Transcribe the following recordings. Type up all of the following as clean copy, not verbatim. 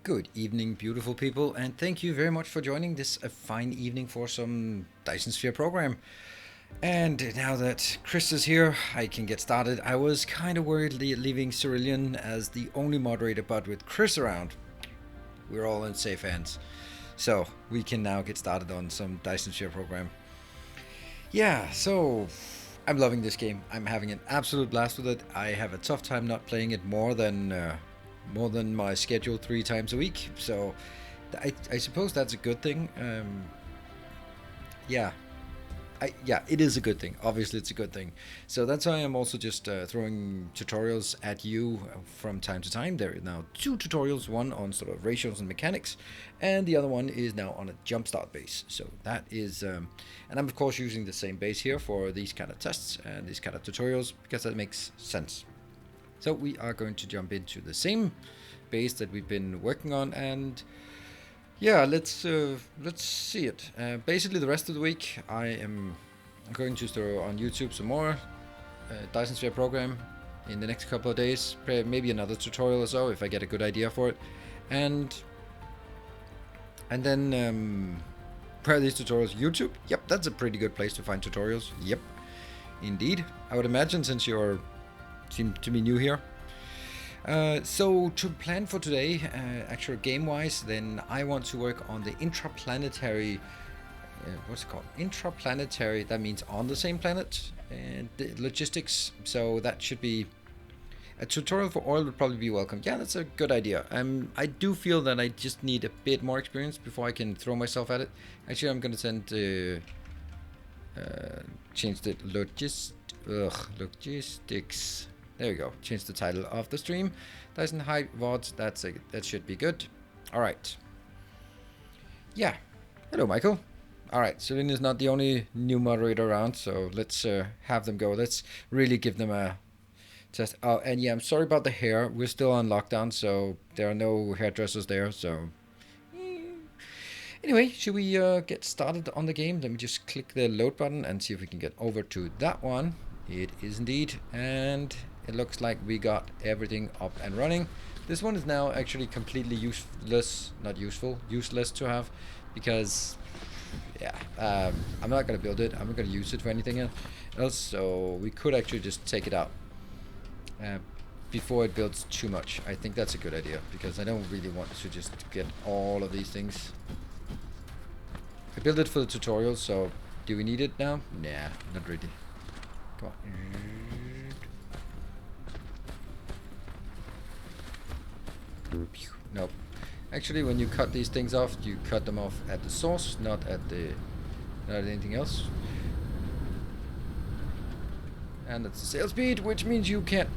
Good evening, beautiful people, and thank you very much for joining this a fine evening for some Dyson Sphere Program. And now that Chris is here, I can get started. I was kind of worried leaving Cerulean as the only moderator, but with Chris around, we're all in safe hands. So we can now get started on some Dyson Sphere Program. Yeah, so I'm loving this game. I'm having an absolute blast with it. I have a tough time not playing it more than my schedule 3 times a week. So I suppose that's a good thing. Yeah, yeah, it is a good thing. Obviously, it's a good thing. So that's why I'm also just throwing tutorials at you from time to time. There are now 2 tutorials, one on sort of ratios and mechanics, and the other one is now on a jumpstart base. So that is, and I'm of course using the same base here for these kind of tests and these kind of tutorials because that makes sense. So we are going to jump into the same base that we've been working on, and yeah, let's see it. Basically, the rest of the week I am going to throw on YouTube some more Dyson Sphere Program in the next couple of days. Maybe another tutorial or so if I get a good idea for it, and then where are these tutorials? YouTube. Yep, that's a pretty good place to find tutorials. Yep, indeed. I would imagine since you're seem to be new here. So to plan for today, actual game-wise, then I want to work on the intraplanetary. What's it called? Intraplanetary. That means on the same planet and the logistics. So that should be a tutorial for oil would probably be welcome. Yeah, that's a good idea. I do feel that I just need a bit more experience before I can throw myself at it. Actually, I'm gonna send change the logistics. There we go. Change the title of the stream. Dyson High VODs. That should be good. All right. Yeah. Hello, Michael. All right. Celine is not the only new moderator around, so let's have them go. Let's really give them a test. Oh, and yeah, I'm sorry about the hair. We're still on lockdown, so there are no hairdressers there. So anyway, should we get started on the game? Let me just click the load button and see if we can get over to that one. It is indeed, and it looks like we got everything up and running. This one is now actually completely useless, not useful, useless to have, because yeah, I'm not gonna build it. I'm not gonna use it for anything else. So we could actually just take it out before it builds too much. I think that's a good idea because I don't really want to just get all of these things. I built it for the tutorial, so do we need it now? Nah, not really. Come on. Nope. Actually, when you cut these things off, you cut them off at the source, not at anything else. And that's the sail speed, which means you can't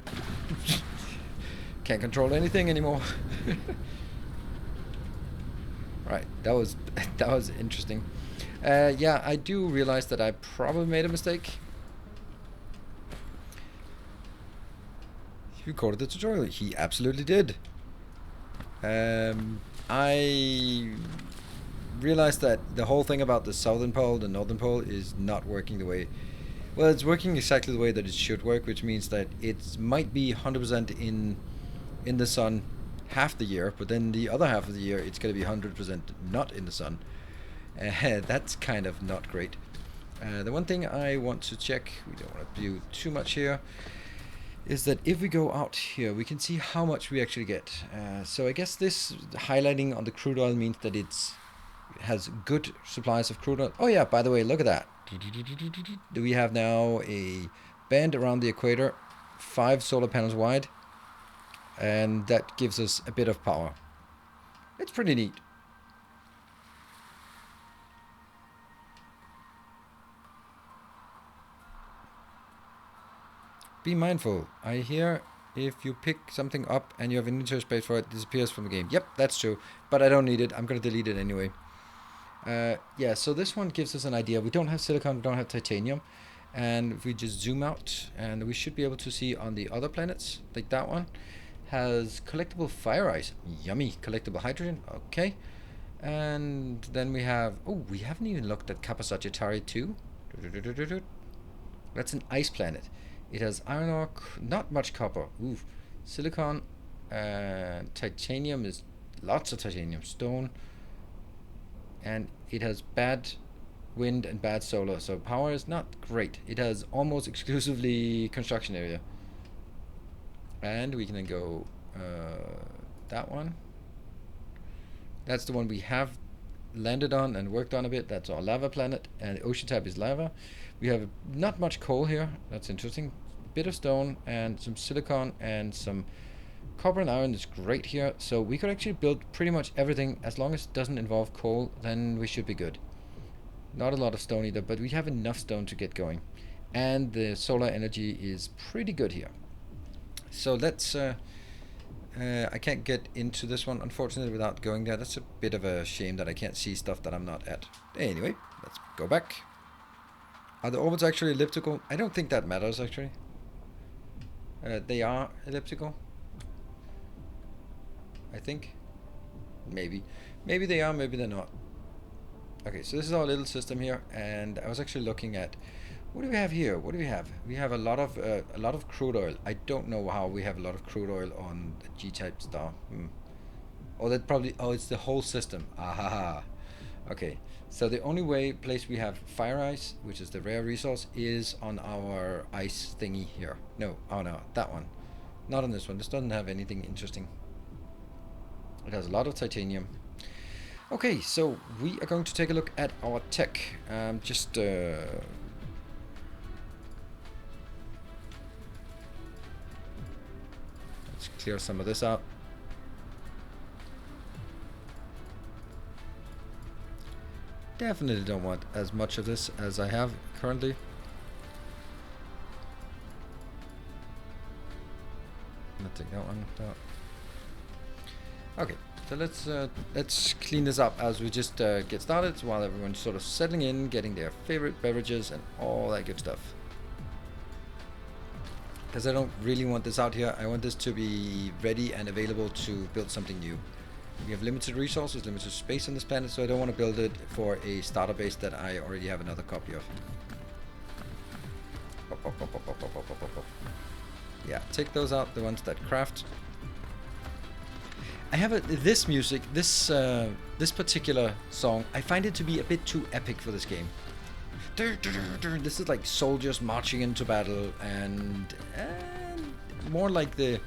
control anything anymore. Right, that was interesting. Yeah, I do realize that I probably made a mistake. He recorded the tutorial. He absolutely did. I realized that the whole thing about the southern pole, the northern pole, is not working the way. Well, it's working exactly the way that it should work, which means that it might be 100% in the sun half the year, but then the other half of the year it's going to be 100% not in the sun. That's kind of not great. The one thing I want to check, we don't want to do too much here, is that if we go out here, we can see how much we actually get. So I guess this highlighting on the crude oil means that it has good supplies of crude oil. Oh yeah, by the way, look at that. We have now a band around the equator, 5 solar panels wide, and that gives us a bit of power. It's pretty neat. Be mindful. I hear if you pick something up and you have an inventory space for it, it disappears from the game. Yep, that's true. But I don't need it. I'm going to delete it anyway. Yeah, so this one gives us an idea. We don't have silicon, we don't have titanium. And if we just zoom out, and we should be able to see on the other planets, like that one, has collectible fire ice. Yummy. Collectible hydrogen. Okay. And then we have... Oh, we haven't even looked at Kappa Sagittarii 2. That's an ice planet. It has iron ore, not much copper. Ooh, silicon, titanium is lots of titanium, stone, and it has bad wind and bad solar, so power is not great. It has almost exclusively construction area. And we can then go that one. That's the one we have landed on and worked on a bit. That's our lava planet, and the ocean type is lava. We have not much coal here. That's interesting. A bit of stone and some silicon and some copper and iron is great here. So we could actually build pretty much everything. As long as it doesn't involve coal, then we should be good. Not a lot of stone either, but we have enough stone to get going. And the solar energy is pretty good here. So let's... I can't get into this one, unfortunately, without going there. That's a bit of a shame that I can't see stuff that I'm not at. Anyway, let's go back. Are the orbits actually elliptical? I don't think that matters, actually. They are elliptical. I think. Maybe. Maybe they are, maybe they're not. Okay, so this is our little system here, and I was actually looking at... What do we have here? What do we have? We have a lot of crude oil. I don't know how we have a lot of crude oil on the G-type star. Oh, that probably... Oh, it's the whole system. Aha. Okay. So the only place we have fire ice, which is the rare resource, is on our ice thingy here. No. Oh, no. That one. Not on this one. This doesn't have anything interesting. It has a lot of titanium. Okay, so we are going to take a look at our tech. Let's clear some of this out. Definitely don't want as much of this as I have currently. Let's take that one out. Okay, so let's clean this up as we just get started, while everyone's sort of settling in, getting their favorite beverages and all that good stuff. Because I don't really want this out here. I want this to be ready and available to build something new. We have limited resources, limited space on this planet, so I don't want to build it for a starter base that I already have another copy of. Yeah, take those out, the ones that craft. I have this music, this particular song, I find it to be a bit too epic for this game. This is like soldiers marching into battle, and more like the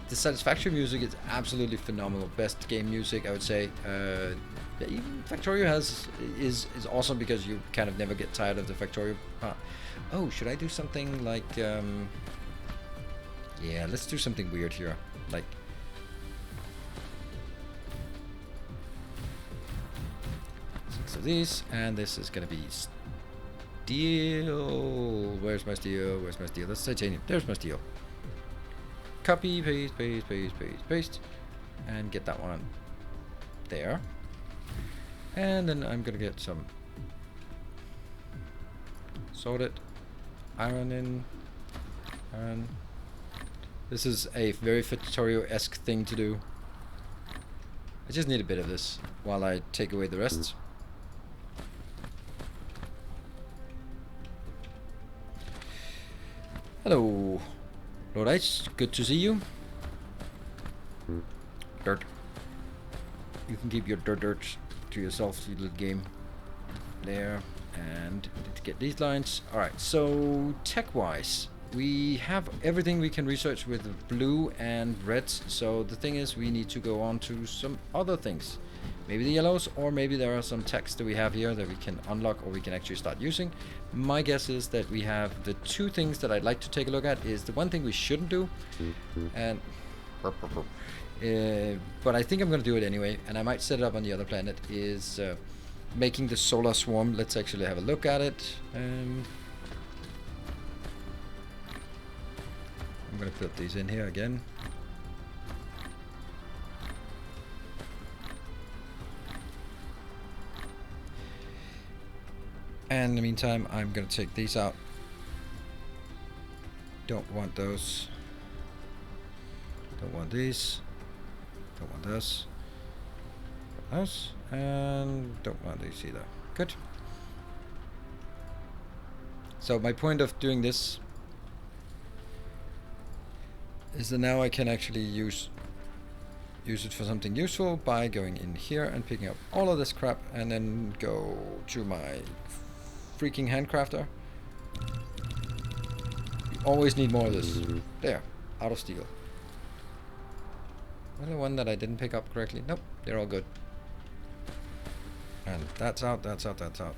Satisfactory music is absolutely phenomenal. Best game music, I would say. Even Factorio is awesome, because you kind of never get tired of the Factorio part. Oh, should I do something like yeah, let's do something weird here, like 6 of these, and this is gonna be steel. Where's my steel? Where's my steel? That's titanium. There's my steel. Copy, paste, paste, paste, paste, paste, and get that one there. And then I'm gonna get some sorted iron in. Iron. This is a very Factorio-esque thing to do. I just need a bit of this while I take away the rest. Hello, Lord Ice, good to see you. Dirt. You can keep your dirt to yourself, you little game. There, and let's get these lines. Alright, so tech-wise, we have everything we can research with blue and reds, so the thing is we need to go on to some other things. Maybe the yellows, or maybe there are some techs that we have here that we can unlock, or we can actually start using. My guess is that we have the two things that I'd like to take a look at. Is the one thing we shouldn't do, and but I think I'm going to do it anyway, and I might set it up on the other planet, is making the solar swarm. Let's actually have a look at it. I'm going to put these in here again. And in the meantime, I'm going to take these out. Don't want those. Don't want these. Don't want this. Those. And don't want these either. Good. So my point of doing this is that now I can actually use use it for something useful by going in here and picking up all of this crap, and then go to my freaking handcrafter. You always need more of this. There, out of steel. Was there one that I didn't pick up correctly? Nope, they're all good. And that's out, that's out, that's out.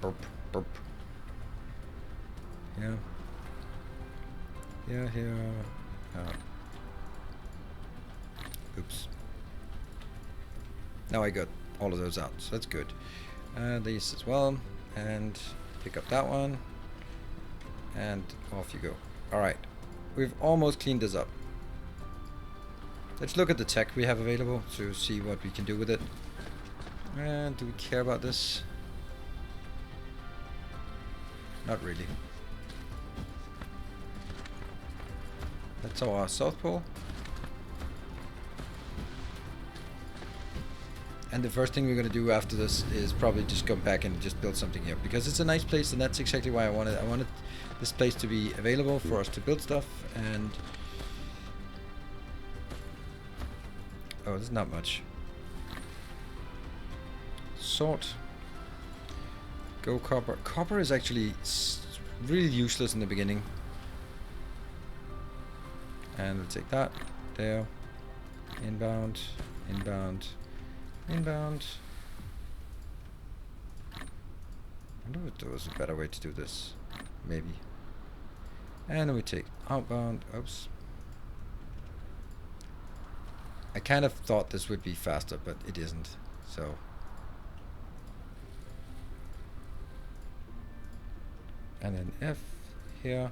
Burp, burp. Yeah. Yeah, here. Oops. Now I got all of those out, so that's good. These as well, and pick up that one, and off you go. Alright, we've almost cleaned this up. Let's look at the tech we have available to see what we can do with it. And do we care about this? Not really. That's our South Pole. And the first thing we're going to do after this is probably just come back and just build something here, because it's a nice place, and that's exactly why I wanted this place to be available for us to build stuff. And oh, there's not much. Sort. Go copper. Copper is actually really useless in the beginning. And we'll take that. There. Inbound. Inbound. Inbound. I wonder if there was a better way to do this. Maybe. And then we take outbound. Oops. I kind of thought this would be faster, but it isn't. So. And then F here.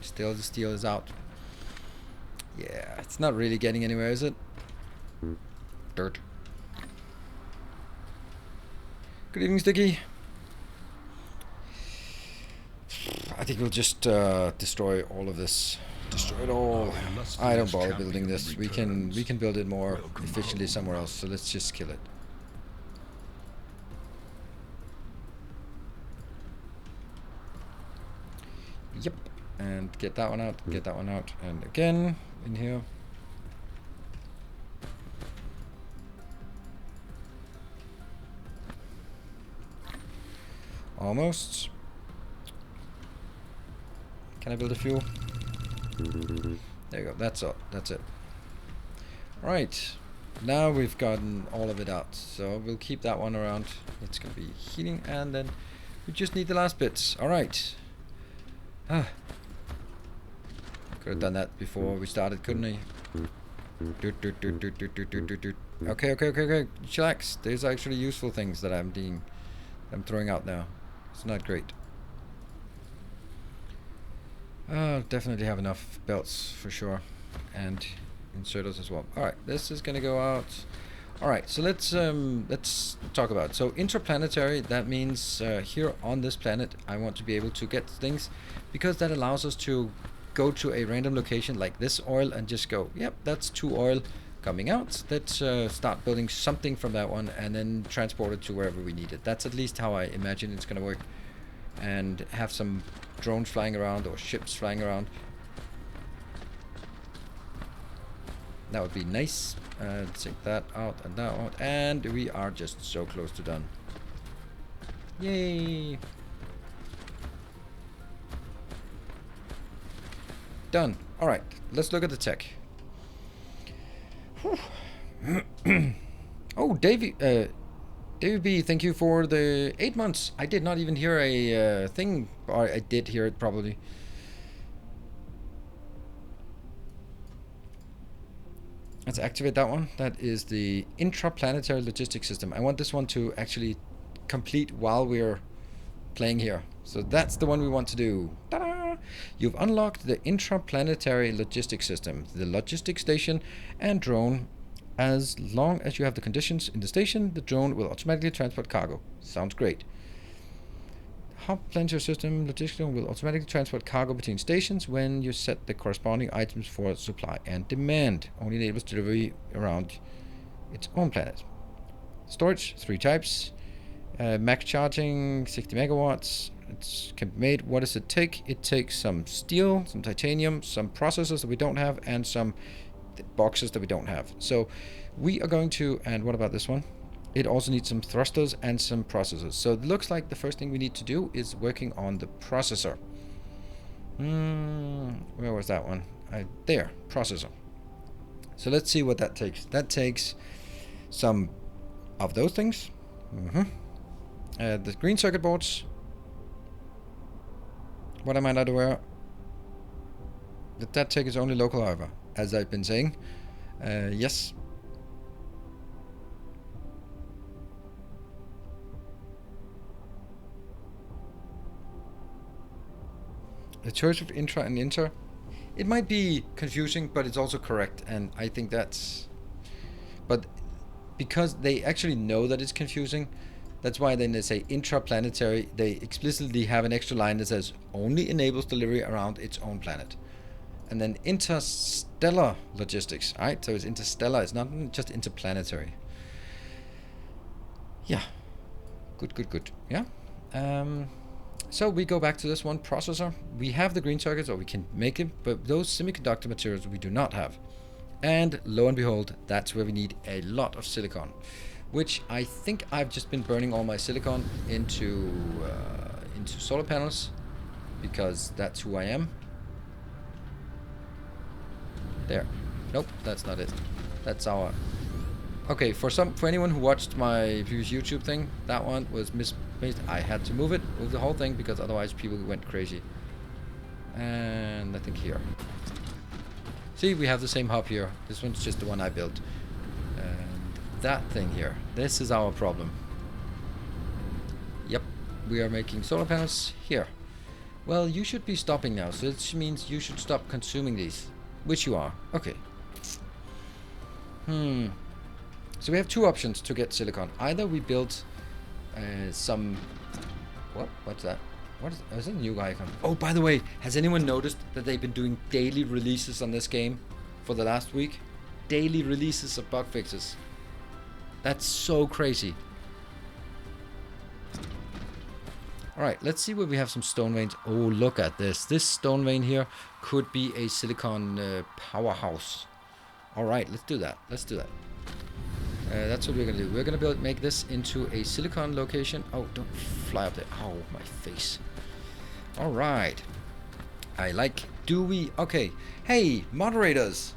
Still the steel is out. Yeah, it's not really getting anywhere, is it? Dirt. Good evening, Sticky. I think we'll just destroy all of this. Destroy it all. I don't bother building this. We can build it more efficiently somewhere else. So let's just kill it. Yep. And get that one out. Get that one out. And again in here. Almost. Can I build a fuel? There you go. That's all. That's it. Right. Now we've gotten all of it out. So we'll keep that one around. It's going to be heating. And then we just need the last bits. Alright. Could have done that before we started, couldn't I? Okay. Chillax. There's actually useful things that I'm throwing out now. It's not great. Definitely have enough belts for sure, and inserters as well. All right, this is gonna go out. All right, so let's talk about it. So interplanetary, that means here on this planet, I want to be able to get things, because that allows us to go to a random location like this oil and just go, yep, that's 2 oil coming out. Let's start building something from that one and then transport it to wherever we need it. That's at least how I imagine it's going to work. And have some drones flying around or ships flying around. That would be nice. Take that out and that out. And we are just so close to done. Yay! Done. Alright, let's look at the tech. Oh, Davey B, thank you for the 8 months. I did not even hear a thing, or I did hear it probably. Let's activate that one. That is the intraplanetary logistics system. I want this one to actually complete while we're playing here. So that's the one we want to do. Ta-da! You've unlocked the intraplanetary logistics system, the logistics station and drone. As long as you have the conditions in the station, the drone will automatically transport cargo. Sounds great. Hub planetary system logistics will automatically transport cargo between stations when you set the corresponding items for supply and demand. Only enables delivery around its own planet. Storage, 3 types. Max charging, 60 megawatts. It can be made. What does it take? It takes some steel, some titanium, some processors that we don't have, and some boxes that we don't have. So we are going to, and what about this one? It also needs some thrusters and some processors. So it looks like the first thing we need to do is working on the processor. Where was that one? There, processor. So let's see what that takes. That takes some of those things. The green circuit boards. What am I not aware? That take is only local, however, as I've been saying. Yes. The choice of intra and inter, it might be confusing, but it's also correct, and I think that's... But because they actually know that it's confusing, that's why then they say intraplanetary, they explicitly have an extra line that says only enables delivery around its own planet. And then interstellar logistics, alright? So it's interstellar, it's not just interplanetary. Yeah. Good. Yeah. So we go back to this one, processor. We have the green circuits, or we can make it, but those semiconductor materials we do not have. And lo and behold, that's where we need a lot of silicon, which I think I've just been burning all my silicon into solar panels, because that's who I am. There. Nope, that's not it. That's our... Okay, for anyone who watched my previous YouTube thing, that one was misplaced. I had to move the whole thing, because otherwise people went crazy. And I think here. See, we have the same hub here. This one's just the one I built. And that thing here. This is our problem. Yep, we are making solar panels here. Well, you should be stopping now, so this means you should stop consuming these. Which you are. Okay. So we have two options to get silicon. Either we build some... What's that? Is it a new icon? Oh, by the way, has anyone noticed that they've been doing daily releases on this game for the last week? Daily releases of bug fixes. That's so crazy. Alright, let's see where we have some stone veins. Oh, look at this. This stone vein here could be a silicon powerhouse. Alright, let's do that. That's what we're going to do. We're going to make this into a silicon location. Oh, don't fly up there. Oh, my face. Alright. Okay. Hey, moderators.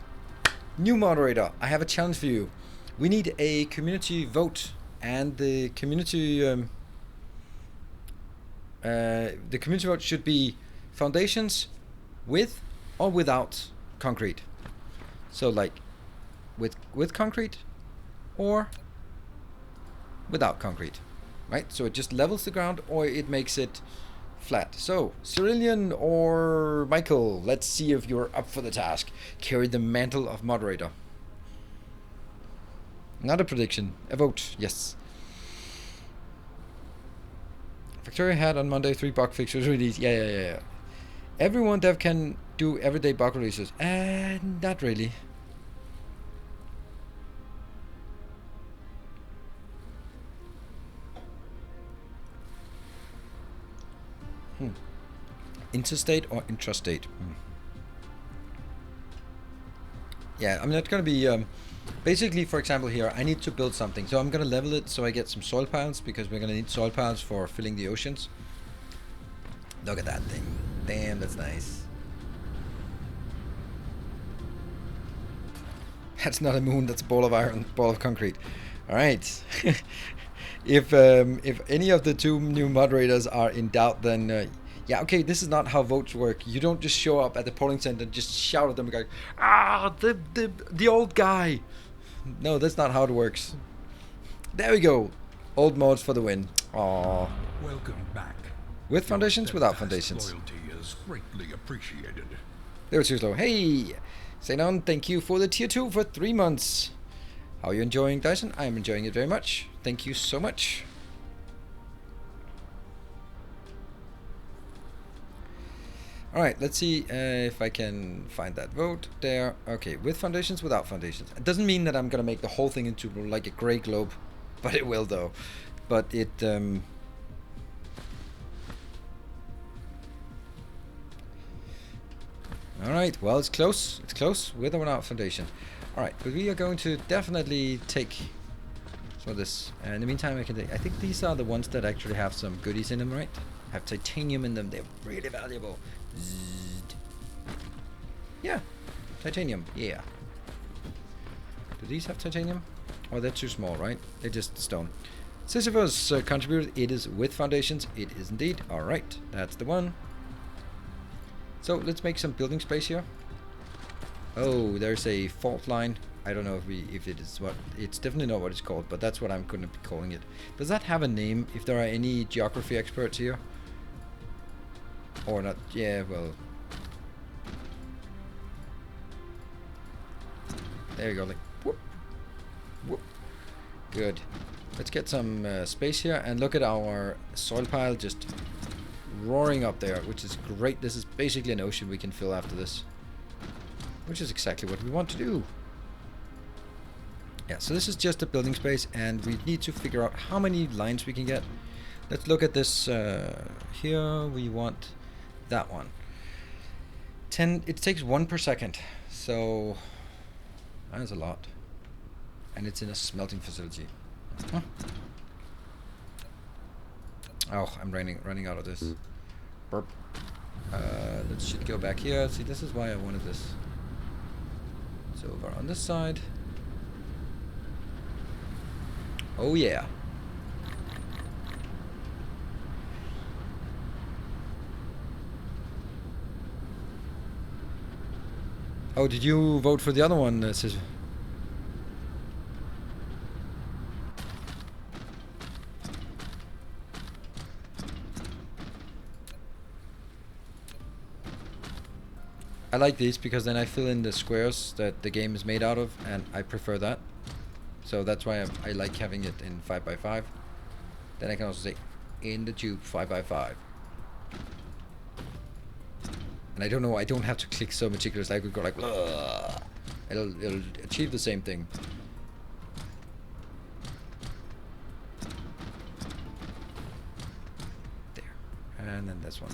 New moderator. I have a challenge for you. We need a community vote. And the community vote should be foundations with or without concrete. So like with concrete or without concrete, right? So it just levels the ground or it makes it flat. So Cerulean or Michael, let's see if you're up for the task. Carry the mantle of moderator. Not a prediction, a vote, yes. Factoria had on Monday 3 bug fixes released. Yeah. Everyone dev can do everyday bug releases. Not really. Interstate or intrastate? Yeah, I'm not going to be... basically, for example, here, I need to build something. So I'm going to level it so I get some soil piles, because we're going to need soil piles for filling the oceans. Look at that thing. Damn, that's nice. That's not a moon, that's a ball of iron, ball of concrete. Alright. If any of the two new moderators are in doubt, then... yeah, okay, this is not how votes work. You don't just show up at the polling center and just shout at them and go, the old guy. No, that's not how it works. There we go. Old mods for the win. Aww. Welcome back. With foundations, without foundations. Loyalty is greatly appreciated. They were too slow. Hey, Xenon, thank you for the tier 2 for 3 months. How are you enjoying Dyson? I am enjoying it very much. Thank you so much. Alright, let's see if I can find that vote there. Okay, with foundations, without foundations. It doesn't mean that I'm gonna make the whole thing into like a grey globe, but it will though. But it Alright, well, it's close. It's close, with or without foundation. Alright, but we are going to definitely take some of this. In the meantime, I think these are the ones that actually have some goodies in them, right? Have titanium in them. They're really valuable. Zzz. Yeah, titanium. Yeah. Do these have titanium? Oh, they're too small, right? They're just stone. Sisyphus contributed. It is with foundations. It is indeed. Alright, that's the one. So let's make some building space here. Oh, there's a fault line. I don't know if it is what... It's definitely not what it's called, but that's what I'm going to be calling it. Does that have a name if there are any geography experts here? Or not? Yeah, well... There you go, like... Whoop. Whoop. Good. Let's get some space here and look at our soil pile just roaring up there, which is great. This is basically an ocean we can fill after this, which is exactly what we want to do. Yeah, so this is just a building space, and we need to figure out how many lines we can get. Let's look at this here. We want that one. 10. It takes 1 per second, so that's a lot, and it's in a smelting facility. Huh. Oh, I'm running out of this. Burp. Let's should go back here. See, this is why I wanted this. It's over on this side. Oh yeah. Oh, did you vote for the other one, Sis? I like these because then I fill in the squares that the game is made out of, and I prefer that. So that's why I like having it in 5x5. Then I can also say in the tube 5x5. And I don't know, I don't have to click so meticulous. I could go like, ugh. It'll achieve the same thing. There. And then this one.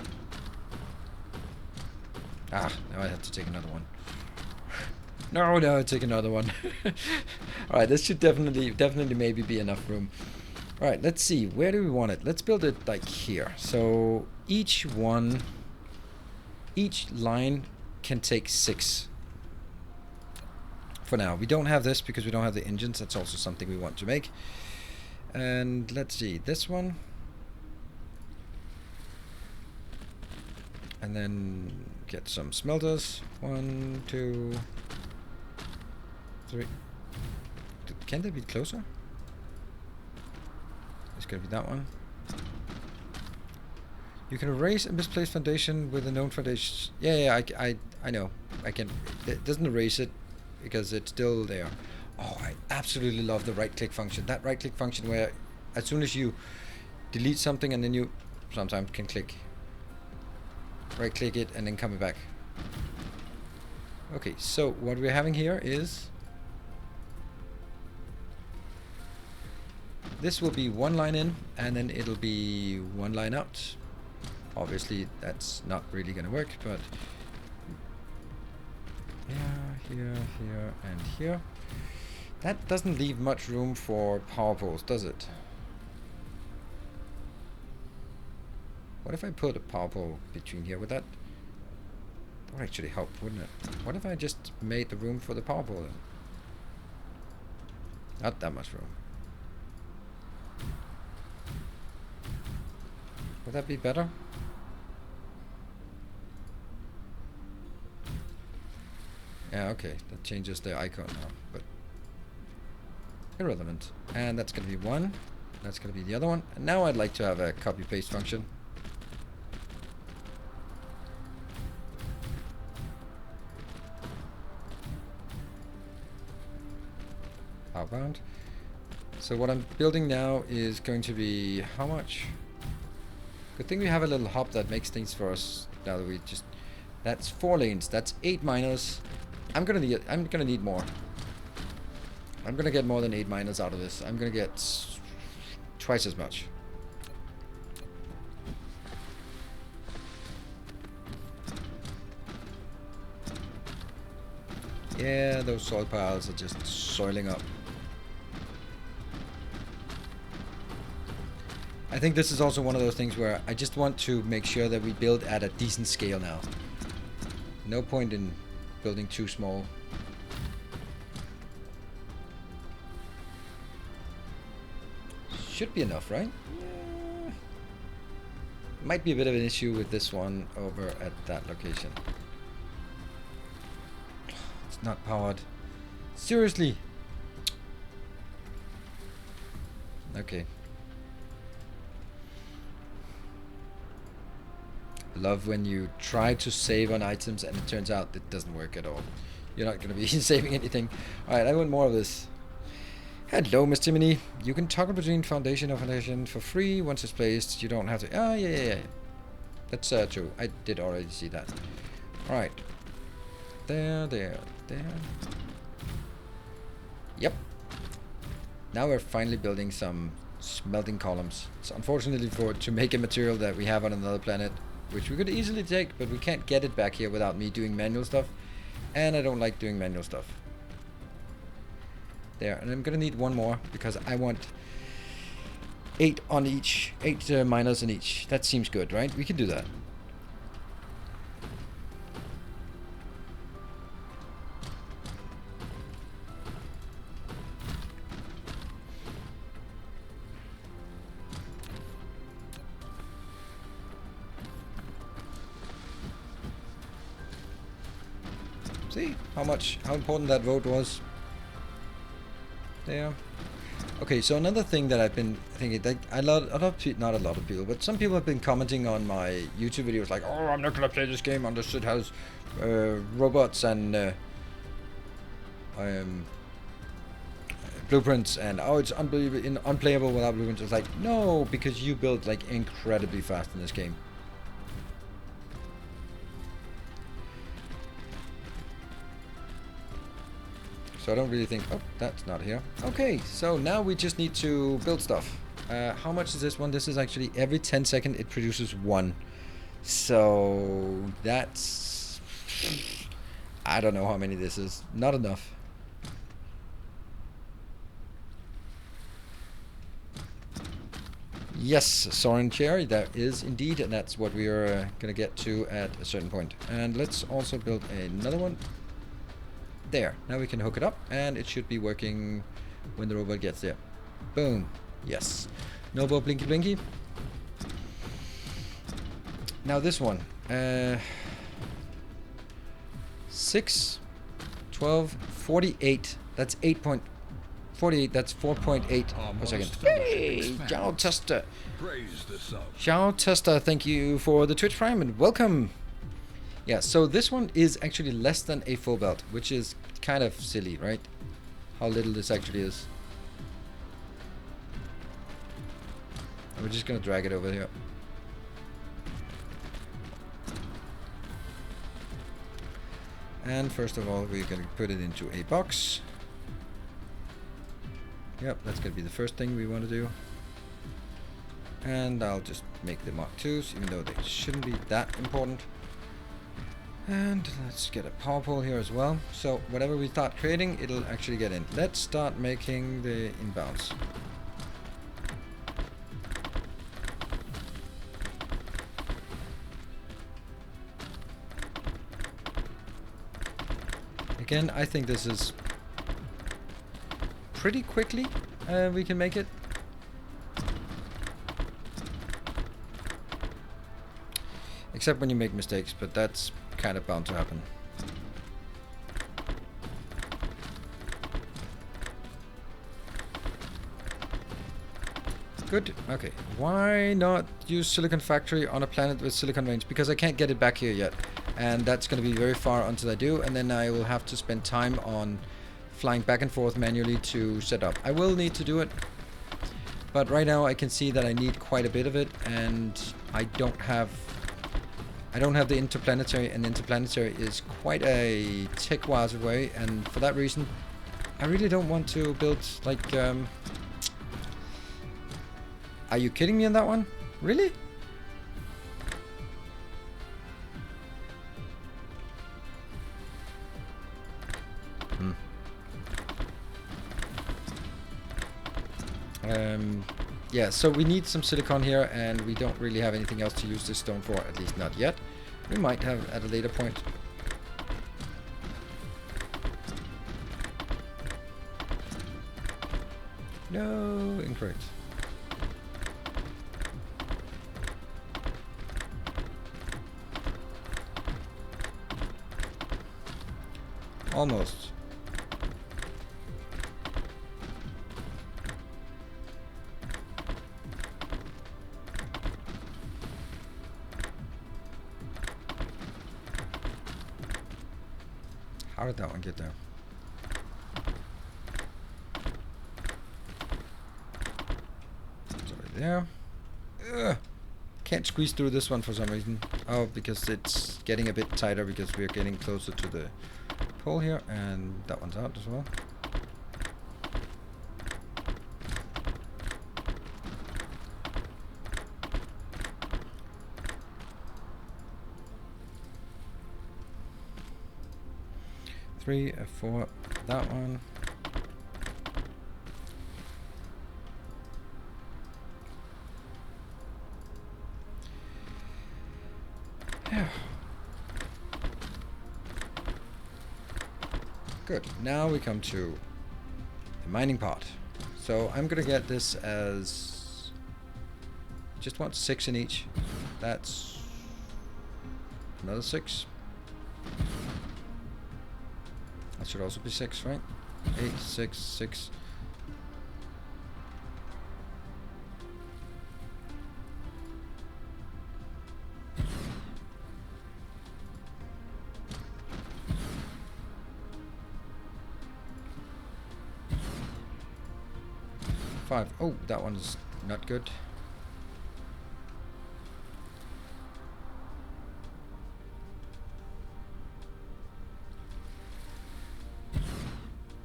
Ah, now I have to take another one. No, I take another one. Alright, this should definitely maybe be enough room. Alright, let's see. Where do we want it? Let's build it like here. So each line can take 6. For now. We don't have this because we don't have the engines. That's also something we want to make. And let's see. This one. And then get some smelters. 1, 2, 3. Can they be closer? It's gonna be that one. You can erase a misplaced foundation with a known foundation. Yeah, I know. I can. It doesn't erase it because it's still there. Oh, I absolutely love the right-click function. That right-click function where as soon as you delete something and then you sometimes can click. Right-click it and then come back. Okay, so what we're having here is this will be 1 line in and then it'll be 1 line out. Obviously that's not really gonna work, but here, and here. That doesn't leave much room for power poles, does it? What if I put a power pole between here? That would actually help, wouldn't it? What if I just made the room for the power pole then? Not that much room. Would that be better? Yeah, okay. That changes the icon now, but irrelevant. And that's going to be 1. That's going to be the other one. And now I'd like to have a copy-paste function. Outbound. So what I'm building now is going to be how much? Good thing we have a little hub that makes things for us. Now that we just, that's 4 lanes. That's 8 miners. I'm gonna need more. I'm gonna get more than 8 miners out of this. I'm gonna get twice as much. Yeah, those soil piles are just soiling up. I think this is also one of those things where I just want to make sure that we build at a decent scale now. No point in building too small. Should be enough, right? Yeah. Might be a bit of an issue with this one over at that location. It's not powered. Seriously? Okay. Love when you try to save on items and it turns out it doesn't work at all. You're not going to be saving anything. Alright, I want more of this. Hello, Miss Timony. You can toggle between foundation and foundation for free once it's placed. You don't have to... Ah, yeah. That's true. I did already see that. Alright. There. Yep. Now we're finally building some smelting columns. It's unfortunately to make a material that we have on another planet, which we could easily take, but we can't get it back here without me doing manual stuff. And I don't like doing manual stuff. There, and I'm gonna need one more because I want 8 on each, 8 miners on each. That seems good, right? We can do that. See how important that vote was. There. Okay, so another thing that I've been thinking, that not a lot of people, but some people have been commenting on my YouTube videos like, oh, I'm not gonna play this game unless it has robots and blueprints, and oh, it's unplayable without blueprints. It's like, no, because you build like incredibly fast in this game. So I don't really think... Oh, that's not here. Okay, so now we just need to build stuff. How much is this one? This is actually every 10 seconds it produces 1. So that's... I don't know how many this is. Not enough. Yes, Soren Cherry, that is indeed, and that's what we are going to get to at a certain point. And let's also build another one. There, now we can hook it up and it should be working when the robot gets there. Boom. Yes. No more blinky blinky. Now this one. 6, 12, 48. That's 8.48. That's 4.8 per second. Hey, Ciao Tester. Ciao Tester, thank you for the Twitch Prime and welcome. Yeah, so this one is actually less than a full belt, which is kind of silly, right? How little this actually is. And we're just gonna drag it over here. And first of all, we're gonna put it into a box. Yep, that's gonna be the first thing we want to do. And I'll just make the Mark IIs, even though they shouldn't be that important. And let's get a power pole here as well. So whatever we start creating, it'll actually get in. Let's start making the inbounds. Again, I think this is pretty quickly we can make it. Except when you make mistakes, but that's kind of bound to happen. Good. Okay. Why not use Silicon Factory on a planet with silicon range? Because I can't get it back here yet. And that's going to be very far until I do. And then I will have to spend time on flying back and forth manually to set up. I will need to do it. But right now I can see that I need quite a bit of it. And I don't have the interplanetary, and interplanetary is quite a tick whiles away, and for that reason I really don't want to build like are you kidding me on that one? Really? Yeah, so we need some silicon here, and we don't really have anything else to use this stone for, at least not yet. We might have at a later point. No, incorrect. Almost. How did that one get there? It's over there. Ugh. Can't squeeze through this one for some reason. Oh, because it's getting a bit tighter because we're getting closer to the pole here, and that one's out as well. Three, four, that one. Yeah. Good. Now we come to the mining part. So I'm gonna get this as just want 6 in each. That's another 6. That should also be 6, right? 8, 6, 6. Five. Oh, that one's not good.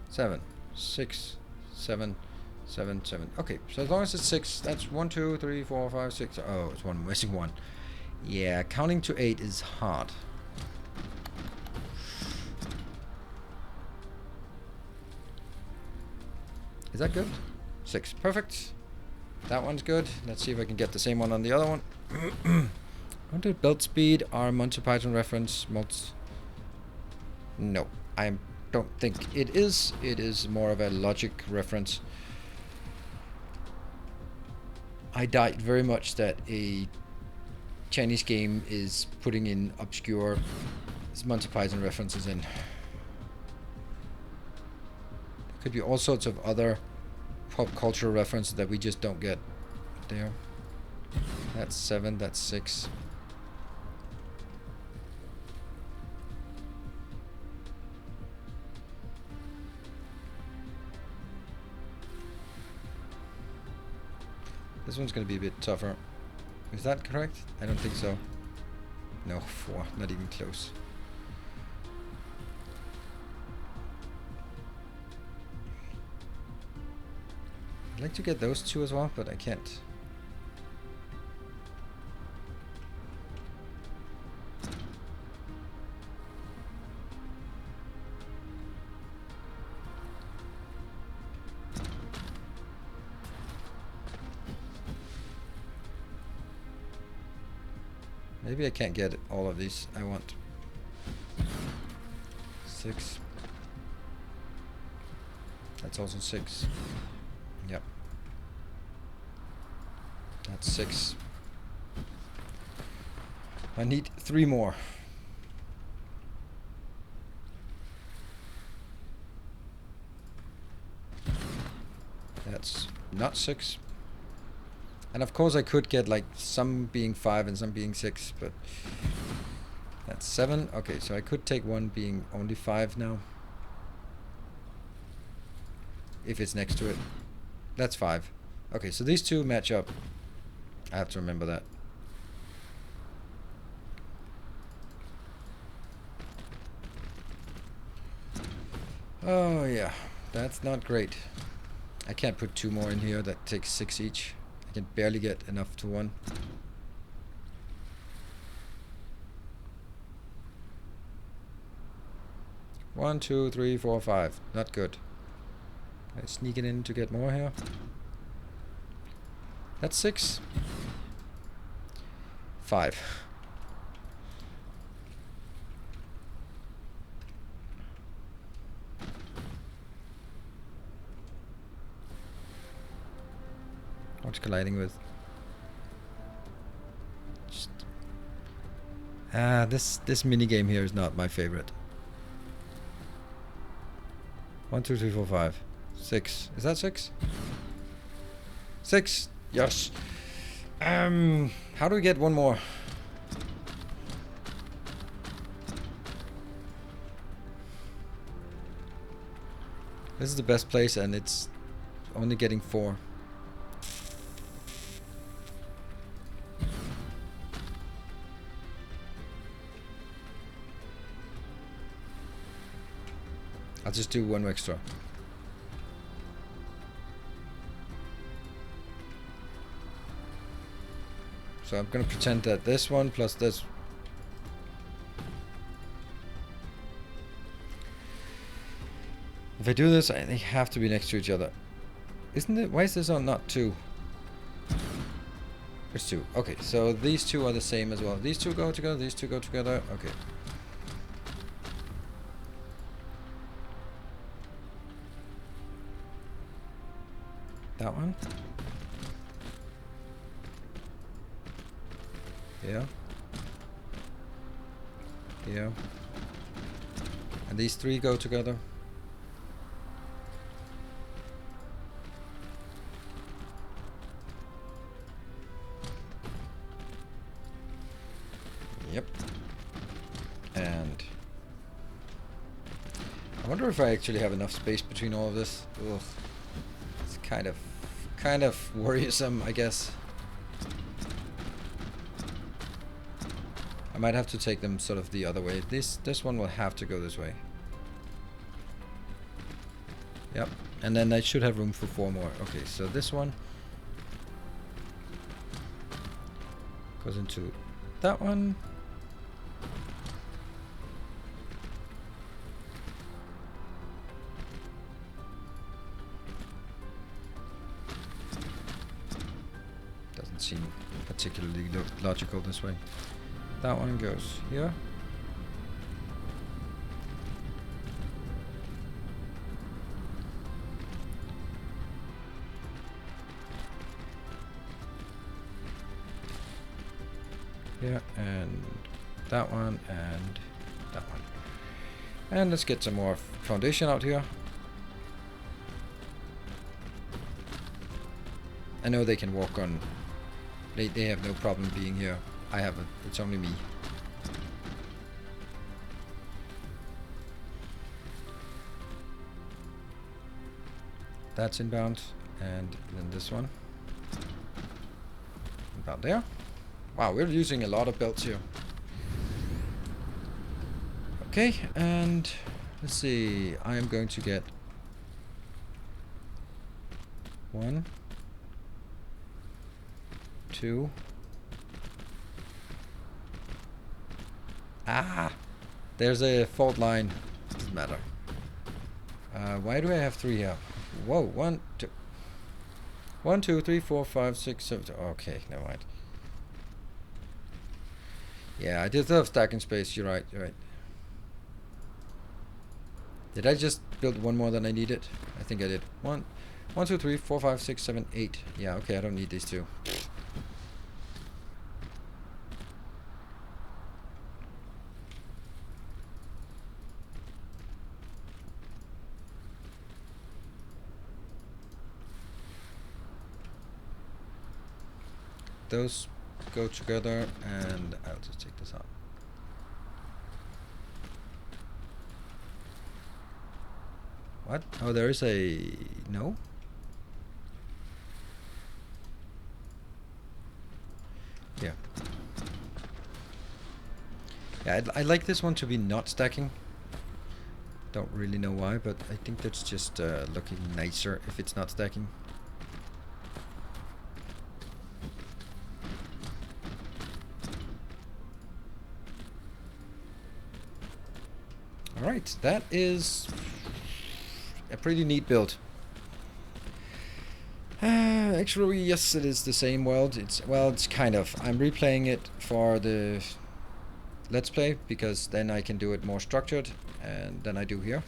Seven, 6, 7, 7, 7. Okay, so as long as it's 6, that's 1, 2, 3, 4, 5, 6. Oh, it's one missing one. Yeah, counting to 8 is hard. Is that good? 6. Perfect. That one's good. Let's see if I can get the same one on the other one. Untitled belt speed, our Monty Python reference. No, I don't think it is. It is more of a logic reference. I doubt very much that a Chinese game is putting in obscure Monty Python references in. There could be all sorts of other pop culture references that we just don't get there. That's 7, that's 6. This one's going to be a bit tougher. Is that correct? I don't think so. No, 4, not even close. I'd like to get those 2 as well, but I can't. Maybe I can't get all of these I want. 6. That's also 6. Yep. That's 6. I need 3 more. That's not 6. And of course I could get like some being 5 and some being 6, but that's 7. Okay, so I could take one being only 5 now. If it's next to it. That's 5. Okay, so these 2 match up. I have to remember that. Oh yeah, that's not great. I can't put 2 more in here. That takes 6 each. I can barely get enough to 1. One, 2, 3, 4, 5. Not good. I sneak it in to get more here. That's 6. 5. What's colliding with? This mini game here is not my favorite. 1, 2, 3, 4, 5, 6. Is that 6? 6. Yes. How do we get one more? This is the best place, and it's only getting 4. I'll just do 1 extra. So I'm gonna pretend that this one plus this. If I do this, they have to be next to each other. Isn't it? Why is this on not 2? There's 2. Okay, so these 2 are the same as well. These 2 go together, these 2 go together. Okay. That one. Yeah. Yeah. And these 3 go together. Yep. And I wonder if I actually have enough space between all of this. Ugh. It's kind of worrisome, I guess. I might have to take them sort of the other way. This one will have to go this way. Yep. And then I should have room for 4 more. Okay, so this one goes into that one. Doesn't seem particularly logical this way. That one goes here. Here, and that one, and that one. And let's get some more foundation out here. I know they can walk on. They have no problem being here. I haven't. It's only me. That's inbound, and then this one. About there. Wow, we're using a lot of belts here. Okay, and let's see. I am going to get 1, 2. Ah! There's a fault line. Doesn't matter. Why do I have 3 here? Whoa, 1, 2. 1, 2, 3, 4, 5, 6, 7. Okay, never mind. Yeah, I did have stacking space. You're right, you're right. Did I just build 1 more than I needed? I think I did. 1, 2, 3, 4, 5, 6, 7, 8. Yeah, okay, I don't need these 2. Those go together, and I'll just take this out. What? Oh, there is a... No? Yeah. Yeah, I like this one to be not stacking. Don't really know why, but I think that's just looking nicer if it's not stacking. Alright, that is a pretty neat build. Actually, yes, it is the same world. It's kind of. I'm replaying it for the Let's Play, because then I can do it more structured than I do here.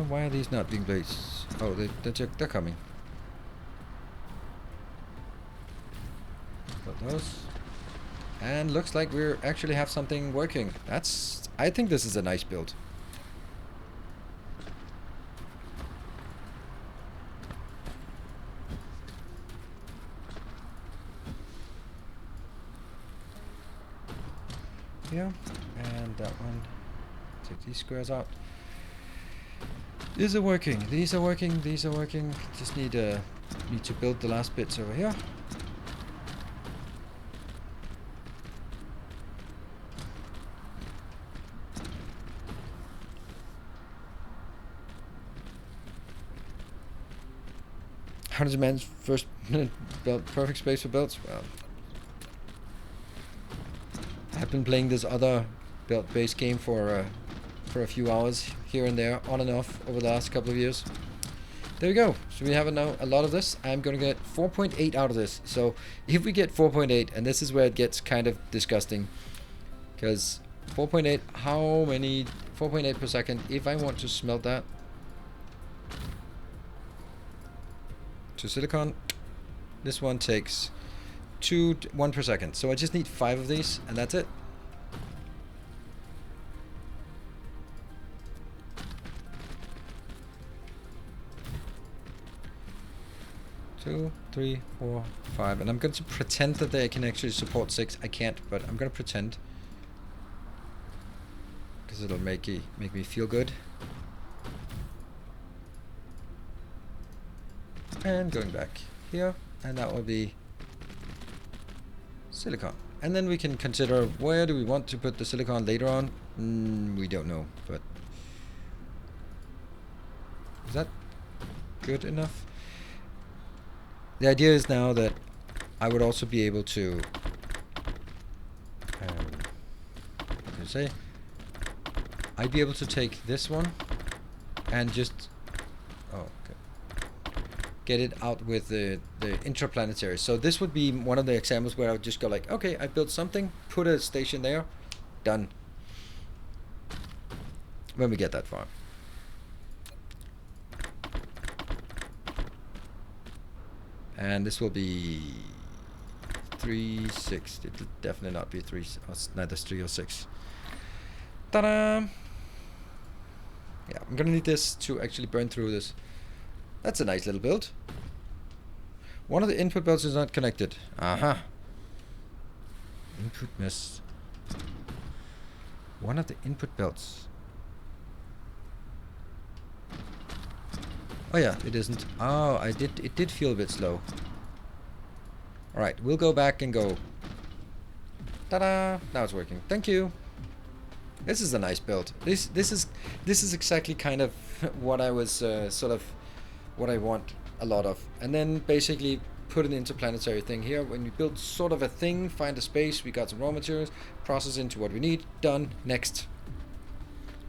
Why are these not being placed? Oh, they're coming. Put those. And looks like we actually have something working. I think this is a nice build. Here, and that one. Take these squares out. These are working. These are working. These are working. Just need to build the last bits over here. Hundreds of men's first built perfect space for builds. Well, I've been playing this other build base game for a few hours here and there, on and off, over the last couple of years. There we go. So we have now a lot of this. I'm gonna get 4.8 out of this. So if we get 4.8, and this is where it gets kind of disgusting, because 4.8, how many 4.8 per second? If I want to smelt that to silicon, this one takes 1 per second. So I just need 5 of these, and that's it. Two, 3, 4, 5, and I'm going to pretend that they can actually support 6. I can't, but I'm going to pretend, because it'll make me feel good. And going back here, and that will be silicon. And then we can consider, where do we want to put the silicon later on? We don't know, but is that good enough? The idea is now that I would also be able to I'd be able to take this one and just get it out with the interplanetary. So this would be one of the examples where I would just go like, okay, I built something, put a station there, done. When we get that far. And this will be 3, 6. It will definitely not be 3, neither 3 or 6. Ta-da! Yeah, I'm gonna need this to actually burn through this. That's a nice little build. One of the input belts is not connected. Aha. Input miss. One of the input belts. Oh yeah, it isn't. Oh, it did feel a bit slow. Alright, we'll go back and go. Ta-da! Now it's working. Thank you. This is a nice build. This is exactly kind of what I was what I want a lot of. And then basically put an interplanetary thing here. When you build sort of a thing, find a space, we got some raw materials, process into what we need, done, next.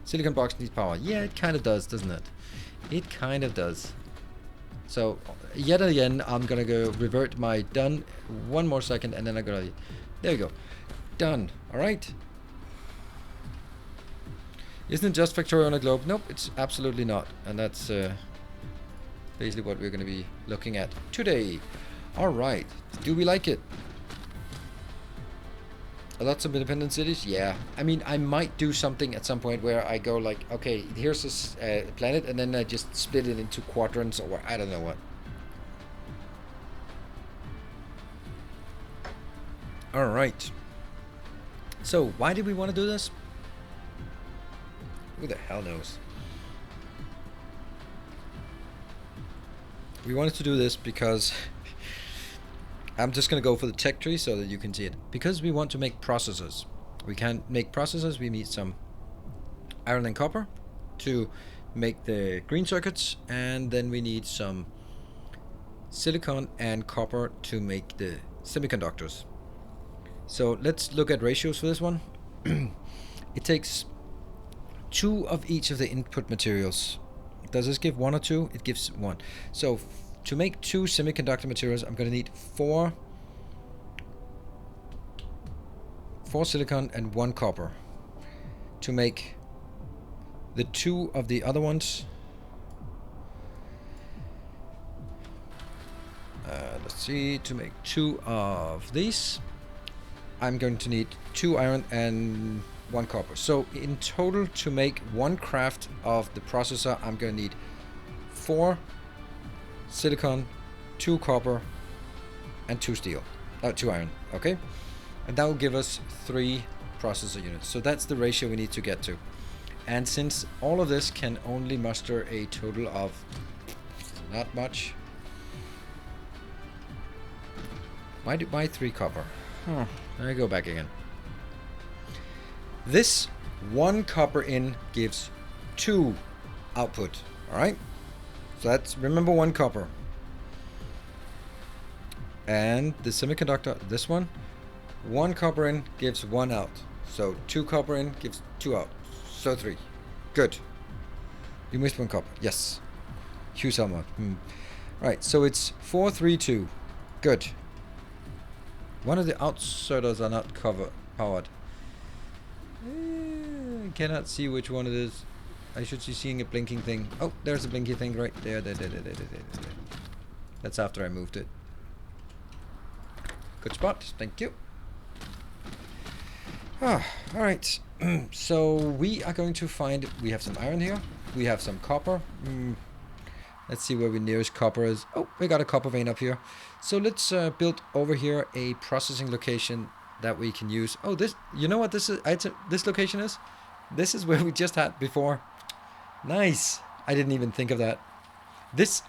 Silicon box needs power. Yeah, it kind of does, doesn't it? It kind of does. So, yet again, I'm gonna go revert my done 1 more second, and then I'm gonna, there we go. Done, alright? Isn't it just Victoria on a globe? Nope, it's absolutely not. And that's basically what we're going to be looking at today. Alright, do we like it? Lots of independent cities? Yeah. I mean, I might do something at some point where I go like, okay, here's this planet, and then I just split it into quadrants, or I don't know what. Alright. So, why did we want to do this? Who the hell knows? We wanted to do this because I'm just going to go for the tech tree so that you can see it. Because we want to make processors. We can't make processors, we need some iron and copper to make the green circuits, and then we need some silicon and copper to make the semiconductors. So let's look at ratios for this one. It takes 2 of each of the input materials. Does this give 1 or 2? It gives 1. So to make 2 semiconductor materials, I'm going to need 4 silicon and 1 copper. To make the 2 of the other ones, let's see, to make 2 of these, I'm going to need 2 iron and 1 copper. So in total, to make 1 craft of the processor, I'm going to need 4 silicon, 2 copper, and 2 steel. 2 iron, okay? And that will give us 3 processor units. So that's the ratio we need to get to. And since all of this can only muster a total of not much. Why 3 copper? Let me go back again. This 1 copper in gives 2 output. Alright? So that's, remember, 1 copper. And the semiconductor, this one, 1 copper in gives 1 out. So 2 copper in gives 2 out. So 3. Good. You missed 1 copper. Yes. Hugh Selma. Right, so it's 4, 3, 2. Good. One of the outserters are not powered. I cannot see which one it is. I should be seeing a blinking thing. Oh, there's a blinking thing right there. There. That's after I moved it. Good spot. Thank you. Alright. So we are going to find... We have some iron here. We have some copper. Let's see where the nearest copper is. Oh, we got a copper vein up here. So let's build over here a processing location that we can use. Oh, this... You know what this is? This location is? This is where we just had before. Nice. I didn't even think of that. This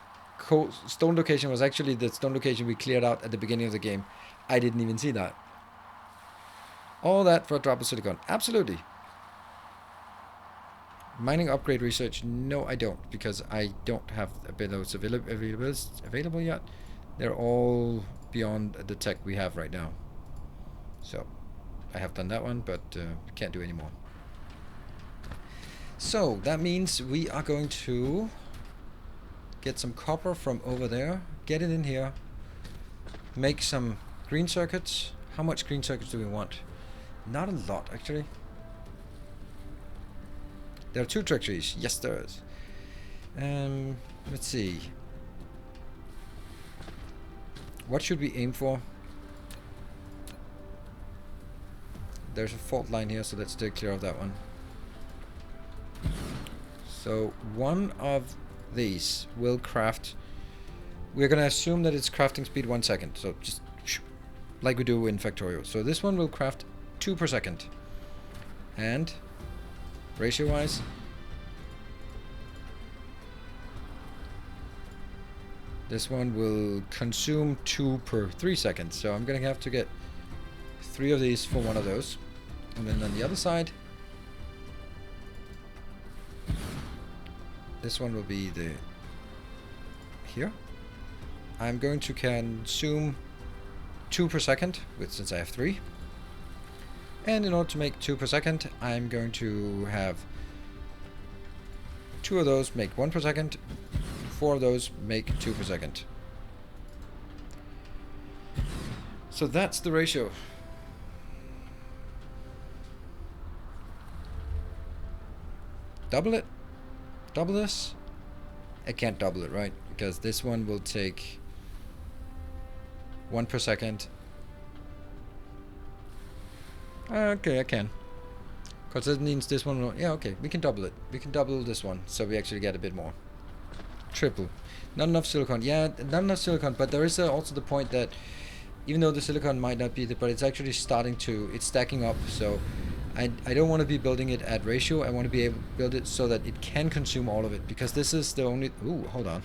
stone location was actually the stone location we cleared out at the beginning of the game. I didn't even see that. All that for a drop of silicon. Absolutely. Mining upgrade research. No, I don't. Because I don't have those available yet. They're all beyond the tech we have right now. So, I have done that one, but can't do any more. So, that means we are going to get some copper from over there. Get it in here. Make some green circuits. How much green circuits do we want? Not a lot, actually. There are 2 track trees. Yes, there is. Let's see. What should we aim for? There's a fault line here, so let's stay clear of that one. So, one of these will craft... We're going to assume that it's crafting speed 1 second. So, just like we do in Factorio. So, this one will craft 2 per second. And ratio wise, this one will consume 2 per 3 seconds. So I'm gonna have to get 3 of these for one of those. And then on the other side, this one will be the here. I'm going to consume 2 per second since I have 3. And in order to make 2 per second, I'm going to have 2 of those make 1 per second, 4 of those make 2 per second. So that's the ratio. Double it? Double this? I can't double it, right? Because this one will take 1 per second. Okay, I can. Because that means this one will... Yeah, okay, we can double it. We can double this one, so we actually get a bit more. Triple. Not enough silicon. Yeah, not enough silicon, but there is also the point that even though the silicon might not be there, but it's actually starting to... It's stacking up, so I don't want to be building it at ratio. I want to be able to build it so that it can consume all of it, because this is the only... Ooh, hold on.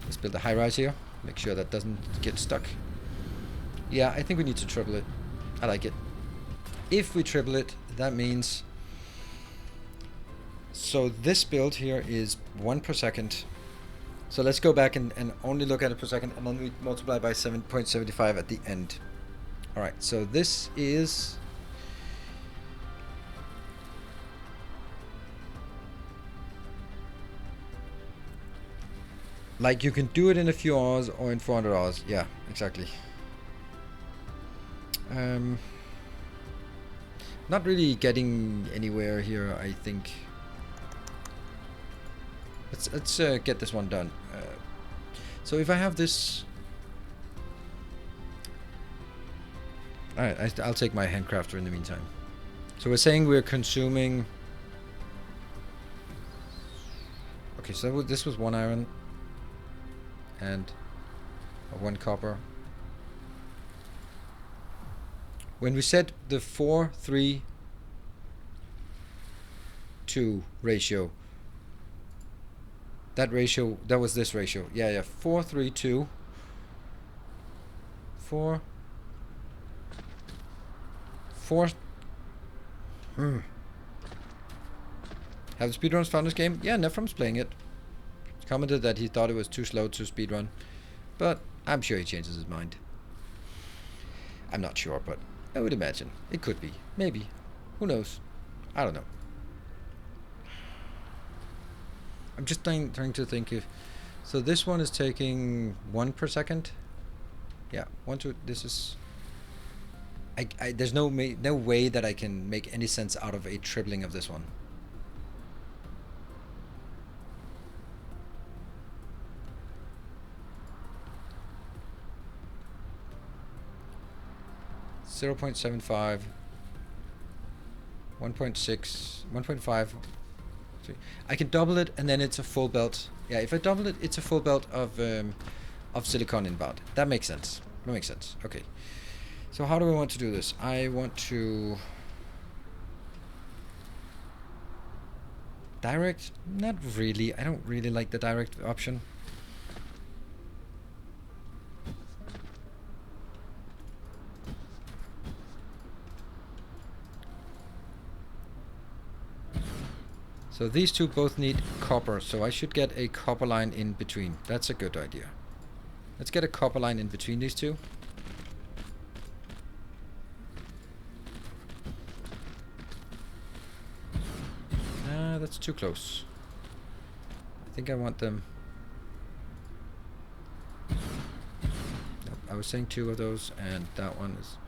Let's build a high rise here. Make sure that doesn't get stuck. Yeah, I think we need to triple it. I like it. If we triple it, that means... So this build here is 1 per second. So let's go back and only look at it per second, and then we multiply by 7.75 at the end. Alright, so this is... like, you can do it in a few hours or in 400 hours. Yeah, exactly. Not really getting anywhere here, I think. Let's get this one done. So if I have this... Alright, I'll take my handcrafter in the meantime. So we're saying we're consuming... okay, so this was 1 iron. And 1 copper. When we set the 4-3-2 ratio, that was this ratio. Yeah, 4-3-2. 4. Have the speedrunners found this game? Yeah, Nefrom's playing it. He commented that he thought it was too slow to speedrun, but I'm sure he changes his mind. I'm not sure, but I would imagine it could be. Maybe. Who knows? I don't know. I'm just trying to think if... so this one is taking 1 per second. Yeah, 1, 2... this is... there's no way that I can make any sense out of a tripling of this one. .75, 1.6, 1.5. I can double it, and then it's a full belt. Yeah, if I double it, it's a full belt of silicon inbound. That makes sense. That makes sense. Okay. So how do I want to do this? I want to direct. Not really. I don't really like the direct option. So these two both need copper, so I should get a copper line in between. That's a good idea. Let's get a copper line in between these two. That's too close. I think I want them... nope, I was saying 2 of those, and that one is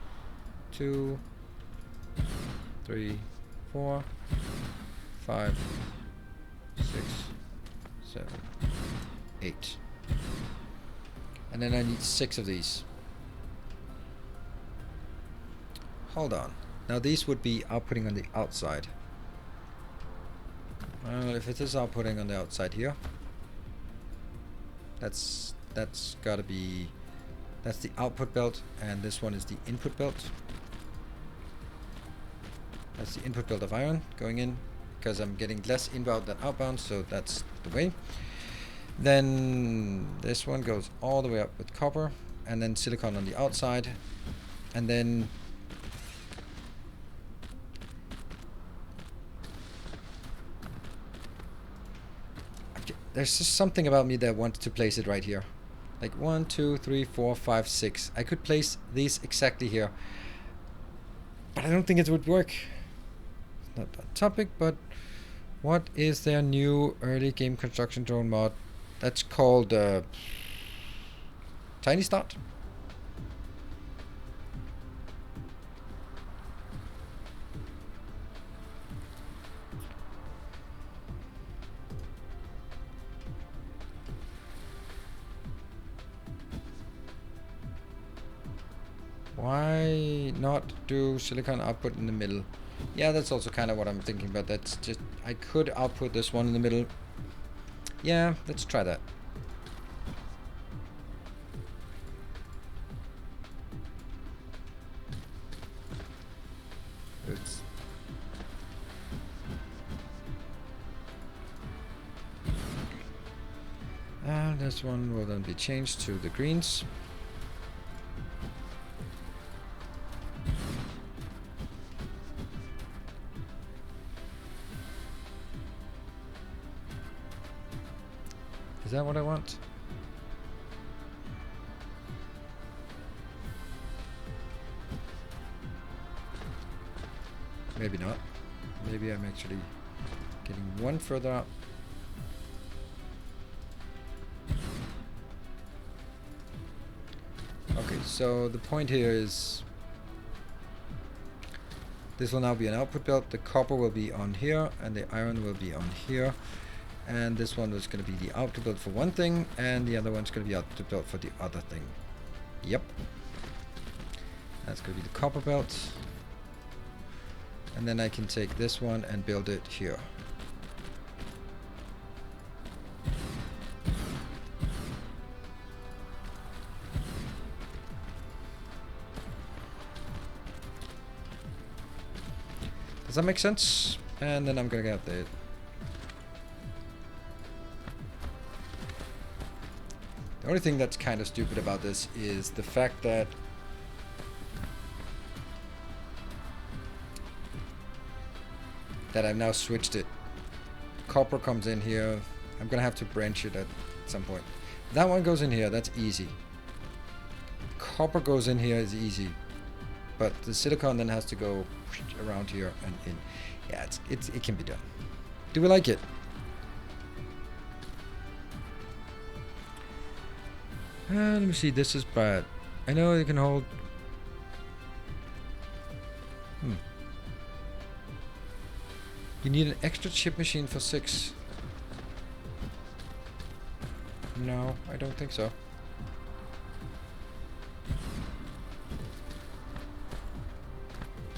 2, 3, 4, 5, 6, 7, 8. And then I need 6 of these. Hold on. Now these would be outputting on the outside. Well, if it is outputting on the outside here, that's gotta be... that's the output belt, and this one is the input belt. That's the input belt of iron going in, because I'm getting less inbound than outbound, so that's the way. Then this one goes all the way up with copper, and then silicon on the outside, and then there's just something about me that wants to place it right here. Like 1, 2, 3, 4, 5, 6. I could place these exactly here, but I don't think it would work. It's not that topic, but what is their new early game construction drone mod? That's called Tiny Start. Why not do silicon output in the middle? Yeah, that's also kind of what I'm thinking about. That's just... I could output this one in the middle. Yeah, let's try that. Oops. And this one will then be changed to the greens. Is that what I want? Maybe not. Maybe I'm actually getting one further up. Okay, so the point here is this will now be an output belt. The copper will be on here and the iron will be on here. And this one is going to be the output belt for one thing and the other one's going to be output belt for the other thing. Yep. That's going to be the copper belt. And then I can take this one and build it here. Does that make sense? And then I'm gonna get the only thing that's kind of stupid about this is the fact that I've now switched it. Copper comes in here. I'm gonna have to branch it at some point. That one goes in here, that's easy. Copper goes in here is easy. But the silicon then has to go around here and in. Yeah, it can be done. Do we like it? Let me see, this is bad. I know it can hold... You need an extra chip machine for 6. No, I don't think so.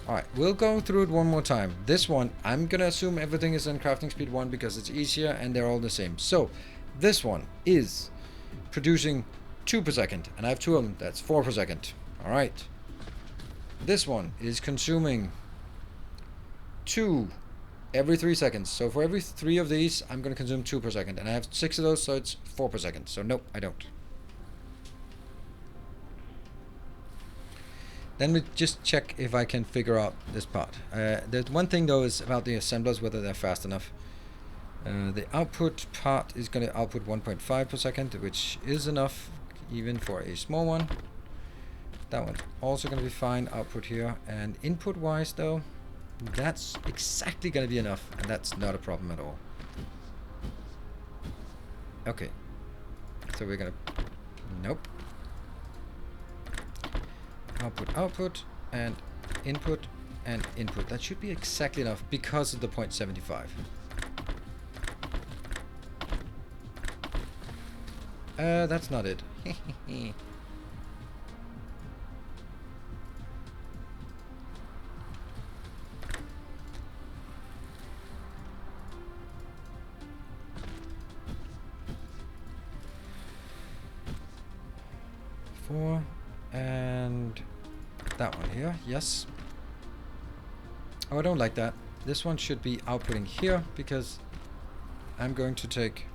Alright, we'll go through it one more time. This one, I'm gonna assume everything is in crafting speed 1 because it's easier and they're all the same. So, this one is producing 2 per second, and I have 2 of them, that's 4 per second. Alright. This one is consuming 2 every 3 seconds. So for every 3 of these, I'm gonna consume 2 per second. And I have 6 of those, so it's 4 per second. So nope, I don't. Then we just check if I can figure out this part. The one thing though is about the assemblers, whether they're fast enough. The output part is going to output 1.5 per second, which is enough even for a small one. That one's also going to be fine, output here. And input wise though, that's exactly going to be enough, and that's not a problem at all. Okay, so we're going to... Nope. Output, and input, and input. That should be exactly enough because of the 0.75. That's not it. Four, and that one here, yes. Oh, I don't like that. This one should be outputting here because I'm going to take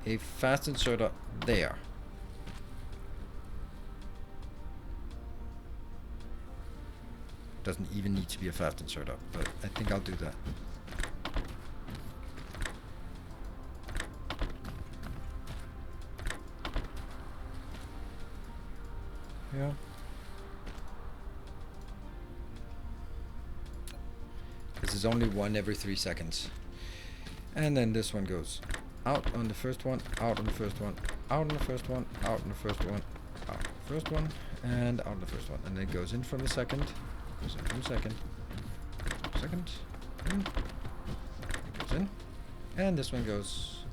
a fast inserter there. Doesn't even need to be a fast inserter, but I think I'll do that. Yeah. This is only one every 3 seconds. And then this one goes out on the first one, out on the first one, out on the first one, out on the first one, out on the first one, and out on the first one. And then it goes in from the second, goes in from the second, second, in, it goes in, and this one goes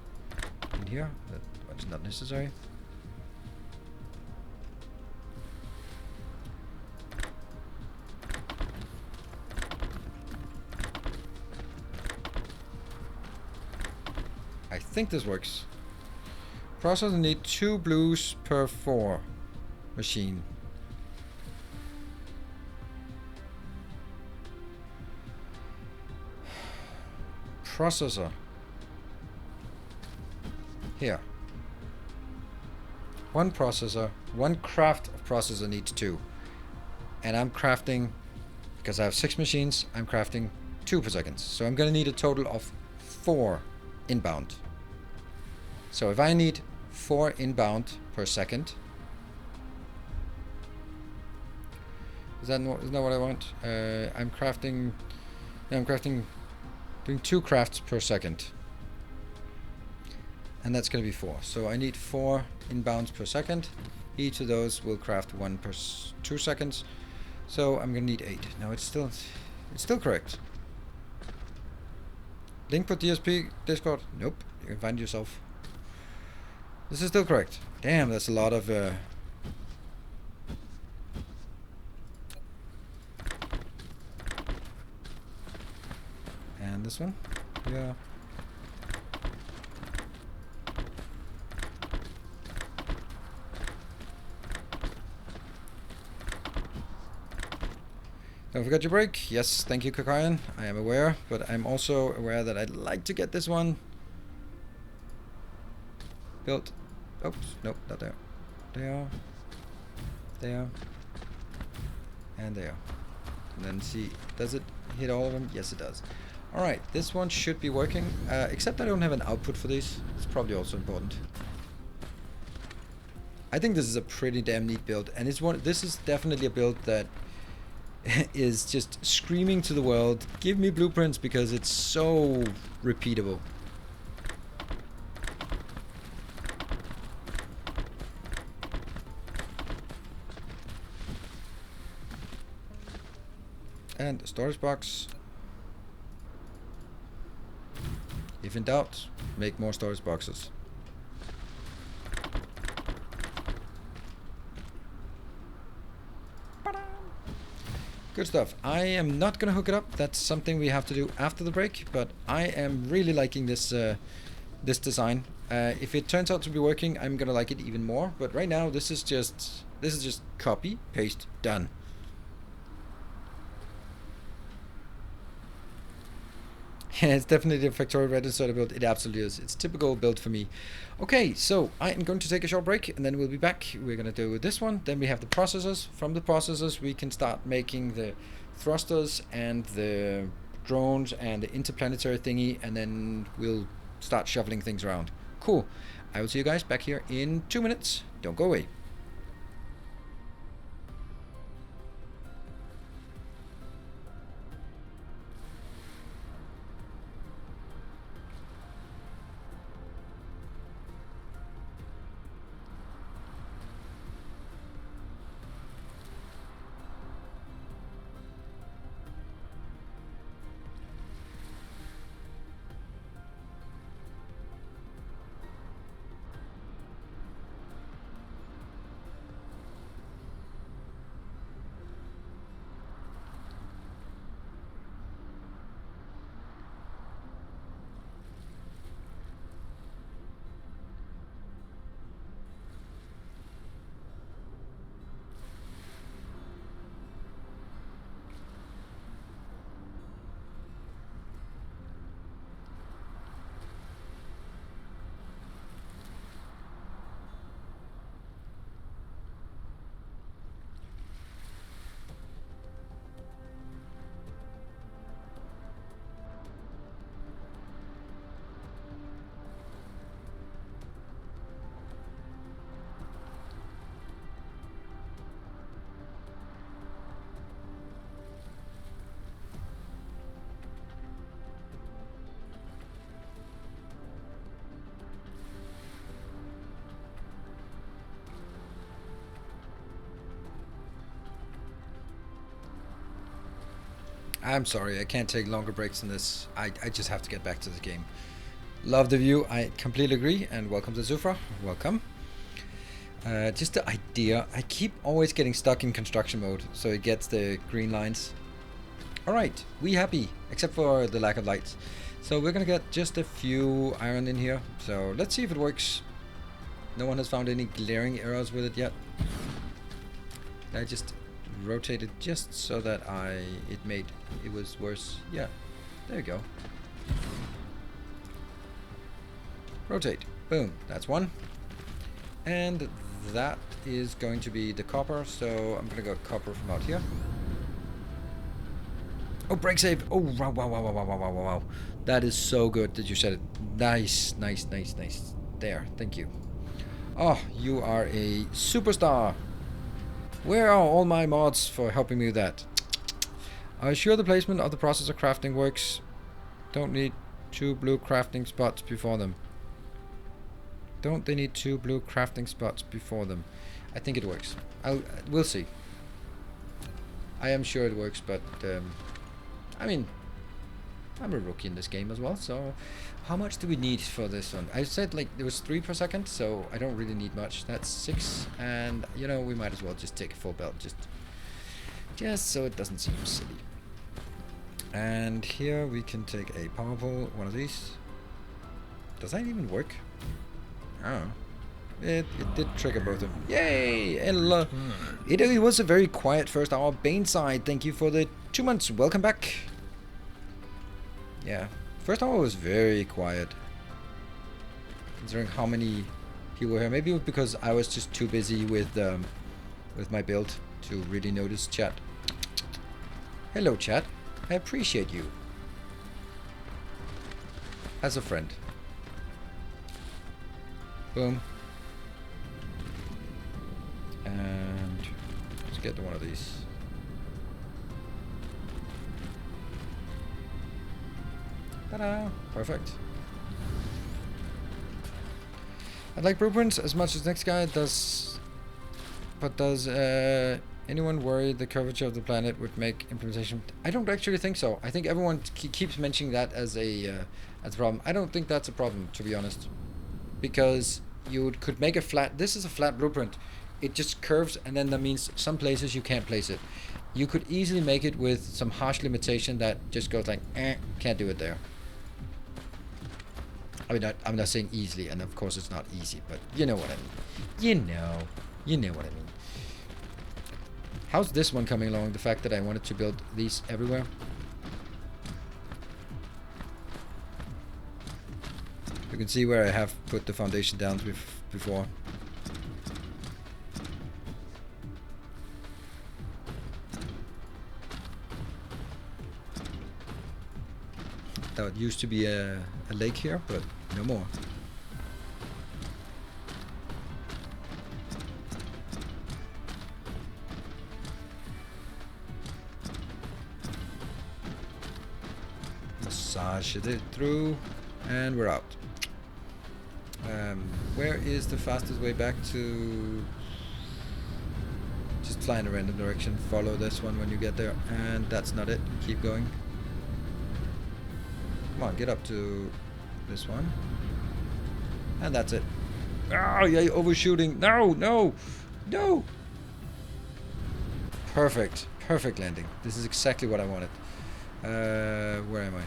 in here. That one's not necessary. I think this works. Processor need 2 blues per 4 machine. Processor. Here. One processor, one craft of processor needs 2. And I'm crafting, because I have 6 machines, I'm crafting 2 per second. So I'm gonna need a total of 4 inbound. So if I need 4 inbound per second, isn't that what I want? I'm crafting. No, I'm crafting. Doing 2 crafts per second, and that's going to be 4. So I need 4 inbounds per second. Each of those will craft 1 per 2 seconds. So I'm going to need 8. No, it's still correct. Link for DSP Discord. Nope, you can find it yourself. This is still correct. Damn, that's a lot of. And this one, yeah. Don't forget your break. Yes, thank you, Kakayan. I am aware, but I'm also aware that I'd like to get this one built. Oops, nope, not there. There. There. And there. And then see, does it hit all of them? Yes, it does. Alright, this one should be working, except I don't have an output for these. It's probably also important. I think this is a pretty damn neat build, and this is definitely a build that is just screaming to the world, give me blueprints, because it's so repeatable. And a storage box. If in doubt, make more storage boxes. Good stuff. I am not going to hook it up. That's something we have to do after the break, but I am really liking this this design. If it turns out to be working, I'm going to like it even more, but right now this is just copy, paste, done. It's definitely a Factorio Red Inserter build. It absolutely is. It's a typical build for me. Okay, so I am going to take a short break and then we'll be back. We're going to do this one. Then we have the processors. From the processors, we can start making the thrusters and the drones and the interplanetary thingy, and then we'll start shuffling things around. Cool. I will see you guys back here in 2 minutes. Don't go away. I'm sorry, I can't take longer breaks than this. I just have to get back to the game. Love the view, I completely agree, and welcome to Zufra. Welcome. Just the idea, I keep always getting stuck in construction mode, so it gets the green lines. Alright, we happy, except for the lack of lights. So we're gonna get just a few iron in here, so let's see if it works. No one has found any glaring errors with it yet. I just rotated just so that it was worse. Yeah, there you go. Rotate. Boom. That's one. And that is going to be the copper. So I'm gonna go copper from out here. Oh, break save. Oh, wow. That is so good that you said it. Nice. There, thank you. Oh, you are a superstar. Where are all my mods for helping me with that? Are you sure the placement of the processor crafting works? Don't need 2 blue crafting spots before them. Don't they need 2 blue crafting spots before them? I think it works. We'll see. I am sure it works, but I mean, I'm a rookie in this game as well, so how much do we need for this one? I said like there was 3 per second, so I don't really need much. That's 6, and you know, we might as well just take a full belt just so it doesn't seem silly. And here we can take a power pole, one of these. Does that even work? Oh, it did trigger both of them. Yay! It was a very quiet first hour. Baneside, thank you for the 2 months. Welcome back. Yeah, first hour was very quiet, considering how many people were here. Maybe it was because I was just too busy with my build to really notice chat. Hello, chat. I appreciate you as a friend. Boom. And let's get to one of these. Ta-da! Perfect. I'd like blueprints as much as next guy does, but does anyone worry the curvature of the planet would make implementation? I don't actually think so. I think everyone keeps mentioning that as a problem. I don't think that's a problem, to be honest, because you could make a flat. This is a flat blueprint. It just curves, and then that means some places you can't place it. You could easily make it with some harsh limitation that just goes like, can't do it there. I mean, I'm not saying easily, and of course it's not easy, but you know what I mean. You know what I mean. How's this one coming along? The fact that I wanted to build these everywhere. You can see where I have put the foundation down before. That used to be a lake here, but no more. Massage it through, and we're out. Where is the fastest way back to? Just fly in a random direction. Follow this one when you get there, and that's not it. Keep going. Come on, get up to this one. And that's it. Oh, yeah, overshooting. No, no, no. Perfect. Perfect landing. This is exactly what I wanted. Where am I?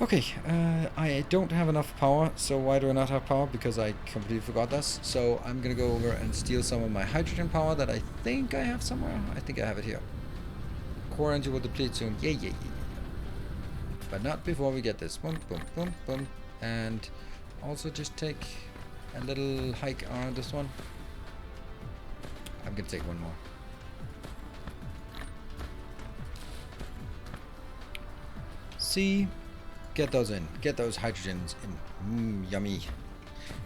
Okay, I don't have enough power, so why do I not have power? Because I completely forgot this. So I'm gonna go over and steal some of my hydrogen power that I think I have somewhere. I think I have it here. Core engine will deplete soon. Yeah. But not before we get this. Boom, boom, boom, boom. And also just take a little hike around this one. I'm gonna take one more. See? Get those in. Get those hydrogens in. Yummy.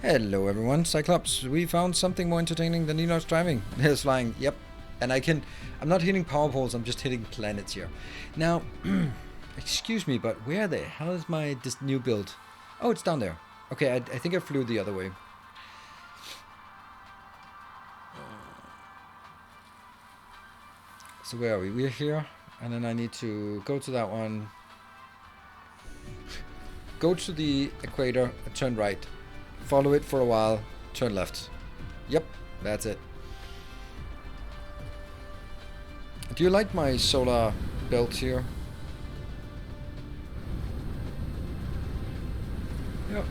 Hello everyone, Cyclops. We found something more entertaining than Enoch's driving. It's flying. Yep. And I'm not hitting power poles, I'm just hitting planets here. Now, excuse me, but where the hell is this new build? Oh, it's down there. Okay, I think I flew the other way. So where are we? We're here, and then I need to go to that one. Go to the equator, turn right, follow it for a while, turn left. Yep, that's it. Do you like my solar belt here? Yep.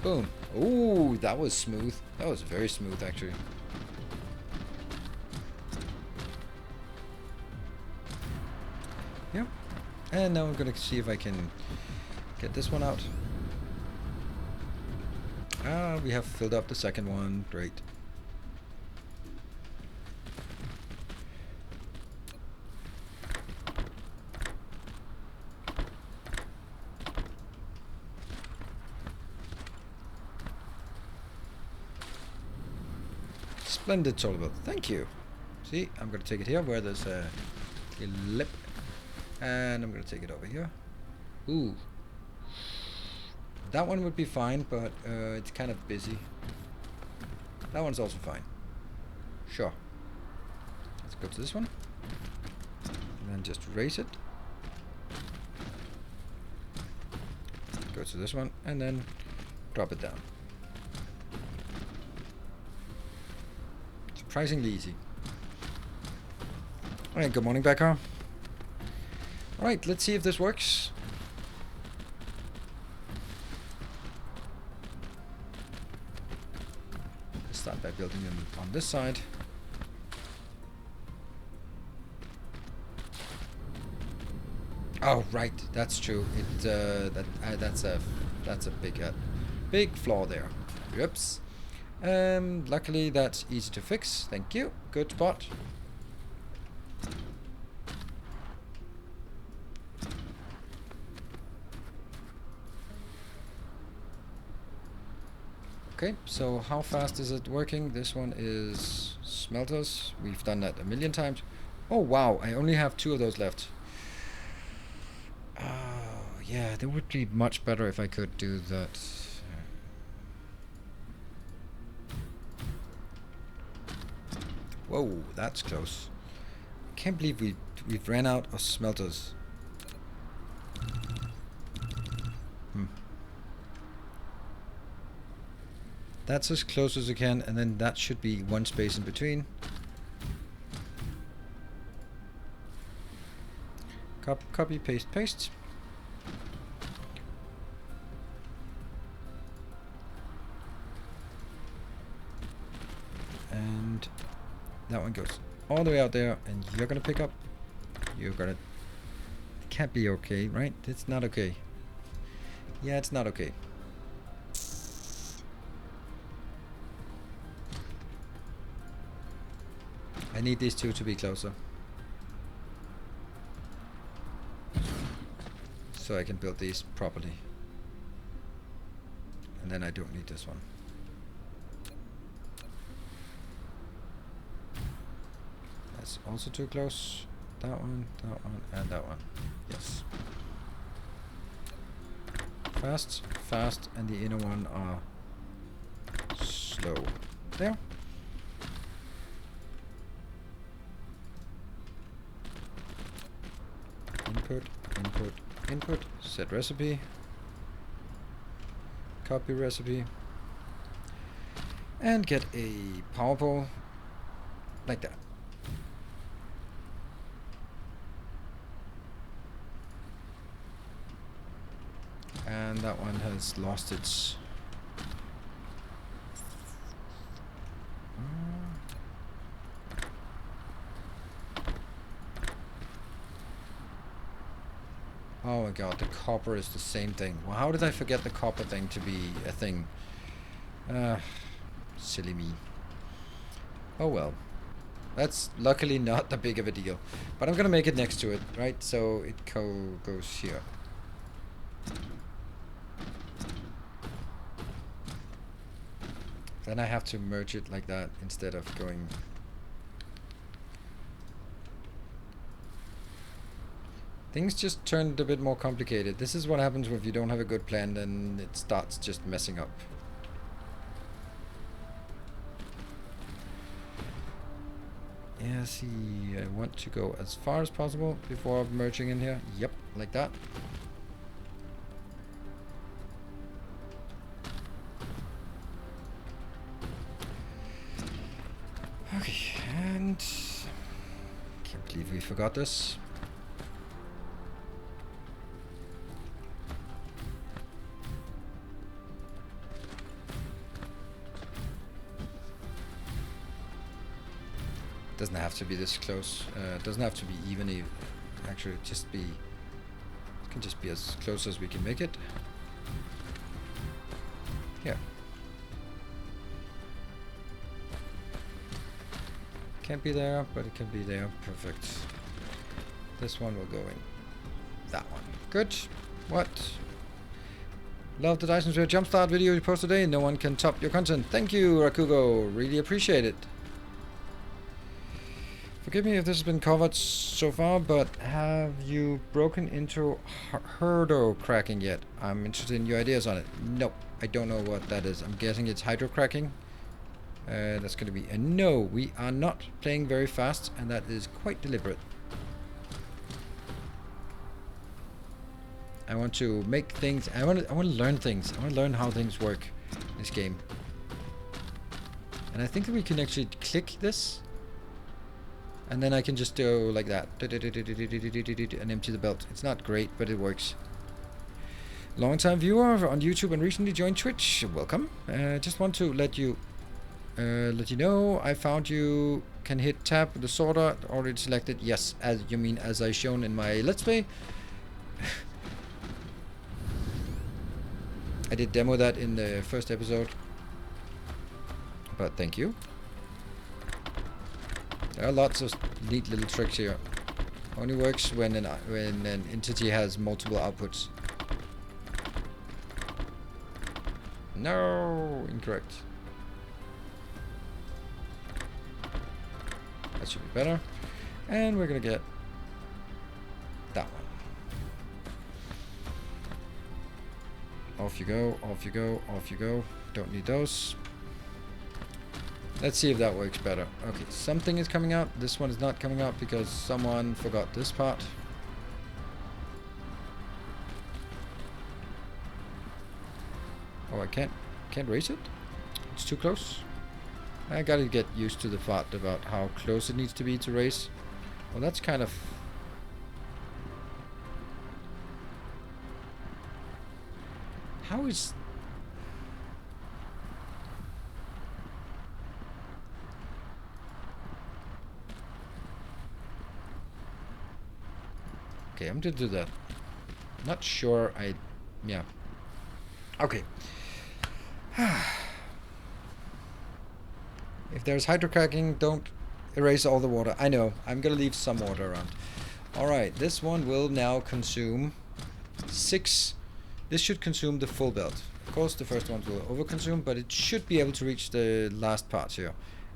Boom. Ooh, that was smooth. That was very smooth, actually. Yep. And now I'm gonna see if I can get this one out. Ah, we have filled up the second one. Great. Splendid solar belt. Thank you. See, I'm going to take it here where there's a lip. And I'm going to take it over here. Ooh. That one would be fine, but it's kind of busy. That one's also fine. Sure. Let's go to this one. And then just raise it. Go to this one, and then drop it down. Surprisingly easy. Alright, good morning, Becker. Alright, let's see if this works. Let's start by building them on this side. Oh, right, that's true. That's a big flaw there. Oops. Luckily that's easy to fix. Thank you. Good spot. Okay, so how fast is it working? This one is smelters. We've done that a million times. Oh wow, I only have 2 of those left. Yeah, that would be much better if I could do that. Whoa, that's close. Can't believe we've ran out of smelters. That's as close as I can, and then that should be one space in between. Copy, paste, paste. And that one goes all the way out there, and you're gonna pick up. You're gonna... It can't be okay, right? It's not okay. Yeah, it's not okay. I need these 2 to be closer. So I can build these properly. And then I don't need this one. That's also too close. That one, and that one. Yes. Fast, fast, and the inner one are slow. There. Input, input, input, set recipe, copy recipe, and get a power pole like that. And that one has lost its... Oh my god, the copper is the same thing. Well, how did I forget the copper thing to be a thing? Silly me. Oh well. That's luckily not that big of a deal. But I'm gonna make it next to it, right? So it goes here. Then I have to merge it like that instead of going... Things just turned a bit more complicated. This is what happens if you don't have a good plan, then it starts just messing up. Yeah, see, I want to go as far as possible before merging in here. Yep, like that. Okay, and... Can't believe we forgot this. Doesn't have to be this close. Doesn't have to be even. Actually, just be. It can just be as close as we can make it. Here. Can't be there, but it can be there. Perfect. This one will go in. That one. Good. What? Love the Dyson Sphere Jumpstart video you post today. No one can top your content. Thank you, Rakugo. Really appreciate it. Forgive me if this has been covered so far, but have you broken into herdo cracking yet? I'm interested in your ideas on it. Nope, I don't know what that is. I'm guessing it's hydro cracking. That's going to be a no. We are not playing very fast, and that is quite deliberate. I want to make things. I want to learn things. I want to learn how things work in this game. And I think that we can actually click this, and then I can just go like that and empty the belt. It's not great, but it works. Long-time viewer on YouTube and recently joined Twitch. Welcome. Just want to let you know I found you can hit tab with the sword art already selected. Yes, as you mean as I shown in my let's play. I did demo that in the first episode, but thank you. There are lots of neat little tricks here. Only works when an entity has multiple outputs. No, incorrect. That should be better. And we're gonna get that one. Off you go, off you go, off you go. Don't need those. Let's see if that works better. Okay, something is coming out. This one is not coming out because someone forgot this part. Oh, I can't raise it? It's too close? I gotta get used to the part about how close it needs to be to raise. Well, that's kind of... How is... Okay, I'm gonna do that. Not sure I... Yeah. Okay. If there's hydro cracking, don't erase all the water. I know. I'm gonna leave some water around. Alright, this one will now consume 6. This should consume the full belt. Of course, the first ones will overconsume, but it should be able to reach the last parts here.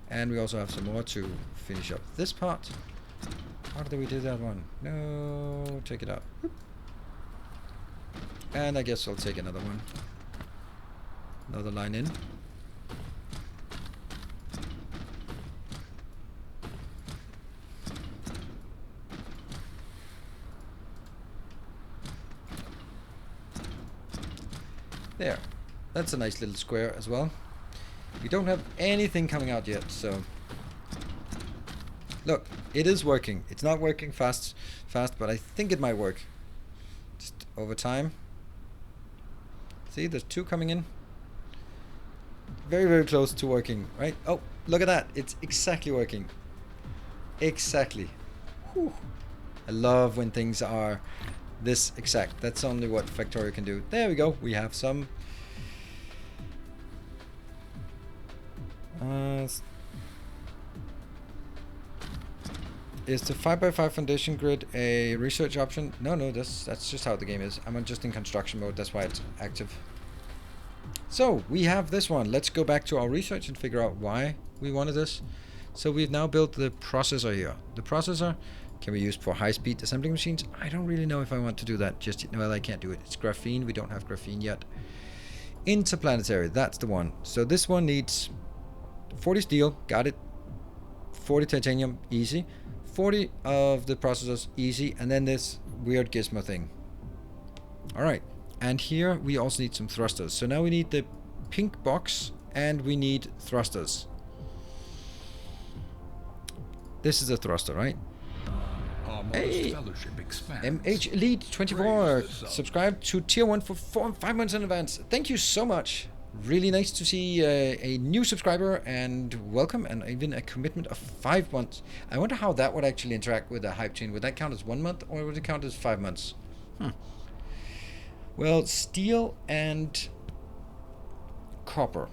And we also have some more to finish up this part. How did we do that one? No, take it out. Whoop. And I guess I'll take another one. Another line in. There. That's a nice little square as well. We don't have anything coming out yet, so... Look, it is working. It's not working fast, but I think it might work. Just over time. See, there's 2 coming in. Very, very close to working, right? Oh, look at that. It's exactly working. Exactly. Whew. I love when things are this exact. That's only what Factorio can do. There we go. We have some. Is the 5x5 foundation grid a research option? No, that's just how the game is. I'm just in construction mode, that's why it's active. So, we have this one. Let's go back to our research and figure out why we wanted this. So we've now built the processor here. The processor can be used for high-speed assembling machines. I don't really know if I want to do that just yet. Well, I can't do it. It's graphene. We don't have graphene yet. Interplanetary, that's the one. So this one needs 40 steel, got it. 40 titanium, easy. 40 of the processors, easy. And then this weird gizmo thing. Alright. And here we also need some thrusters. So now we need the pink box and we need thrusters. This is a thruster, right? Hey, MH Elite 24 subscribe to tier 1 for 5 months in advance. Thank you so much. Really nice to see a new subscriber and welcome, and even a commitment of 5 months. I wonder how that would actually interact with the hype chain. Would that count as 1 month or would it count as 5 months? Well, steel and copper.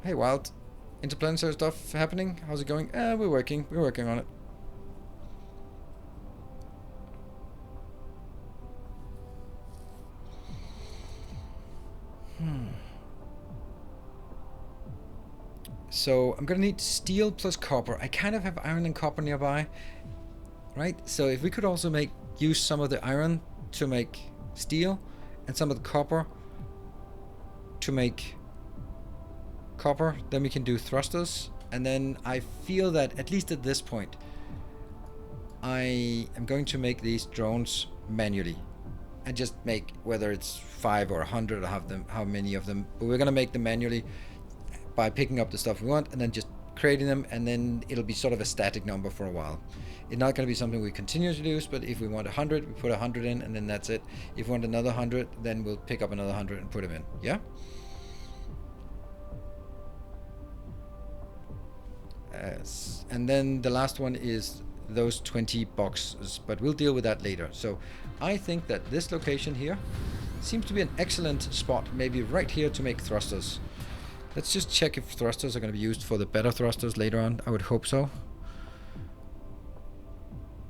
Hey, Wild. Interplanetary stuff happening? How's it going? We're working on it. So I'm gonna need steel plus copper. I kind of have iron and copper nearby, right? So if we could also use some of the iron to make steel and some of the copper to make copper, then we can do thrusters. And then I feel that at least at this point I am going to make these drones manually and just make, whether it's 5 or 100 or how many of them, but we're gonna make them manually by picking up the stuff we want and then just creating them, and then it'll be sort of a static number for a while. It's not going to be something we continuously use, but if we want 100, we put 100 in, and then that's it. If we want another 100, then we'll pick up another 100 and put them in. Yeah? And then the last one is those 20 boxes, but we'll deal with that later. So I think that this location here seems to be an excellent spot, maybe right here, to make thrusters. Let's just check if thrusters are going to be used for the better thrusters later on. I would hope so.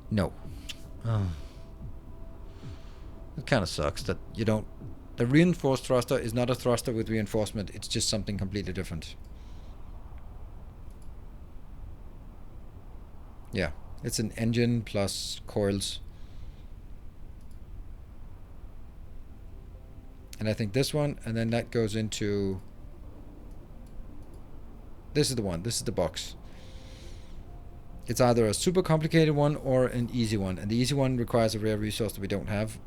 No. Oh. It kind of sucks that you don't... The reinforced thruster is not a thruster with reinforcement. It's just something completely different. Yeah. It's an engine plus coils. And I think this one, and then that goes into... This is the one. This is the box. It's either a super complicated one or an easy one. And the easy one requires a rare resource that we don't have.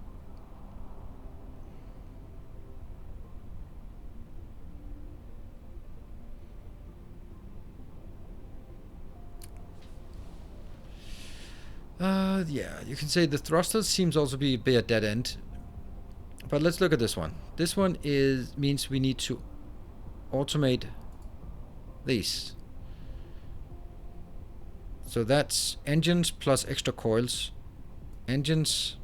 Yeah, you can say the thrusters seems also be a dead end. But let's look at this one. This one means we need to automate these. So that's engines plus extra coils. Engines,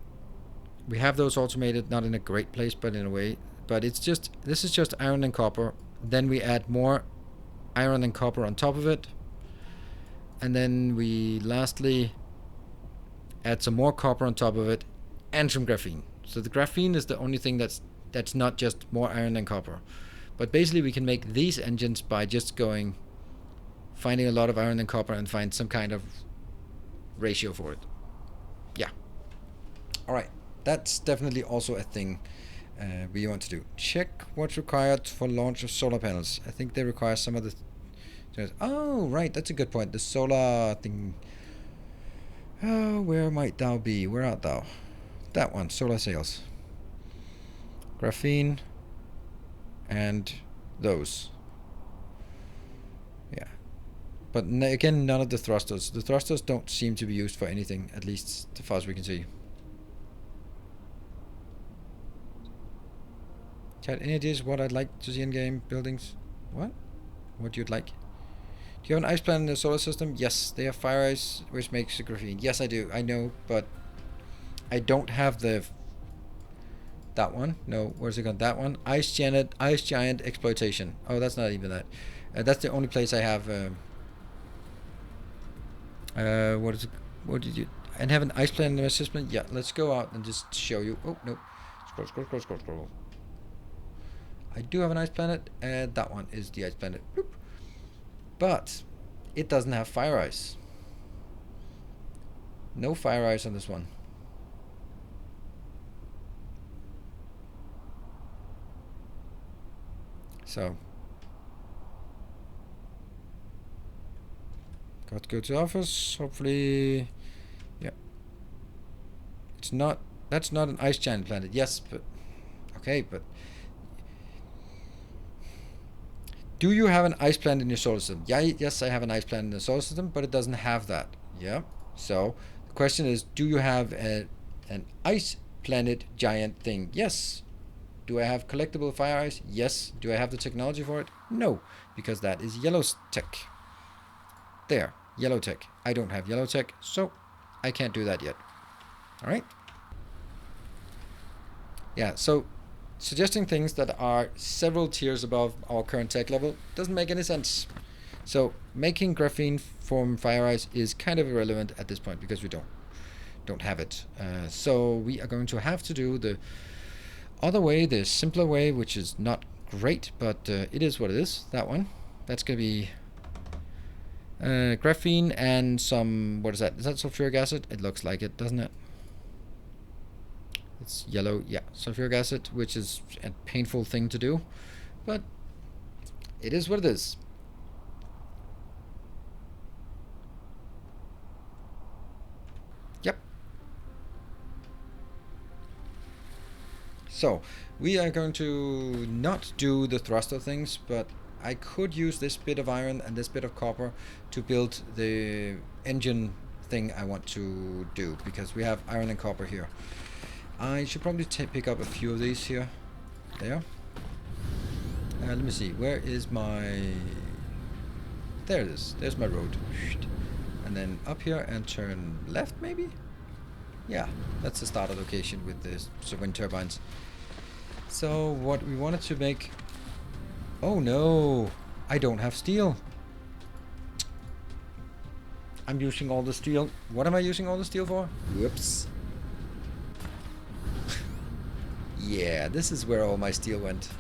we have those automated, not in a great place, but in a way. But it's just, this is just iron and copper. Then we add more iron and copper on top of it. And then we lastly add some more copper on top of it and some graphene. So the graphene is the only thing that's not just more iron and copper. But basically we can make these engines by just finding a lot of iron and copper and find some kind of ratio for it. Yeah. Alright, that's definitely also a thing we want to do. Check what's required for launch of solar panels. I think they require some of the... Oh, right, that's a good point. The solar thing... Oh, where might thou be? Where art thou? That one, solar sails. Graphene. And those. Yeah. But again, none of the thrusters. The thrusters don't seem to be used for anything, at least as far as we can see. Chat, any ideas what I'd like to see in game buildings? What? What you'd like? Do you have an ice planet in the solar system? Yes, they have fire ice, which makes the graphene. Yes, I do. I know, but I don't have that one. No, where's it gone? That one. Ice giant exploitation. Oh, that's not even that. That's the only place I have. What is it? What did you? And have an ice planet in my system? Yeah. Let's go out and just show you. Oh no. Scroll. I do have an ice planet, and that one is the ice planet. Boop. But it doesn't have fire ice. No fire ice on this one. So got to go to office. Hopefully, yeah. It's not. That's not an ice giant planet. Yes, but okay, but. Do you have an ice planet in your solar system? Yeah, yes, I have an ice planet in the solar system, but it doesn't have that. Yeah. So the question is, do you have an ice planet giant thing? Yes. Do I have collectible fire ice? Yes. Do I have the technology for it? No, because that is yellow tech. There, yellow tech. I don't have yellow tech, so I can't do that yet. All right. Yeah. So. Suggesting things that are several tiers above our current tech level doesn't make any sense. So making graphene from fire ice is kind of irrelevant at this point because we don't have it. So we are going to have to do the other way, the simpler way, which is not great, but it is what it is. That one. That's going to be Graphene and some, what is that? Is that sulfuric acid? It looks like it, doesn't it? It's yellow, yeah, sulfuric acid, which is a painful thing to do, but it is what it is. Yep. So, we are going to not do the thruster things, but I could use this bit of iron and this bit of copper to build the engine thing I want to do, because we have iron and copper here. I should probably pick up a few of these here. There. Let me see. Where is my... There it is. There's my road. And then up here and turn left, maybe? Yeah, that's the starter location with the wind turbines. So what we wanted to make... Oh no! I don't have steel. I'm using all the steel. What am I using all the steel for? Whoops. Yeah, this is where all my steel went.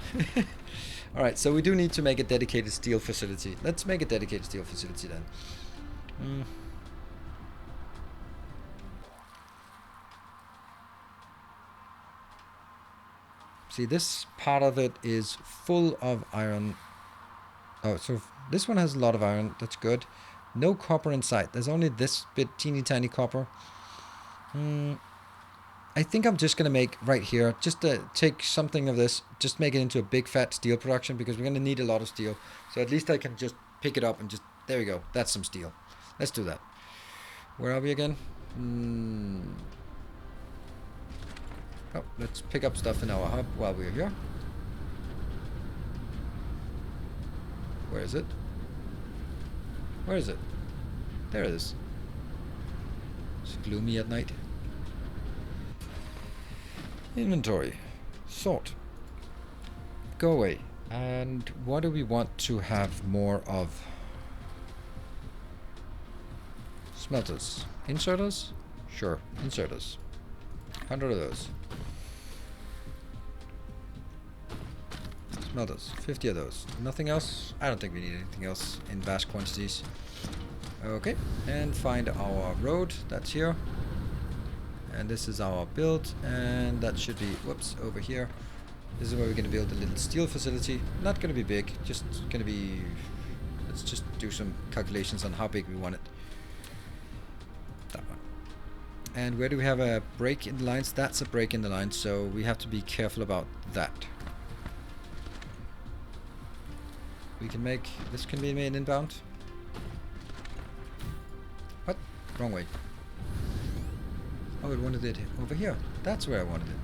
Alright, so we do need to make a dedicated steel facility. Let's make a dedicated steel facility then. See, this part of it is full of iron. Oh, so this one has a lot of iron. That's good. No copper inside. There's only this bit, teeny tiny copper. I think I'm just going to make right here, just to take something of this, just make it into a big fat steel production, because we're going to need a lot of steel. So at least I can just pick it up and just, there we go. That's some steel. Let's do that. Where are we again? Oh, let's pick up stuff in our hub while we're here. Where is it? Where is it? There it is. It's gloomy at night. Inventory. Sort. Go away. And what do we want to have more of? Smelters. Inserters? Sure, inserters. 100 of those. Smelters. 50 of those. Nothing else? I don't think we need anything else in vast quantities. Okay, and find our road. That's here. And this is our build, and that should be, whoops, over here. This is where we're going to build a little steel facility. Not going to be big, just going to be, let's just do some calculations on how big we want it. That one. And where do we have a break in the lines? That's a break in the line, so we have to be careful about that. We can make, this can be made inbound. What? Wrong way. Oh, it wanted it over here. That's where I wanted it.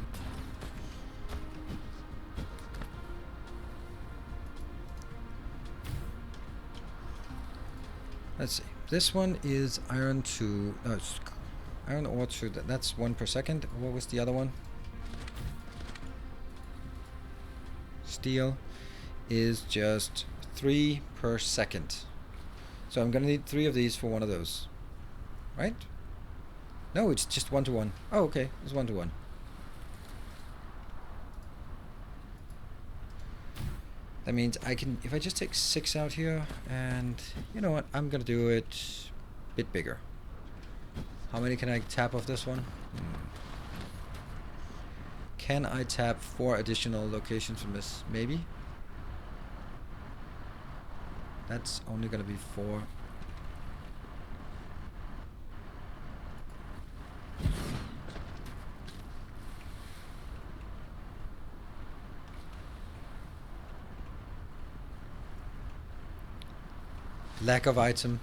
Let's see. This one is iron to... No, iron ore to... That's 1 per second. What was the other one? Steel is just 3 per second. So I'm going to need 3 of these for one of those. Right? No, it's just 1 to 1. Oh, okay. It's 1 to 1. That means I can, if I just take 6 out here, and you know what, I'm gonna do it a bit bigger. How many can I tap off this one? Can I tap 4 additional locations from this? Maybe. That's only gonna be 4. Lack of item.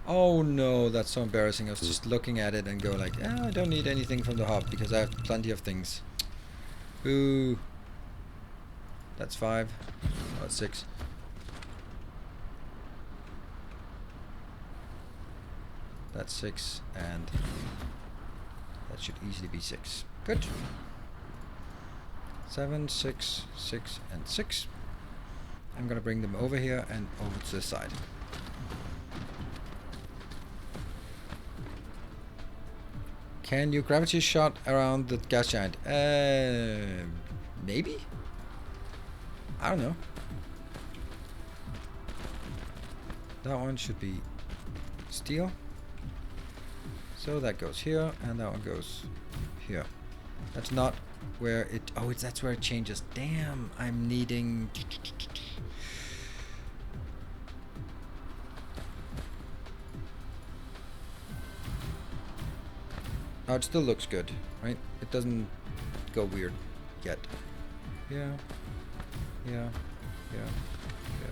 Oh no, that's so embarrassing. I was just looking at it and go like, I don't need anything from the hub because I have plenty of things. Ooh. That's 5. Oh, that's 6. That's 6, and that should easily be 6. Good. 7, 6, 6, and 6. I'm gonna bring them over here and over to this side. Can you gravity shot around the gas giant? Maybe? I don't know. That one should be steel. So that goes here, and that one goes here. That's not where it... Oh, that's where it changes. Damn, I'm needing... Oh, it still looks good, right? It doesn't go weird yet. Yeah. Yeah. Yeah. Yeah.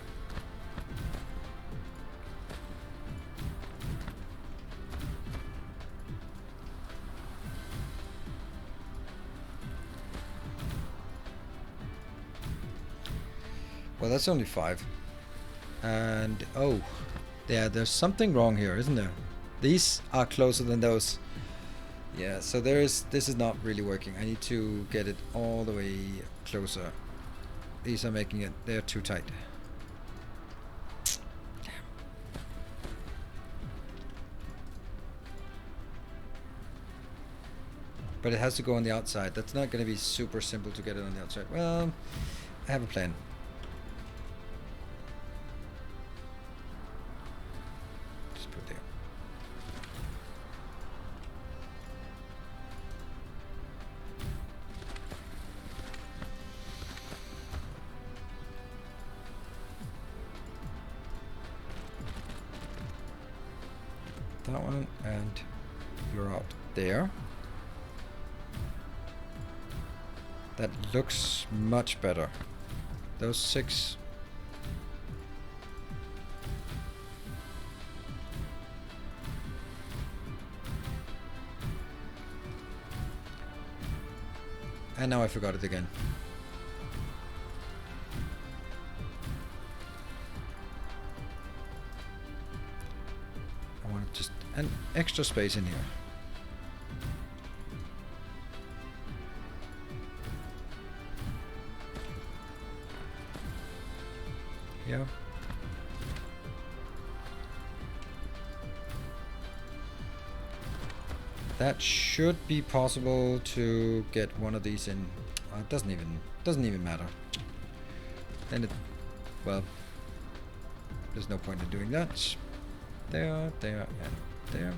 Well, that's only 5. And, oh, yeah, there's something wrong here, isn't there? These are closer than those. Yeah, so this is not really working. I need to get it all the way closer. These are making it, they're too tight. Damn. But it has to go on the outside. That's not going to be super simple to get it on the outside. Well, I have a plan. Just put it there. That one, and you're out there. That looks much better. Those 6. And now I forgot it again. I want just an extra space in here. Yeah. That should be possible to get one of these in. It doesn't even matter. Then it, well, there's no point in doing that. There, there, and there.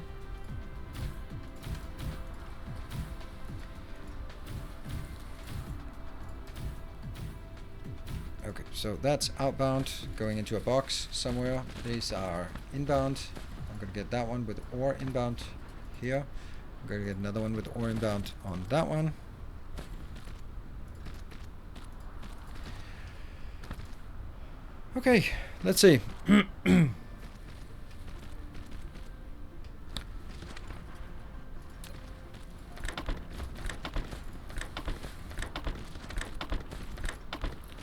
Okay, so that's outbound, going into a box somewhere. These are inbound. I'm gonna get that one with ore inbound here. I'm gonna get another one with ore inbound on that one. Okay, let's see.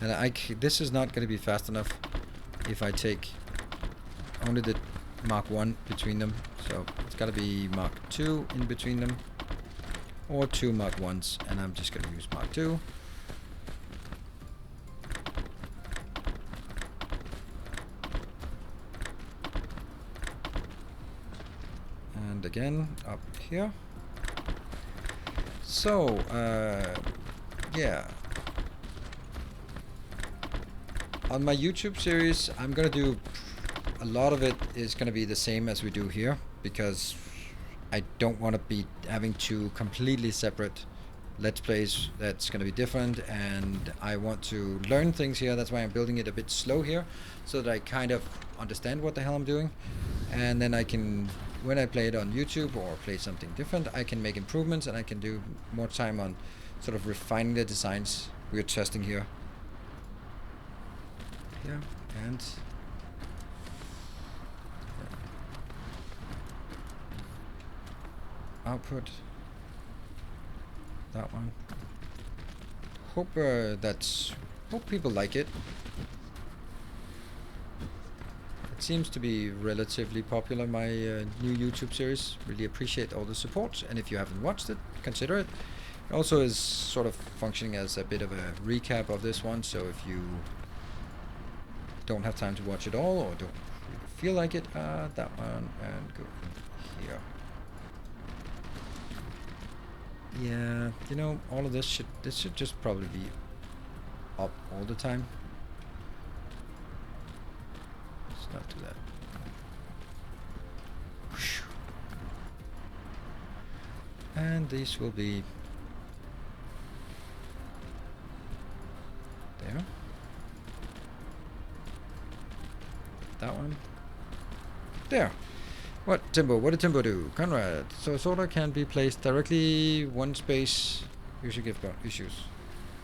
And this is not going to be fast enough if I take only the Mark 1 between them. So it's got to be Mark 2 in between them, or 2 Mark 1s, and I'm just going to use Mark 2. And again, up here. So, yeah. On my YouTube series, I'm gonna do a lot of it is gonna be the same as we do here, because I don't want to be having 2 completely separate let's plays. That's gonna be different, and I want to learn things here. That's why I'm building it a bit slow here, so that I kind of understand what the hell I'm doing, and then I can, when I play it on YouTube or play something different, I can make improvements, and I can do more time on sort of refining the designs we're testing here. Yeah, and output that one. Hope hope people like it. It seems to be relatively popular, my new YouTube series. Really appreciate all the support, and if you haven't watched it, consider it. It also is sort of functioning as a bit of a recap of this one, so if you don't have time to watch it all, or don't feel like it, that one, and go here. Yeah, you know, all of this should just probably be up all the time. Let's not do that. And these will be there. That one. There. What, Timbo? What did Timbo do? Conrad. So solar can be placed directly one space. Usually give issues.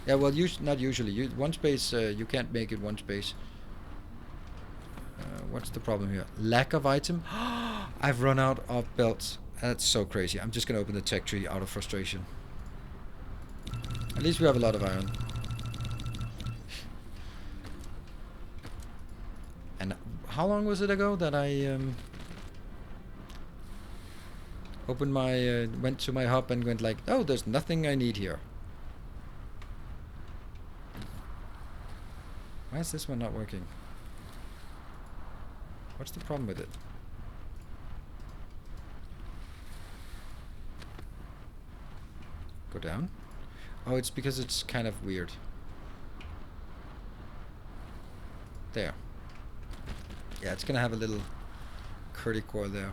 Yeah, well, not usually. One space, you can't make it one space. What's the problem here? Lack of item? I've run out of belts. That's so crazy. I'm just going to open the tech tree out of frustration. At least we have a lot of iron. And how long was it ago that I opened my went to my hub and went like, oh, there's nothing I need here. Why is this one not working? What's the problem with it? Go down. Oh, it's because it's kind of weird. There. Yeah, it's gonna have a little curly core there.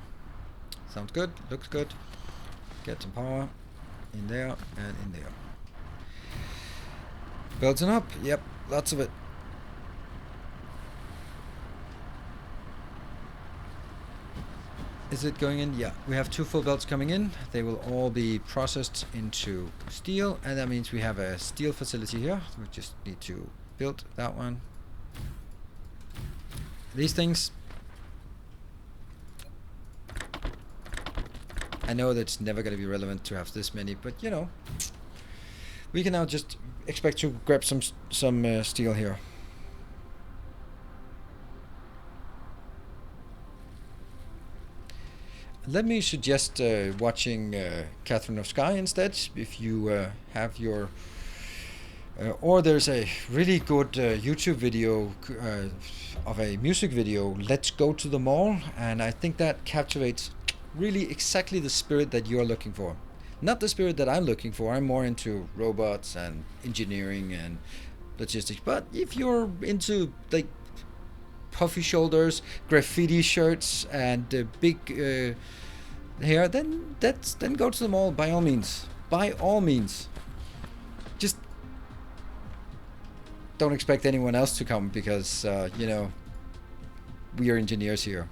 Sounds good, looks good. Get some power in there and in there. Belting up, yep, lots of it. Is it going in? Yeah, we have 2 full belts coming in. They will all be processed into steel, and that means we have a steel facility here. We just need to build that one. These things, I know that it's never going to be relevant to have this many, but you know, we can now just expect to grab some steel here. Let me suggest watching Catherine of Sky instead, if you have your... or there's a really good YouTube video of a music video, Let's Go to the Mall, and I think that captivates really exactly the spirit that you're looking for. Not the spirit that I'm looking for. I'm more into robots and engineering and logistics, but if you're into like puffy shoulders, graffiti shirts, and big hair, then go to the mall by all means. By all means. Just don't expect anyone else to come because you know, we are engineers here.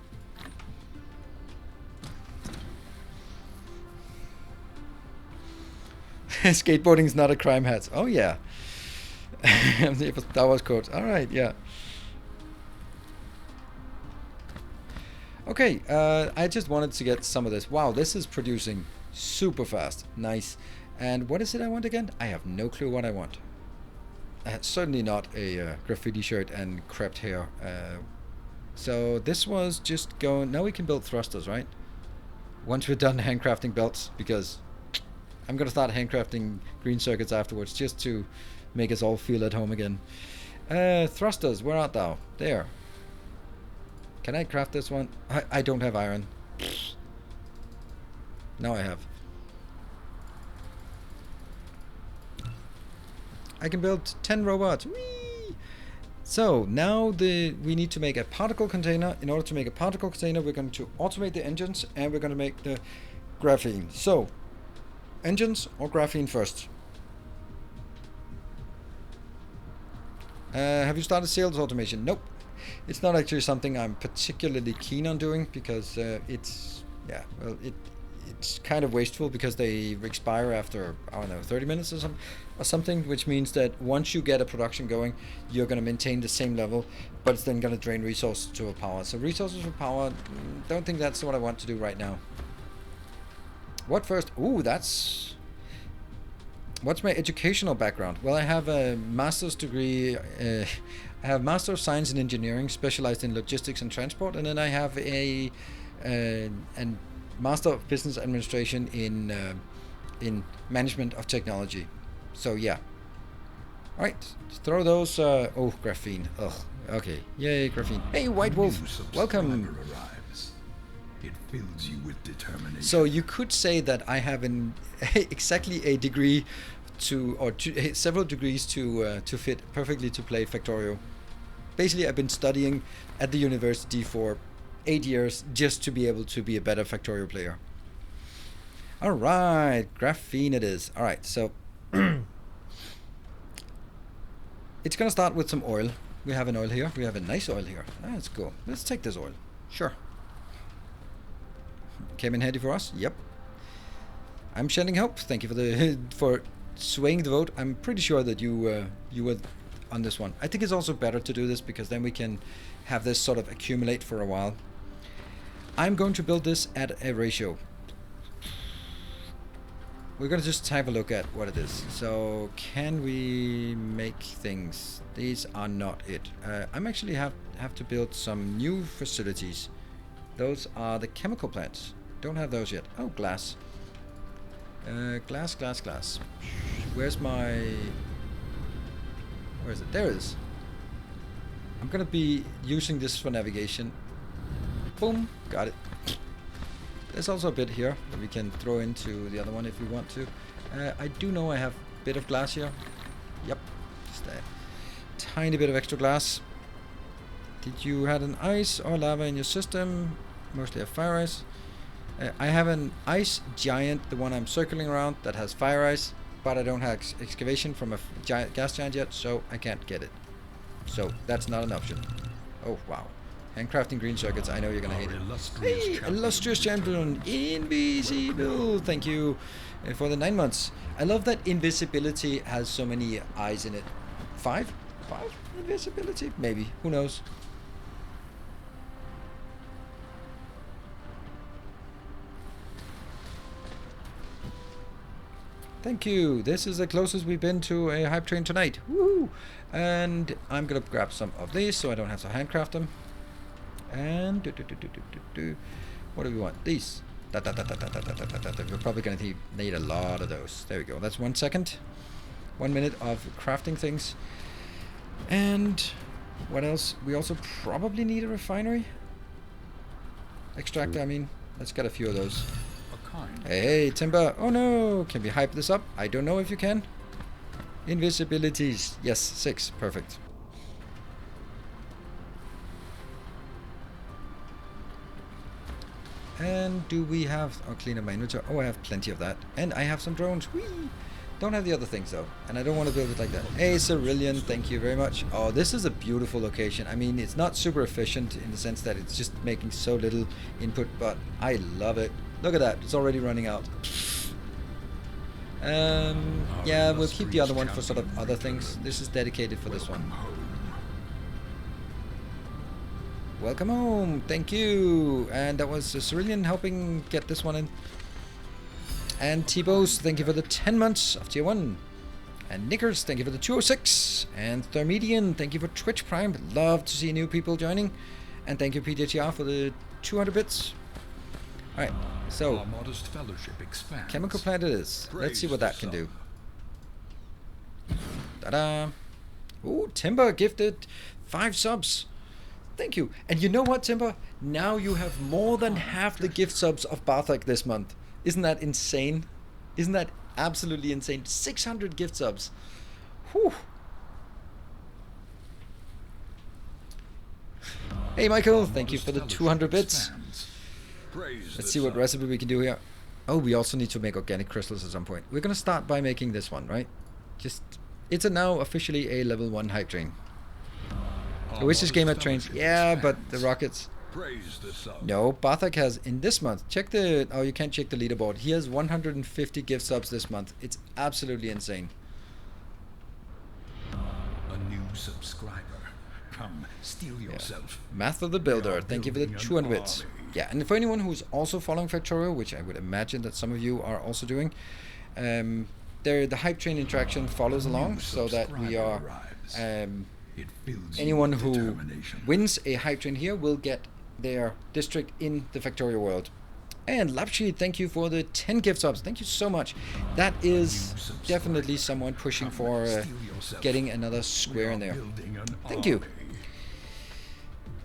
Skateboarding is not a crime, hats. Oh yeah. That was quote. All right, yeah. Okay, I just wanted to get some of this. Wow, this is producing super fast. Nice. And what is it I want again? I have no clue what I want. Certainly not a graffiti shirt and crept hair. So this was just going... Now we can build thrusters, right? Once we're done handcrafting belts, because I'm going to start handcrafting green circuits afterwards, just to make us all feel at home again. Thrusters, where art thou? There. Can I craft this one? I don't have iron. Now I have. I can build 10 robots. Whee! So now we need to make a particle container. In order to make a particle container, we're going to automate the engines and we're going to make the graphene. So, engines or graphene first? Have you started sales automation? Nope. It's not actually something I'm particularly keen on doing because it's kind of wasteful because they expire after, I don't know, 30 minutes or something, which means that once you get a production going, you're going to maintain the same level, but it's then going to drain resources to a power. So resources for power, don't think that's what I want to do right now. What first? Ooh, that's... What's my educational background? Well, I have a master's degree. I have Master of Science in Engineering, specialized in logistics and transport, and then I have a Master of Business Administration in Management of Technology. So yeah. All right, throw those. Oh, graphene. Ugh. Okay. Yay, graphene. Hey, White Wolf. Welcome. It fills you with determination. So you could say that I have exactly a degree several degrees to fit perfectly to play Factorio. Basically, I've been studying at the university for 8 years just to be able to be a better Factorio player. Alright, graphene it is. Alright, so it's gonna start with some oil. We have an oil here. We have a nice oil here. That's cool. Let's take this oil. Sure. Came in handy for us. Yep. I'm shedding hope. Thank you for the for swaying the vote. I'm pretty sure that you were on this one. I think it's also better to do this because then we can have this sort of accumulate for a while. I'm going to build this at a ratio. We're going to just have a look at what it is. So can we make things? These are not it. I'm actually have to build some new facilities. Those are the chemical plants. Don't have those yet. Oh, glass. Glass. Where's my... Where is it? There it is. I'm gonna be using this for navigation. Boom. Got it. There's also a bit here that we can throw into the other one if we want to. I do know I have a bit of glass here. Yep. Just a tiny bit of extra glass. Did you have an ice or lava in your system? Mostly a fire ice. I have an ice giant, the one I'm circling around, that has fire ice, but I don't have excavation from a gas giant yet, so I can't get it. So that's not an option. Oh wow. Handcrafting green circuits, I know you're gonna hate it. Hey, illustrious champion, invisible. Thank you for the 9 months. I love that invisibility has so many eyes in it. 5 invisibility, maybe. Who knows? Thank you. This is the closest we've been to a hype train tonight. Woo! And I'm gonna grab some of these so I don't have to handcraft them. And what do we want? These. We're probably gonna need a lot of those. There we go. That's 1 second. 1 minute of crafting things. And what else? We also probably need a refinery. Extractor, I mean. Let's get a few of those. Hey, timber. Oh no. Can we hype this up? I don't know if you can. Invisibilities. Yes, 6. Perfect. And do we have... I'll clean up my inventory. Oh, I have plenty of that. And I have some drones. Whee! Don't have the other things though. And I don't want to build it like that. Hey, Cerulean. Thank you very much. Oh, this is a beautiful location. I mean, it's not super efficient in the sense that it's just making so little input, but I love it. Look at that. It's already running out. Yeah, we'll keep the other one for sort of other things. This is dedicated for this one. Welcome home. Thank you. And that was Cerulean helping get this one in. And T-Bose, thank you for the 10 months of tier 1. And Nickers, thank you for the 206. And Thermedian, thank you for Twitch Prime. Love to see new people joining. And thank you PDTR for the 200 bits. Alright, so our modest fellowship expands. Chemical plant it is. Let's see what that can do. Ta-da! Ooh, Timber gifted 5 subs. Thank you. And you know what, Timber? Now you have more than half the gift subs of Barthak this month. Isn't that insane? Isn't that absolutely insane? 600 gift subs. Whew. Hey, Michael. Thank you for the 200 bits. Let's see what recipe we can do here. Oh, we also need to make organic crystals at some point. We're going to start by making this one, right? It's now officially a level 1 hype train. I wish this game had trains. Yeah, but the rockets. No, Barthak has in this month. Check the... Oh, you can't check the leaderboard. He has 150 gift subs this month. It's absolutely insane. A new subscriber. Come, steal yourself. Yeah. Math of the Builder. Thank you for the 200 bits. Yeah, and for anyone who's also following Factorio, which I would imagine that some of you are also doing, the hype train interaction follows along so that we are... anyone who wins a hype train here will get their district in the Factorio world. And Lapshi, thank you for the 10 gift subs. Thank you so much. That is definitely someone pushing for getting another square in there. Thank you.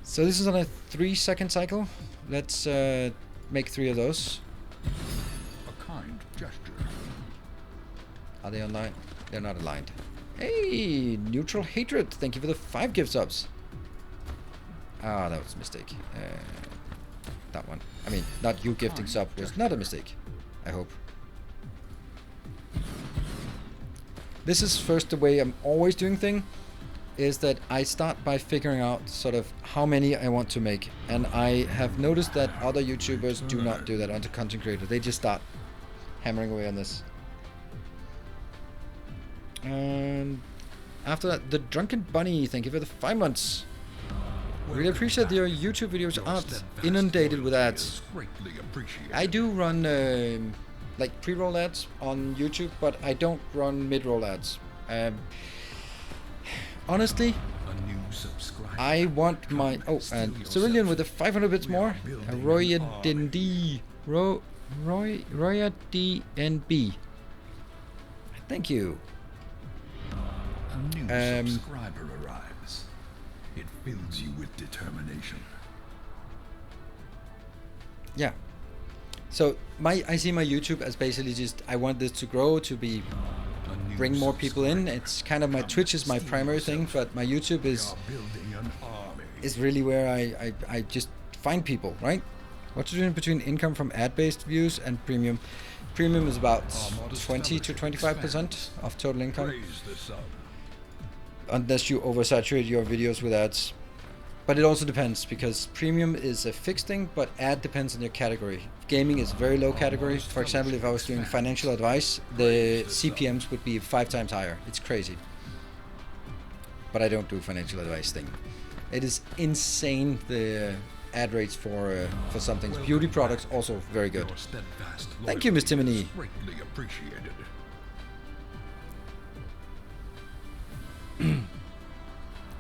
So this is on a 3-second cycle. Let's make 3 of those. A kind gesture. Are they online? They're not aligned. Hey, Neutral Hatred. Thank you for the 5 gift subs. Ah, that was a mistake. That one. I mean, not you gifting sub was not a mistake. I hope. This is first the way I'm always doing thing, is that I start by figuring out sort of how many I want to make. And I have noticed that other YouTubers do not do that, onto content creators. They just start hammering away on this. And after that, the Drunken Bunny, thank you for the 5 months. Really appreciate your YouTube videos aren't inundated with ads. I do run like pre-roll ads on YouTube, but I don't run mid-roll ads. Honestly, I want my... Oh, and Cerulean with the 500 bits more. Roya DNB. Thank you. A new subscriber arrives. It fills you with determination. Yeah. So I see my YouTube as basically just, I want this to grow, to be bring more people in. It's kind of my Twitch is my primary thing, but my YouTube is really where I just find people, right? What's the difference between income from ad-based views and premium? Premium is about 20 to 25% of total income, unless you oversaturate your videos with ads. But it also depends, because premium is a fixed thing, but ad depends on your category. Gaming is very low category. For example, if I was doing financial advice, the CPMs would be 5 times higher. It's crazy. But I don't do financial advice thing. It is insane, the ad rates for some things. Beauty products also very good. Thank you, Miss Timony.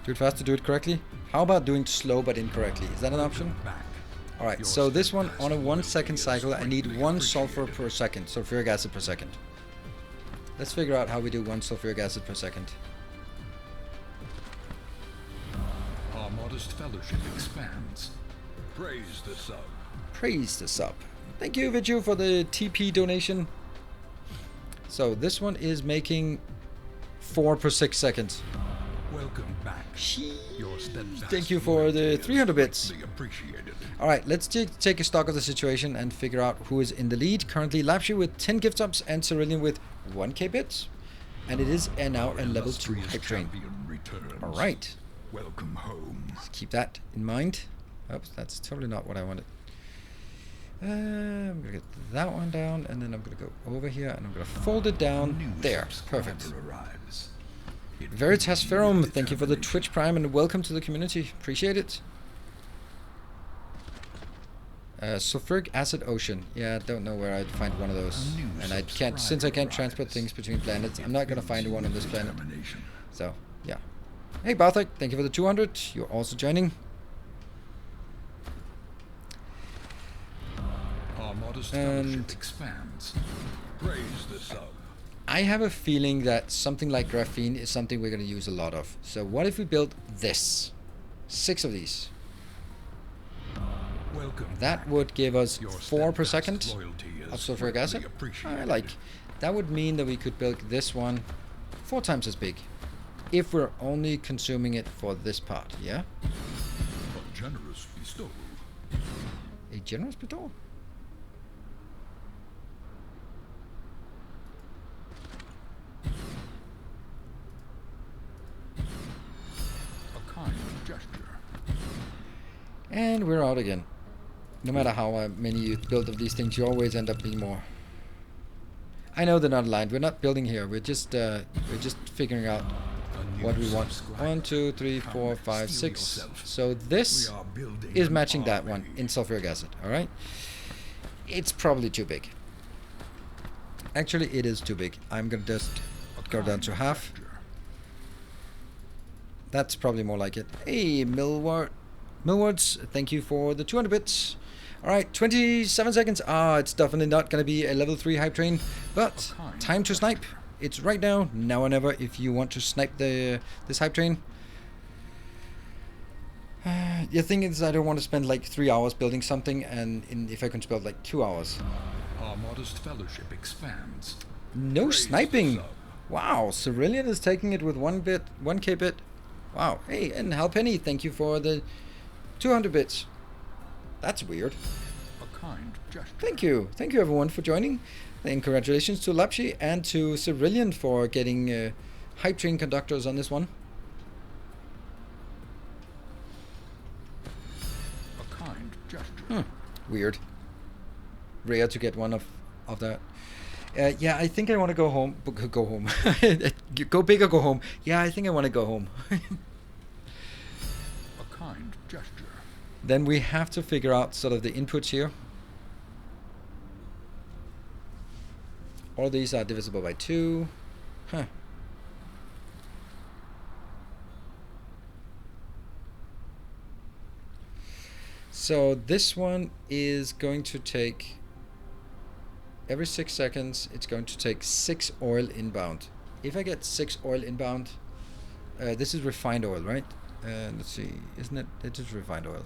Do it fast to do it correctly. How about doing slow but incorrectly? Is that an option? Alright, so this one, on a 1 second cycle, I need 1 sulfur per second, sulfuric acid per second. Let's figure out how we do 1 sulfuric acid per second. Our modest fellowship expands. Praise the sub. Praise the sub. Thank you, Vichu, for the TP donation. So this one is making 4 per 6 seconds. Welcome back. Thank you for the 300 bits. Alright, let's take a stock of the situation and figure out who is in the lead. Currently, Lapshi with 10 gift subs and Cerulean with 1k bits. And it is now a level 2 hype train. Alright. Welcome home. Let's keep that in mind. Oops, that's totally not what I wanted. I'm going to get that one down, and then I'm going to go over here, and I'm going to fold it down. There. Perfect. Veritas Ferrum, thank you for the Twitch Prime, and welcome to the community. Appreciate it. Sulfuric Acid Ocean. Yeah, I don't know where I'd find one of those. And I can't, since I can't transport things between planets, I'm not going to find one on this planet. So, yeah. Hey, Barthik, thank you for the 200. You're also joining. And expands. Praise the sub. I have a feeling that something like graphene is something we're going to use a lot of. So what if we built this? 6 of these. That would give us 4 per second of sulfuric acid. I like. That would mean that we could build this one 4 times as big, if we're only consuming it for this part, yeah? A generous bestowal. A generous bestowal? A kind gesture. And we're out again. No matter how many you build of these things, you always end up being more. I know they're not aligned. We're not building here. We're just figuring out what we want. 1, 2, 3, 4, 5, 6. So this is matching that one in sulfuric acid. All right. It's probably too big. Actually, it is too big. I'm gonna just go down to half. That's probably more like it. Hey, Millwards, thank you for the 200 bits. Alright, 27 seconds. It's definitely not going to be a level 3 hype train, but time to snipe. It's right now or never, if you want to snipe this hype train. The thing is, I don't want to spend like 3 hours building something, and if I can spend like 2 hours. Our modest fellowship expands. No sniping. Wow, Cerulean is taking it with 1k bit. Wow. Hey, and Halpenny, thank you for the 200 bits. That's weird. A kind gesture. Thank you. Thank you everyone for joining. And congratulations to Lapshi and to Cerillion for getting hype train conductors on this one. A kind gesture. Weird. Rare to get one of that. Yeah, I think I want to go home. Go home. Go big or go home. Yeah, I think I want to go home. A kind gesture. Then we have to figure out sort of the inputs here. All these are divisible by 2. Huh. So this one is going to take, every 6 seconds, it's going to take 6 oil inbound. If I get 6 oil inbound, this is refined oil, right? Let's see, isn't it? It is refined oil.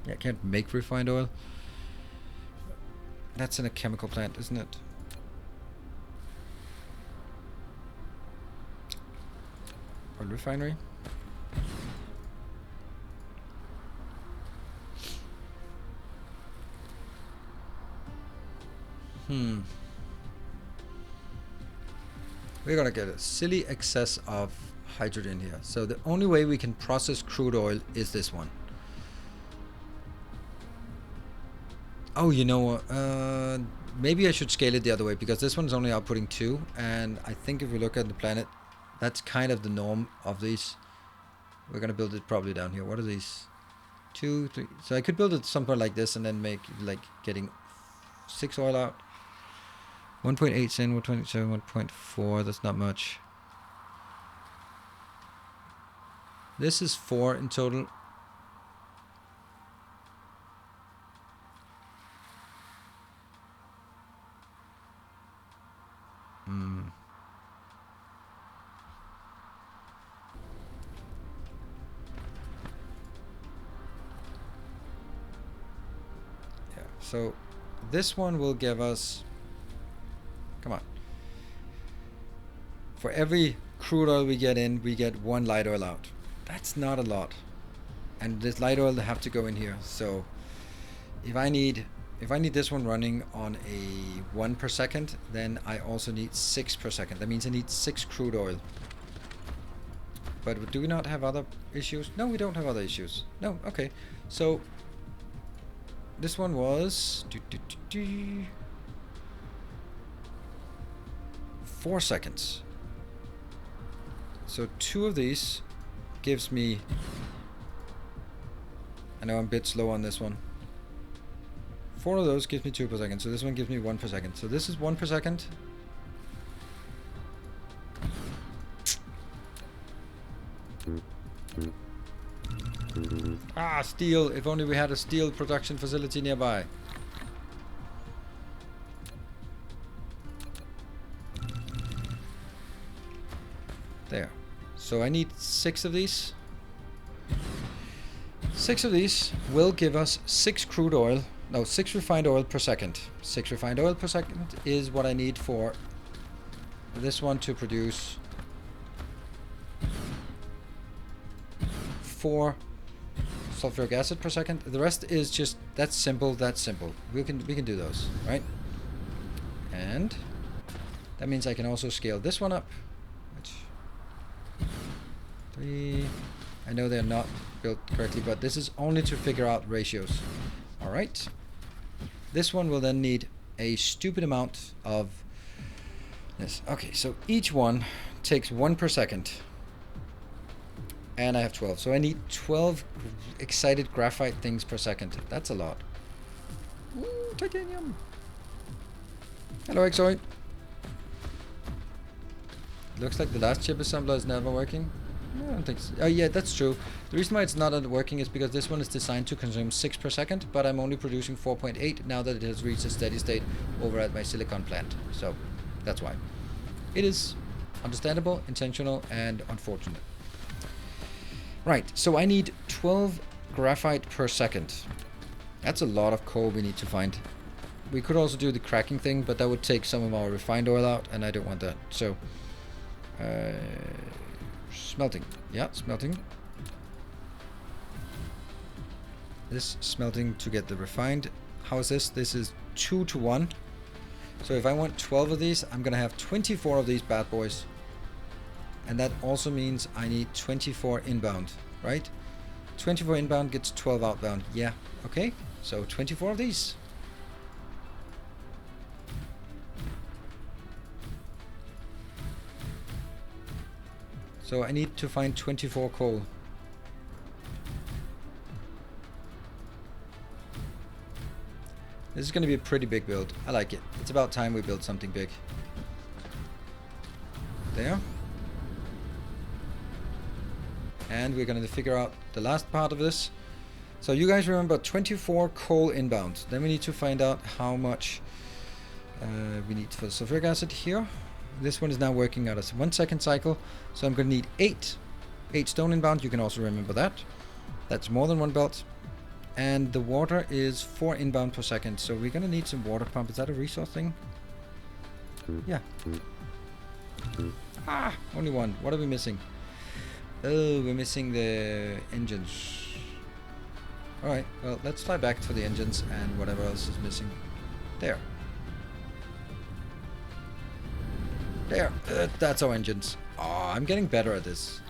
Yeah, I can't make refined oil. That's in a chemical plant, isn't it? Oil refinery. We're gonna get a silly excess of hydrogen here. So the only way we can process crude oil is this one. Oh, you know what? Maybe I should scale it the other way, because this one's only outputting 2, and I think if we look at the planet, that's kind of the norm of these. We're gonna build it probably down here. What are these? 2, 3. So I could build it somewhere like this and then make like getting 6 oil out. 1.8 sin, 127, 1.4. That's not much. This is 4 in total. Yeah, so this one will give us, come on, for every crude oil we get in, we get 1 light oil out. That's not a lot, and this light oil have to go in here. So if I need this one running on a 1 per second, then I also need 6 per second. That means I need 6 crude oil. But do we not have other issues? No, we don't have other issues. No, okay. So this one was 4 seconds. So 2 of these gives me, I know I'm a bit slow on this one. 4 of those gives me 2 per second. So this one gives me 1 per second. So this is 1 per second. Ah, steel. If only we had a steel production facility nearby. There. So I need 6 of these. 6 of these will give us 6 crude oil. No, 6 refined oil per second. 6 refined oil per second is what I need for this one to produce 4 sulfuric acid per second. The rest is just, that's simple, that's simple. We can do those, right? And that means I can also scale this one up. Which 3. I know they're not built correctly, but this is only to figure out ratios. Alright. This one will then need a stupid amount of this. Okay, so each one takes 1 per second. And I have 12. So I need 12 excited graphite things per second. That's a lot. Ooh, titanium. Hello, Exoid. Looks like the last chip assembler is never working. I don't think so. Oh yeah, that's true. The reason why it's not working is because this one is designed to consume 6 per second, but I'm only producing 4.8 now that it has reached a steady state over at my silicon plant. So that's why. It is understandable, intentional, and unfortunate. Right, so I need 12 graphite per second. That's a lot of coal we need to find. We could also do the cracking thing, but that would take some of our refined oil out, and I don't want that. So, smelting. Yeah, smelting. This smelting to get the refined How is this? This is 2 to 1. So if I want 12 of these, I'm gonna have 24 of these bad boys. And that also means I need 24 inbound, right? 24 inbound gets 12 outbound. Yeah, okay. So 24 of these. So I need to find 24 coal. This is going to be a pretty big build. I like it. It's about time we build something big. There. And we're going to figure out the last part of this. So you guys remember 24 coal inbound. Then we need to find out how much we need for the sulfuric acid here. This one is now working out as a 1 second cycle. So I'm going to need 8 stone inbound. You can also remember that. That's more than one belt. And the water is 4 inbound per second. So we're going to need some water pump. Is that a resource thing? Yeah. Ah, only one. What are we missing? Oh, we're missing the engines. Alright, well, let's fly back for the engines and whatever else is missing. There. There. That's our engines. Oh, I'm getting better at this.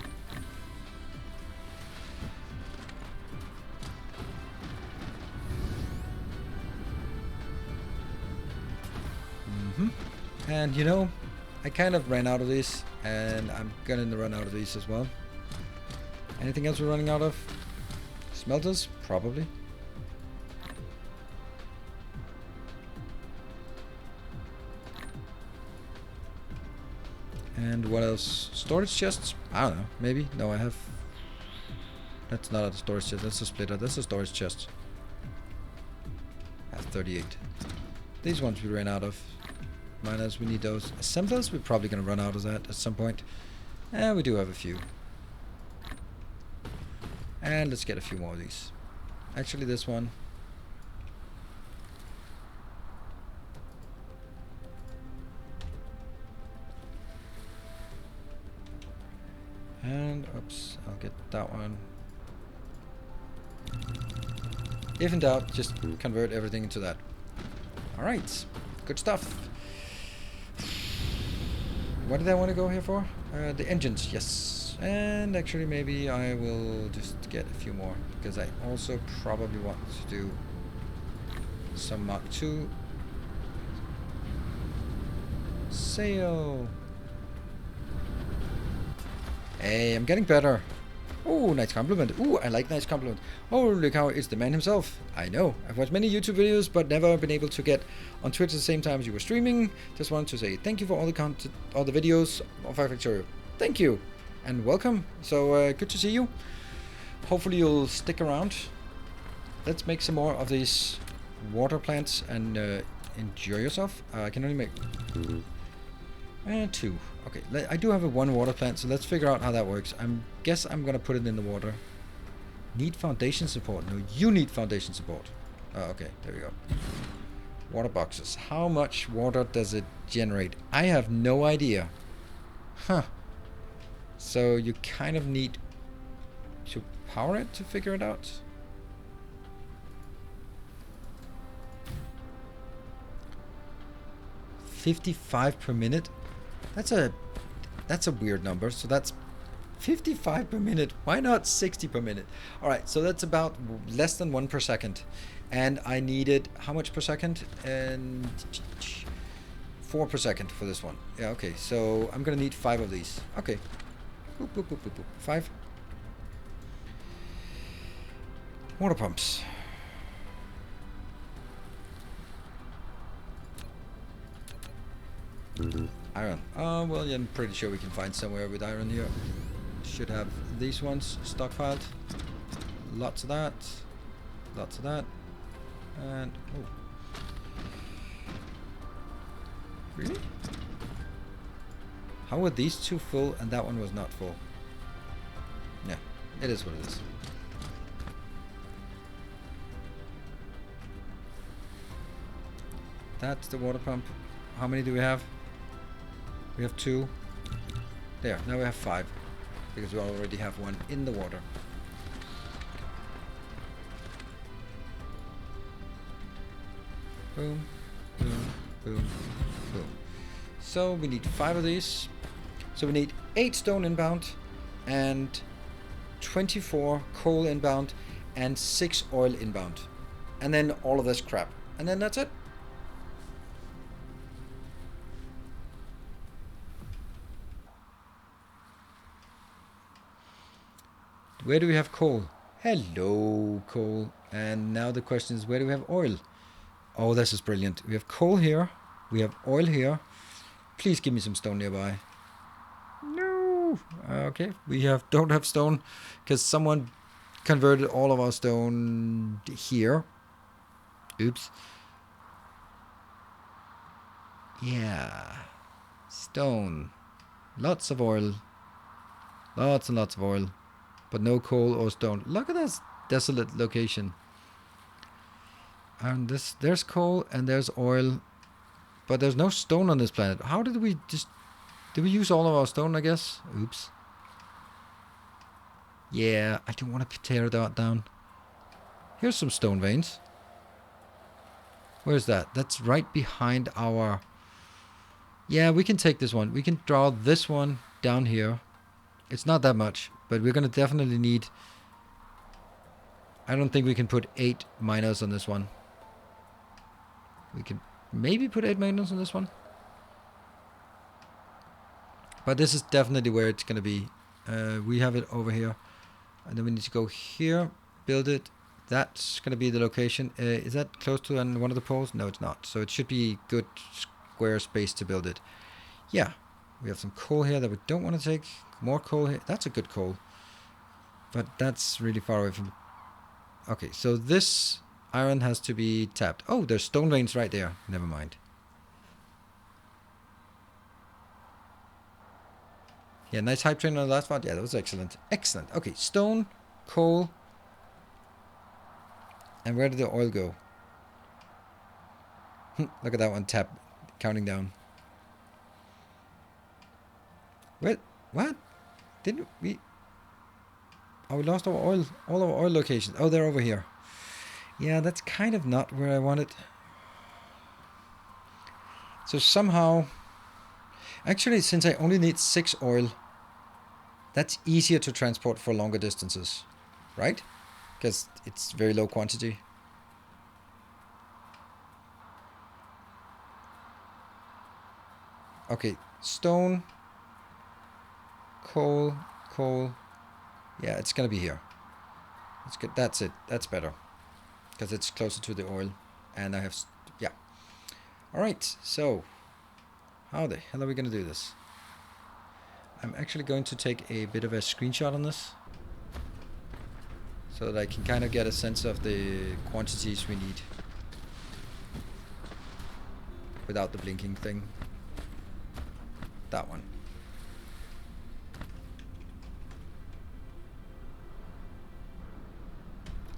And you know, I kind of ran out of these, and I'm gonna run out of these as well. Anything else we're running out of? Smelters? Probably. And what else? Storage chests? I don't know. Maybe? No, I have... That's not a storage chest. That's a splitter. That's a storage chest. I have 38. These ones we ran out of. Miners, we need those. Assemblers, we're probably going to run out of that at some point. And we do have a few. And let's get a few more of these. Actually, this one. And, oops, I'll get that one. If in doubt, just convert everything into that. Alright, good stuff. What did I want to go here for? The engines, yes. And actually maybe I will just get a few more, because I also probably want to do some Mark II. Sail. Hey, I'm getting better. Oh, nice compliment. Oh, I like nice compliment. Holy cow, it's the man himself. I know. I've watched many YouTube videos, but never been able to get on Twitch at the same time as you were streaming. Just wanted to say thank you for all the content, all the videos of Factorio. Thank you, and welcome. So good to see you. Hopefully you'll stick around. Let's make some more of these water plants and enjoy yourself. I can only make 2. Okay, I do have a 1 water plant, so let's figure out how that works. Guess I'm gonna put it in the water. Need foundation support. No, you need foundation support. Oh, okay, there we go. Water boxes. How much water does it generate? I have no idea. Huh. So you kind of need to power it to figure it out. $55 per minute. That's a weird number. So that's 55 per minute. Why not 60 per minute? All right, so that's about less than 1 per second. And I needed how much per second? And 4 per second for this one. Yeah, okay. So I'm gonna need 5 of these. Okay. Boop, boop, boop, boop, boop. 5. Water pumps. Iron. Well, yeah, I'm pretty sure we can find somewhere with iron here. Should have these ones stockpiled. Lots of that. Lots of that. And oh, really? How were these 2 full and that one was not full? Yeah, it is what it is. That's the water pump. How many do we have? We have 2. There, now we have 5. Because we already have 1 in the water. Boom, boom, boom, boom. So we need 5 of these. So we need 8 stone inbound and 24 coal inbound and 6 oil inbound. And then all of this crap. And then that's it. Where do we have coal? Hello, coal. And now the question is, where do we have oil? Oh, this is brilliant. We have coal here. We have oil here. Please give me some stone nearby. No. Okay, we don't have stone because someone converted all of our stone here. Oops. Yeah. Stone. Lots of oil. Lots and lots of oil. But no coal or stone. Look at this desolate location. And there's coal and there's oil. But there's no stone on this planet. How did we just... Did we use all of our stone, I guess? Oops. Yeah, I don't want to tear that down. Here's some stone veins. Where's that? That's right behind our... Yeah, we can take this one. We can draw this one down here. It's not that much, but we're going to definitely need... I don't think we can put 8 miners on this one. We can maybe put 8 miners on this one. But this is definitely where it's going to be. We have it over here. And then we need to go here, build it. That's going to be the location. Is that close to one of the poles? No, it's not. So it should be good square space to build it. Yeah. We have some coal here that we don't want to take. More coal here. That's a good coal. But that's really far away from... Okay, so this iron has to be tapped. Oh, there's stone veins right there. Never mind. Yeah, nice hype train on the last part. Yeah, that was excellent. Excellent. Okay, stone, coal. And where did the oil go? Look at that one tap, counting down. Wait, what? Didn't we... Oh, we lost our oil, all our oil locations. Oh, they're over here. Yeah, that's kind of not where I want it. So somehow... Actually, since I only need 6 oil, that's easier to transport for longer distances, right? Because it's very low quantity. Okay, stone, coal, coal. Yeah, it's gonna be here. It's good. That's it. That's better. Because it's closer to the oil. And I have... Yeah. Alright, so... How the hell are we gonna do this? I'm actually going to take a bit of a screenshot on this. So that I can kind of get a sense of the quantities we need. Without the blinking thing. That one.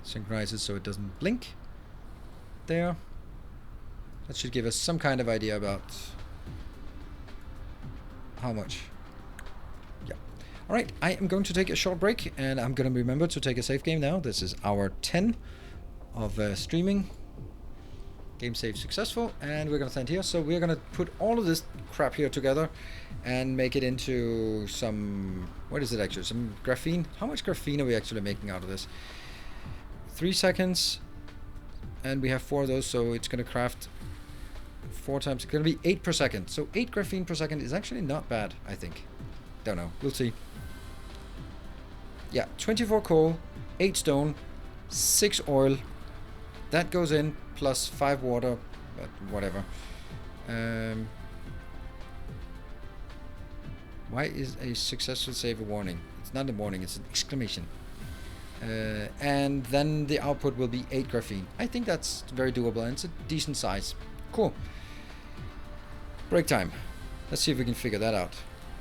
Synchronize it so it doesn't blink. There. That should give us some kind of idea about how much. Yeah. Alright, I am going to take a short break and I'm going to remember to take a save game now. This is hour 10 of streaming. Game save successful, and we're going to end here. So we're going to put all of this crap here together and make it into some... What is it actually? Some graphene? How much graphene are we actually making out of this? 3 seconds, and we have 4 of those, so it's going to craft 4 times. It's going to be 8 per second. So 8 graphene per second is actually not bad, I think. Don't know. We'll see. Yeah, 24 coal, 8 stone, 6 oil. That goes in, plus 5 water, but whatever. Why is a successful save a warning? It's not a warning, it's an exclamation. And then the output will be 8 graphene. I think that's very doable and it's a decent size. Cool. Break time. Let's see if we can figure that out.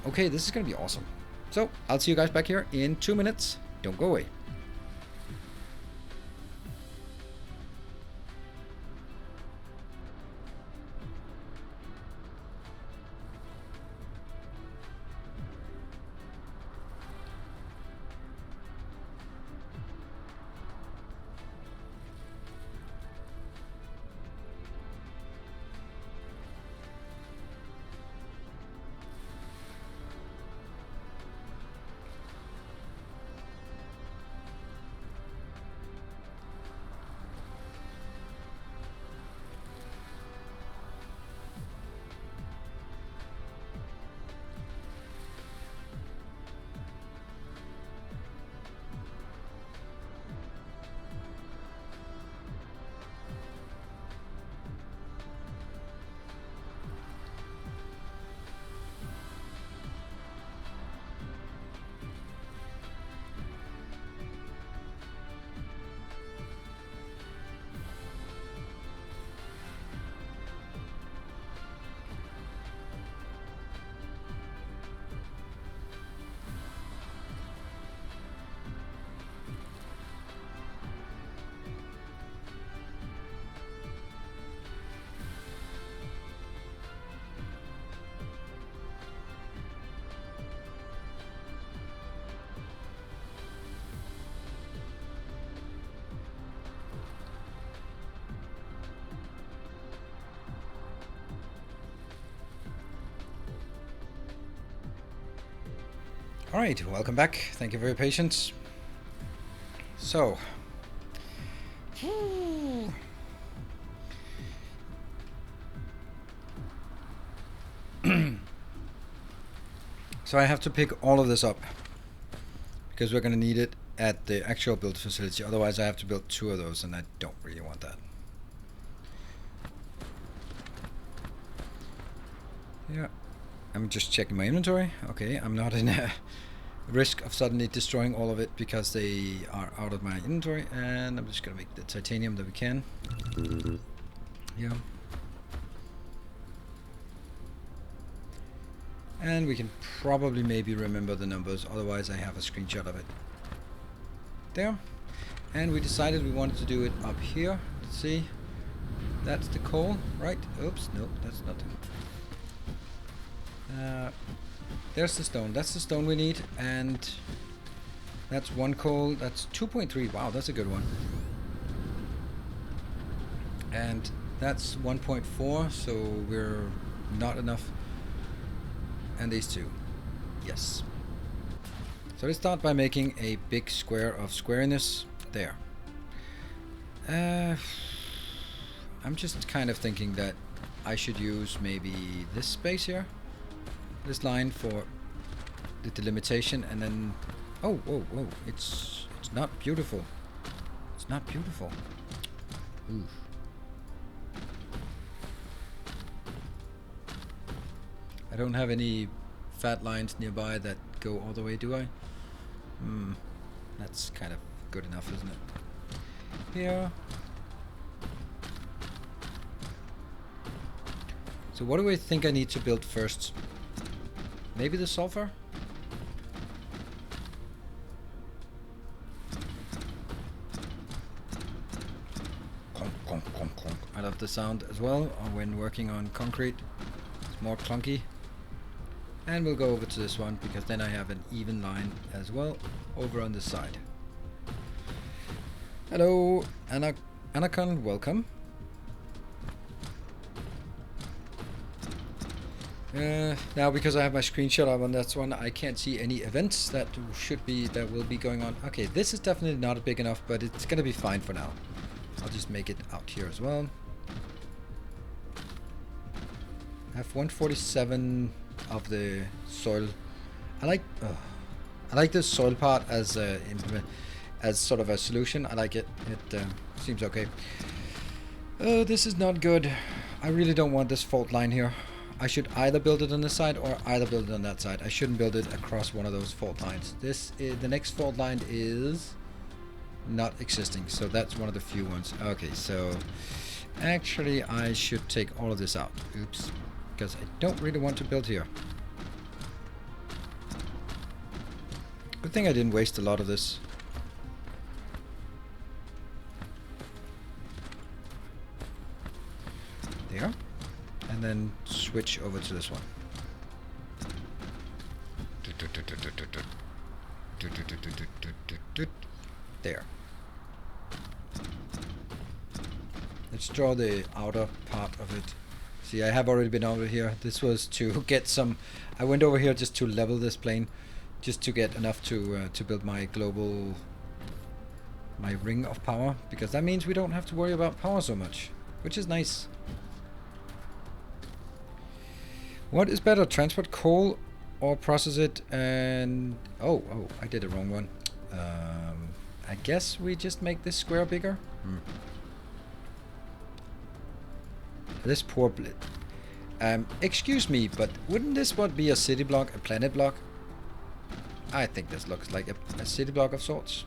Okay, this is going to be awesome. So, I'll see you guys back here in 2 minutes. Don't go away. Alright, welcome back. Thank you for your patience. So. So I have to pick all of this up because we're going to need it at the actual build facility. Otherwise I have to build 2 of those and I don't really want that. Yeah, I'm just checking my inventory. Okay, I'm not in a risk of suddenly destroying all of it because they are out of my inventory, and I'm just gonna make the titanium that we can. Yeah. And we can probably maybe remember the numbers, otherwise I have a screenshot of it. There. And we decided we wanted to do it up here. Let's see. That's the coal, right? Oops, nope, that's not it. There's the stone. That's the stone we need, and that's 1 coal. That's 2.3. Wow, that's a good one. And that's 1.4, so we're not enough. And these 2. Yes. So let's start by making a big square of squareness. There. I'm just kind of thinking that I should use maybe this space here. This line for the delimitation, and then oh, whoa, whoa, it's not beautiful. It's not beautiful. Oof. I don't have any fat lines nearby that go all the way, do I? That's kind of good enough, isn't it? Here. So what do I think I need to build first? Maybe the sulfur? Conk, conk, conk, conk. I love the sound as well when working on concrete. It's more clunky. And we'll go over to this one because then I have an even line as well over on this side. Hello, Anacon, welcome. Now because I have my screenshot up on that one, I can't see any events that will be going on. Okay, this is definitely not big enough, but it's gonna be fine for now. I'll just make it out here as well. I have 147 of the soil. I like this soil part as sort of a solution. I like it. It seems okay. Oh, this is not good. I really don't want this fault line here. I should either build it on this side or either build it on that side. I shouldn't build it across one of those fault lines. The next fault line is not existing, so that's one of the few ones. Okay, so actually I should take all of this out. Oops, because I don't really want to build here. Good thing I didn't waste a lot of this. There. And then switch over to this one. There. Let's draw the outer part of it. See, I have already been over here. This was to get some... I went over here just to level this plane, just to get enough to build my global... my ring of power, because that means we don't have to worry about power so much, which is nice. What is better, transport coal or process it and... Oh, I did the wrong one. I guess we just make this square bigger. This poor blit. Excuse me, but wouldn't this one be a city block, a planet block? I think this looks like a city block of sorts.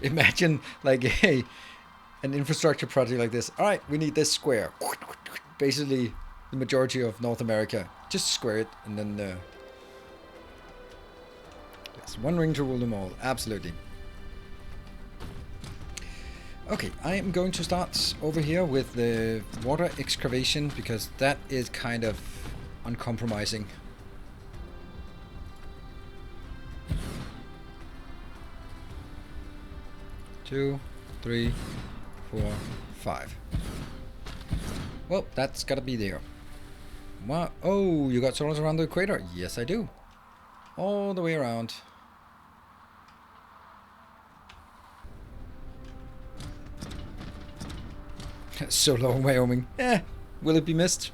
Imagine like an infrastructure project like this. Alright, we need this square. Basically, the majority of North America. Just square it, and then... yes, one ring to rule them all. Absolutely. Okay, I am going to start over here with the water excavation, because that is kind of uncompromising. Two, 3, 4, 5. Well, that's gotta be there. What? Oh, you got solars around the equator? Yes, I do. All the way around. So long, Wyoming. Will it be missed?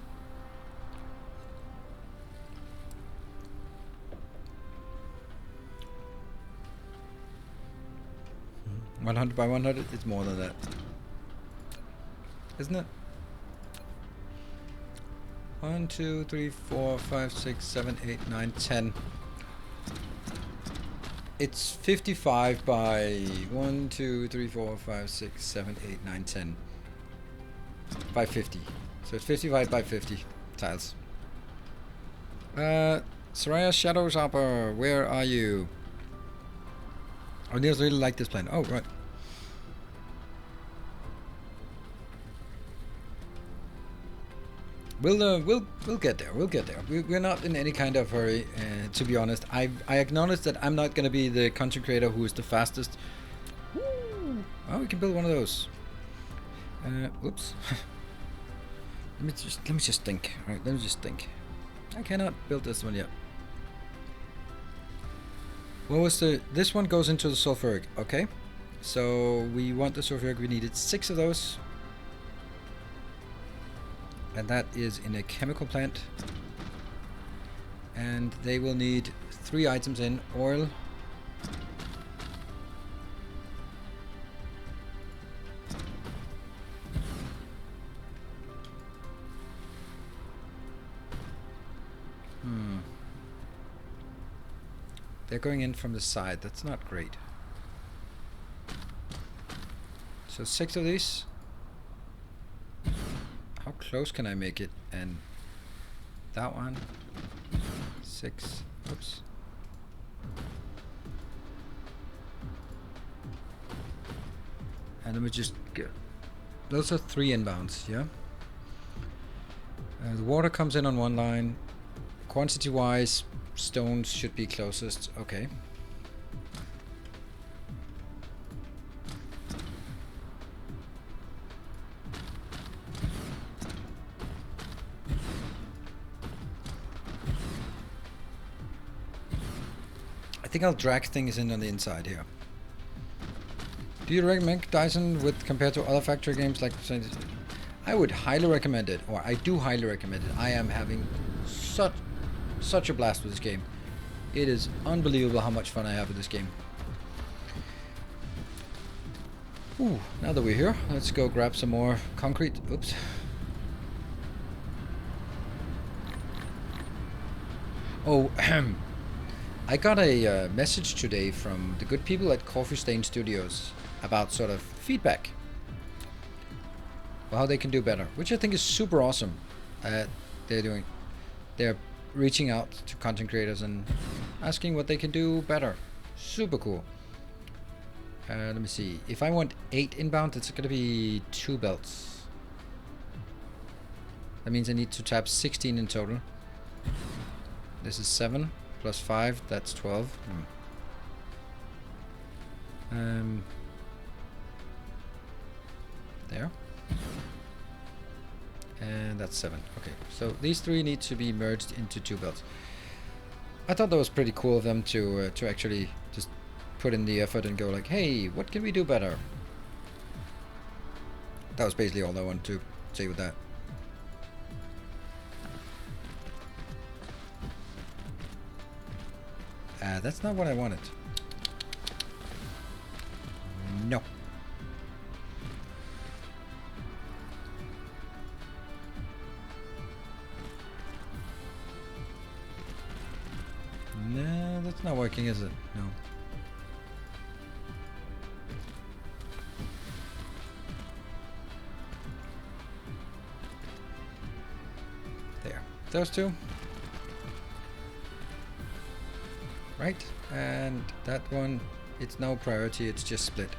Hmm. 100 by 100? It's more than that. Isn't it? 1, 2, 3, 4, 5, 6, 7, 8, 9, 10. It's 55 by 1, 2, 3, 4, 5, 6, 7, 8, 9, 10. By 50. So it's 55 by 50 tiles. Soraya Shadows Hopper, where are you? Oh, Niels really like this plan. Oh, right. We'll get there. We'll get there. We're not in any kind of hurry. To be honest, I acknowledge that I'm not gonna be the content creator who is the fastest. Woo! Oh, we can build one of those. Whoops. let me just think. All right, let me just think. I cannot build this one yet. What was the? This one goes into the sulfuric. Okay, so we want the sulfuric. We needed 6 of those. And that is in a chemical plant. And they will need 3 items in oil. They're going in from the side. That's not great. So 6 of these. How close can I make it? And that one. 6. Oops. And let me just get. Those are 3 inbounds, yeah? The water comes in on one line. Quantity wise, stones should be closest. Okay. I think I'll drag things in on the inside here. Do you recommend Dyson with compared to other factory games like? I would highly recommend it, or I do highly recommend it. I am having such a blast with this game. It is unbelievable how much fun I have with this game. Ooh, now that we're here, let's go grab some more concrete. Oops. Oh, I got a message today from the good people at Coffee Stain Studios about sort of feedback. How they can do better, which I think is super awesome. They're reaching out to content creators and asking what they can do better. Super cool. Let me see. If I want 8 inbound, it's gonna be 2 belts. That means I need to tap 16 in total. This is 7 plus 5. That's 12. There. And that's 7. Okay, so these 3 need to be merged into 2 belts. I thought that was pretty cool of them to actually just put in the effort and go like, hey, what can we do better? That was basically all I wanted to say with that. That's not what I wanted. No. No, that's not working, is it? No. There. Those 2. Right. And that one, it's no priority, it's just split.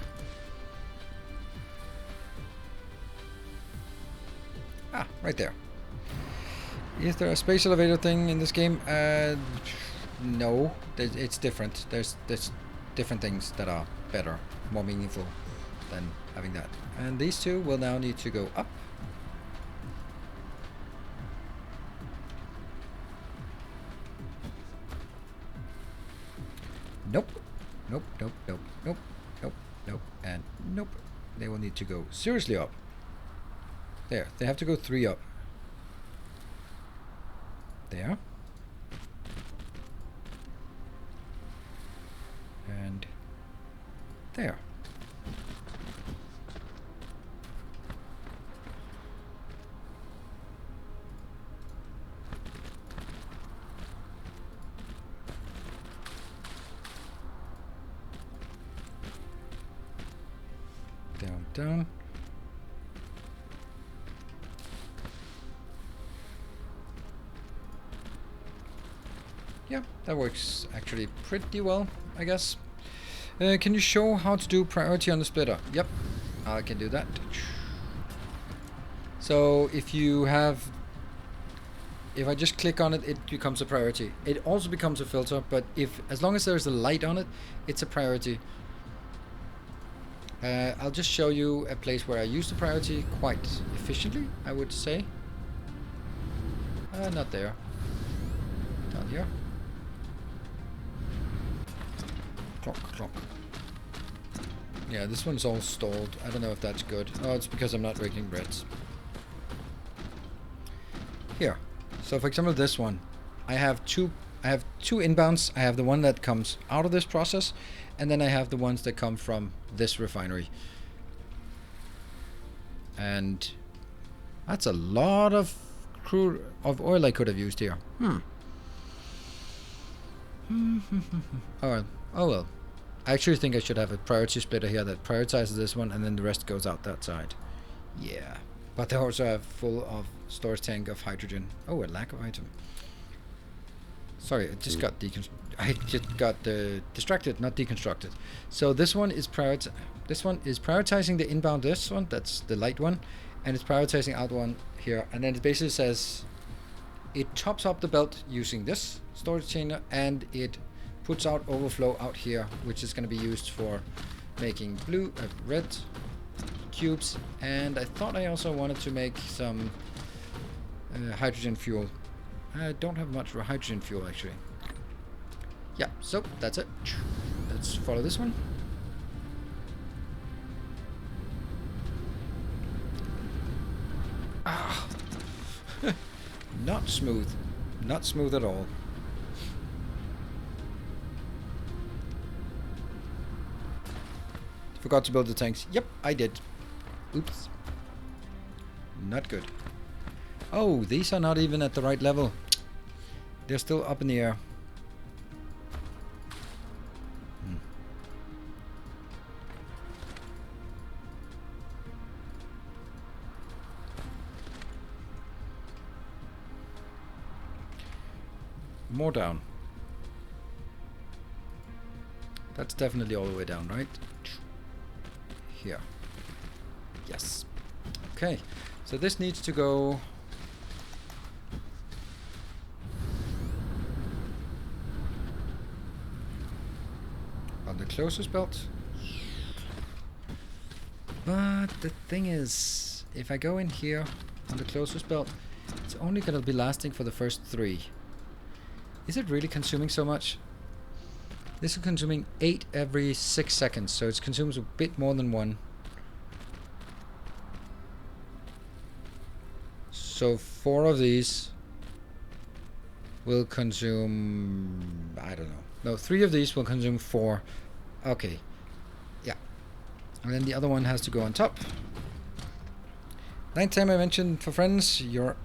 Ah, right there. Is there a space elevator thing in this game? No, it's different. There's different things that are better, more meaningful than having that. And these 2 will now need to go up. Nope. Nope, nope, nope, nope, nope, nope, and nope. They will need to go seriously up. There, they have to go 3 up. There. And there. Down, down. Yeah, that works actually pretty well, I guess. Can you show how to do priority on the splitter? Yep, I can do that. So if you have, if I just click on it, it becomes a priority. It also becomes a filter, but if, as long as there's a light on it, it's a priority. I'll just show you a place where I use the priority quite efficiently, I would say. Not there. Down here. Clock, clock. Yeah, this one's all stalled. I don't know if that's good. Oh, it's because I'm not breaking breads. Here. So for example, this one. I have two inbounds. I have the one that comes out of this process, and then I have the ones that come from this refinery. And that's a lot of crude of oil I could have used here. Oh well. I actually think I should have a priority splitter here that prioritizes this one, and then the rest goes out that side. Yeah. But they also have full of storage tank of hydrogen. Oh, a lack of item. Sorry, I just got distracted, not deconstructed. So this one is prioritizing the inbound. This one, that's the light one, and it's prioritizing out one here. And then it basically says it chops up the belt using this storage chainer, and it puts out overflow out here, which is going to be used for making red cubes. And I thought I also wanted to make some hydrogen fuel. I don't have much hydrogen fuel actually. Yeah, so that's it. Let's follow this one. Ah, not smooth. Not smooth at all. Forgot to build the tanks. Yep, I did. Oops. Not good. Oh, these are not even at the right level. They're still up in the air. More down. That's definitely all the way down, right? Here. Yes. Okay, so this needs to go on the closest belt. But the thing is, if I go in here on the closest belt, it's only going to be lasting for the first 3. Is it really consuming so much? This is consuming 8 every 6 seconds, so it consumes a bit more than 1. So 4 of these will consume, I don't know. No, 3 of these will consume 4. Okay. Yeah. And then the other one has to go on top. Ninth time I mentioned for friends, your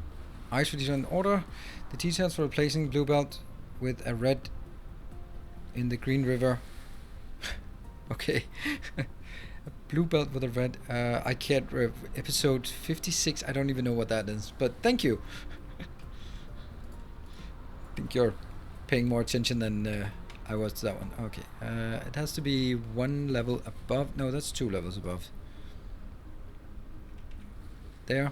eyes will be in order. The details for replacing blue belt with a red in the Green River. Okay. A blue belt with a red. I can't. Episode 56. I don't even know what that is. But thank you. I think you're paying more attention than I was to that one. Okay. It has to be 1 level above. No, that's 2 levels above. There.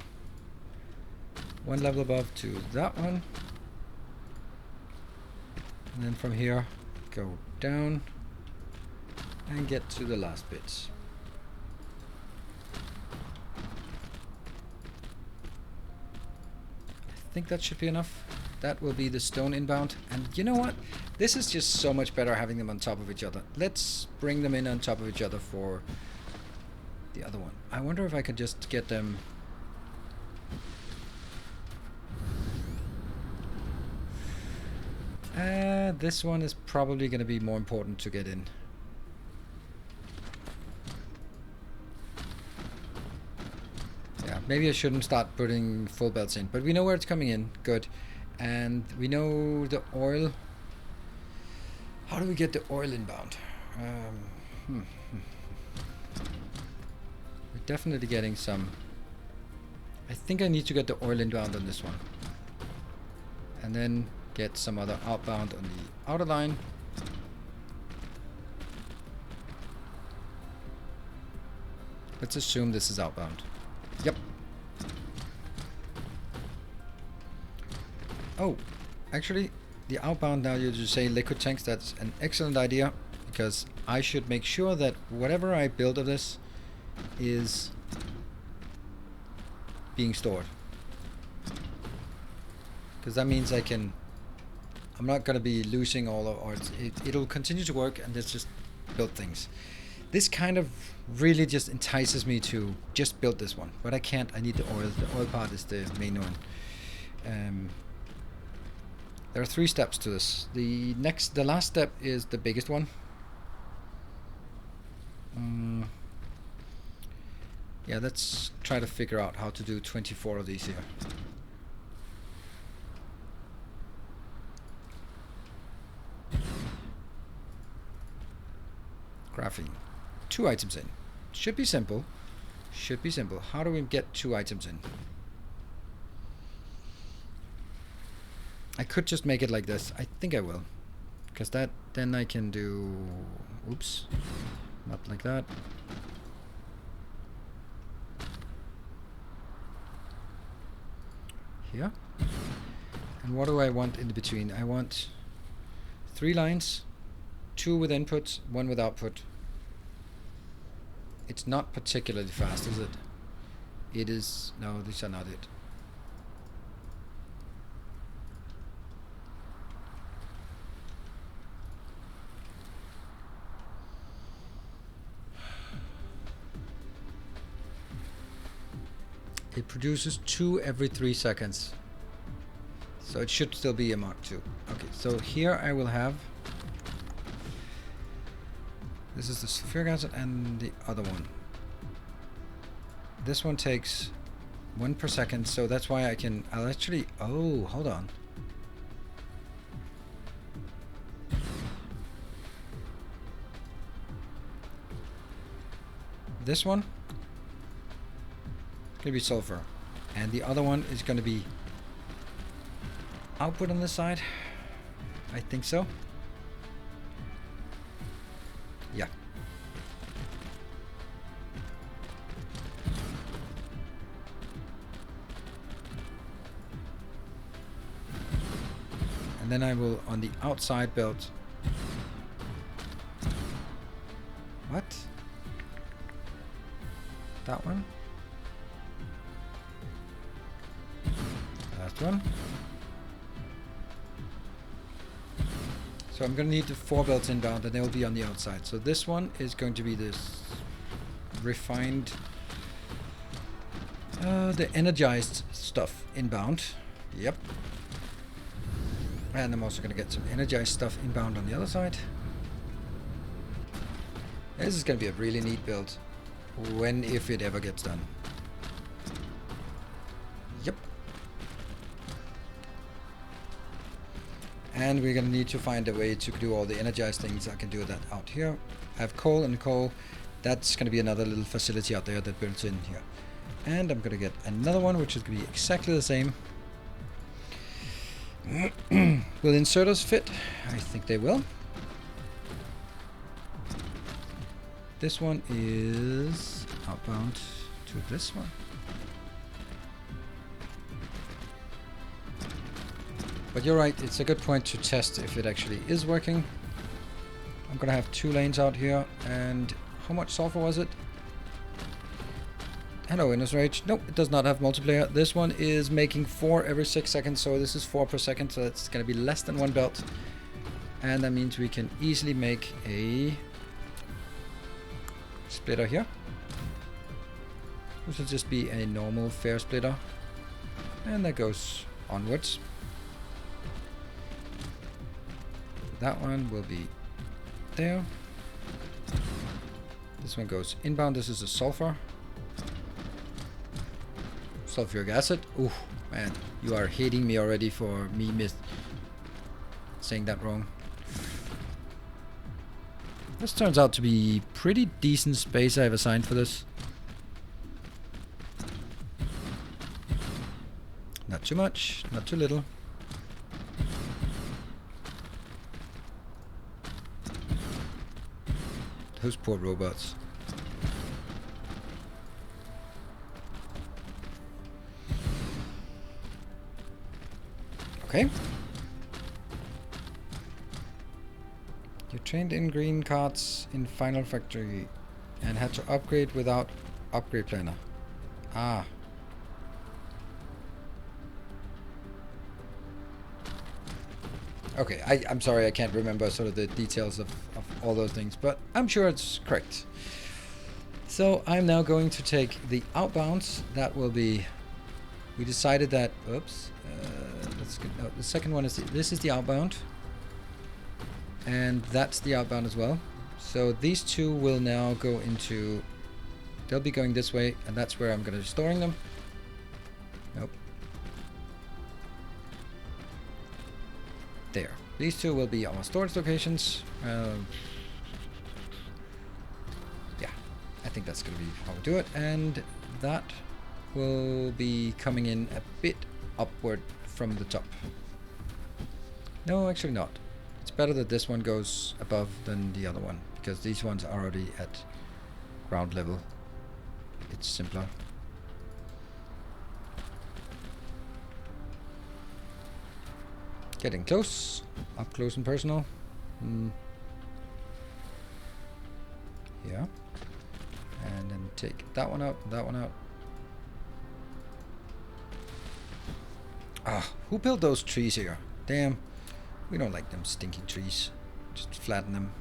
1 level above to that one. And then from here, go down and get to the last bits. I think that should be enough. That will be the stone inbound. And you know what? This is just so much better having them on top of each other. Let's bring them in on top of each other for the other one. I wonder if I could just get them... this one is probably going to be more important to get in. Yeah, maybe I shouldn't start putting full belts in, but we know where it's coming in. Good. And we know the oil. How do we get the oil inbound? We're definitely getting some. I think I need to get the oil inbound on this one. And then get some other outbound on the outer line. Let's assume this is outbound. Yep. Oh, actually, the outbound now you just say liquid tanks. That's an excellent idea, because I should make sure that whatever I build of this is being stored. Because that means I'm not going to be losing all of, or it'll continue to work, and let's just build things. This kind of really just entices me to just build this one, but I can't. I need the oil. The oil part is the main one. There are 3 steps to this. The last step is the biggest one. Yeah, let's try to figure out how to do 24 of these here. Graphene. 2 items in. Should be simple. Should be simple. How do we get 2 items in? I could just make it like this. I think I will. Because then I can do... Oops. Not like that. Here. And what do I want in between? I want 3 lines. 2 with input, 1 with output. It's not particularly fast, is it? It is... No, these are not it. It produces 2 every 3 seconds. So it should still be a Mark II. Okay, so here I will have... This is the sulfuric acid and the other one. This one takes 1 per second, so that's why I'll actually... Oh, hold on. This one is going to be sulfur. And the other one is going to be output on this side. I think so. Yeah. And then I will, on the outside, build... What? That one? Last one. So I'm going to need the 4 belts inbound, and they will be on the outside. So this one is going to be this refined, the energized stuff inbound. Yep. And I'm also going to get some energized stuff inbound on the other side. This is going to be a really neat build, if it ever gets done. Yep. And we're going to need to find a way to do all the energized things. I can do that out here. I have coal and coal. That's going to be another little facility out there that builds in here. And I'm going to get another one, which is going to be exactly the same. Will inserters fit? I think they will. This one is outbound to this one. But you're right, it's a good point to test if it actually is working. I'm gonna have 2 lanes out here, and how much sulfur was it? Hello, Innes Rage. Nope, it does not have multiplayer. This one is making 4 every 6 seconds, so this is 4 per second, so it's going to be less than 1 belt. And that means we can easily make a splitter here. This will just be a normal fair splitter. And that goes onwards. That one will be there. This one goes inbound. This is a sulfur. Sulfuric acid. Ooh, man, you are hating me already for me saying that wrong. This turns out to be pretty decent space I have assigned for this. Not too much, not too little. Those poor robots. Okay. You trained in green carts in Final Factory and had to upgrade without upgrade planner. Ah. Okay, I'm sorry, I can't remember sort of the details of all those things, but I'm sure it's correct. So I'm now going to take the outbounds. That will be... We decided that... Oops. Let's get, no, the second one is... This is the outbound. And that's the outbound as well. So these two will now go into... They'll be going this way, and that's where I'm going to be storing them. Nope. There. These two will be our storage locations. Yeah, I think that's going to be how we do it. And that will be coming in a bit upward from the top. No, actually not. It's better that this one goes above than the other one, because these ones are already at ground level. It's simpler. Getting close, up close and personal. Yeah. And then take that one out, that one out. Ah, who built those trees here? Damn, we don't like them stinky trees. Just flatten them.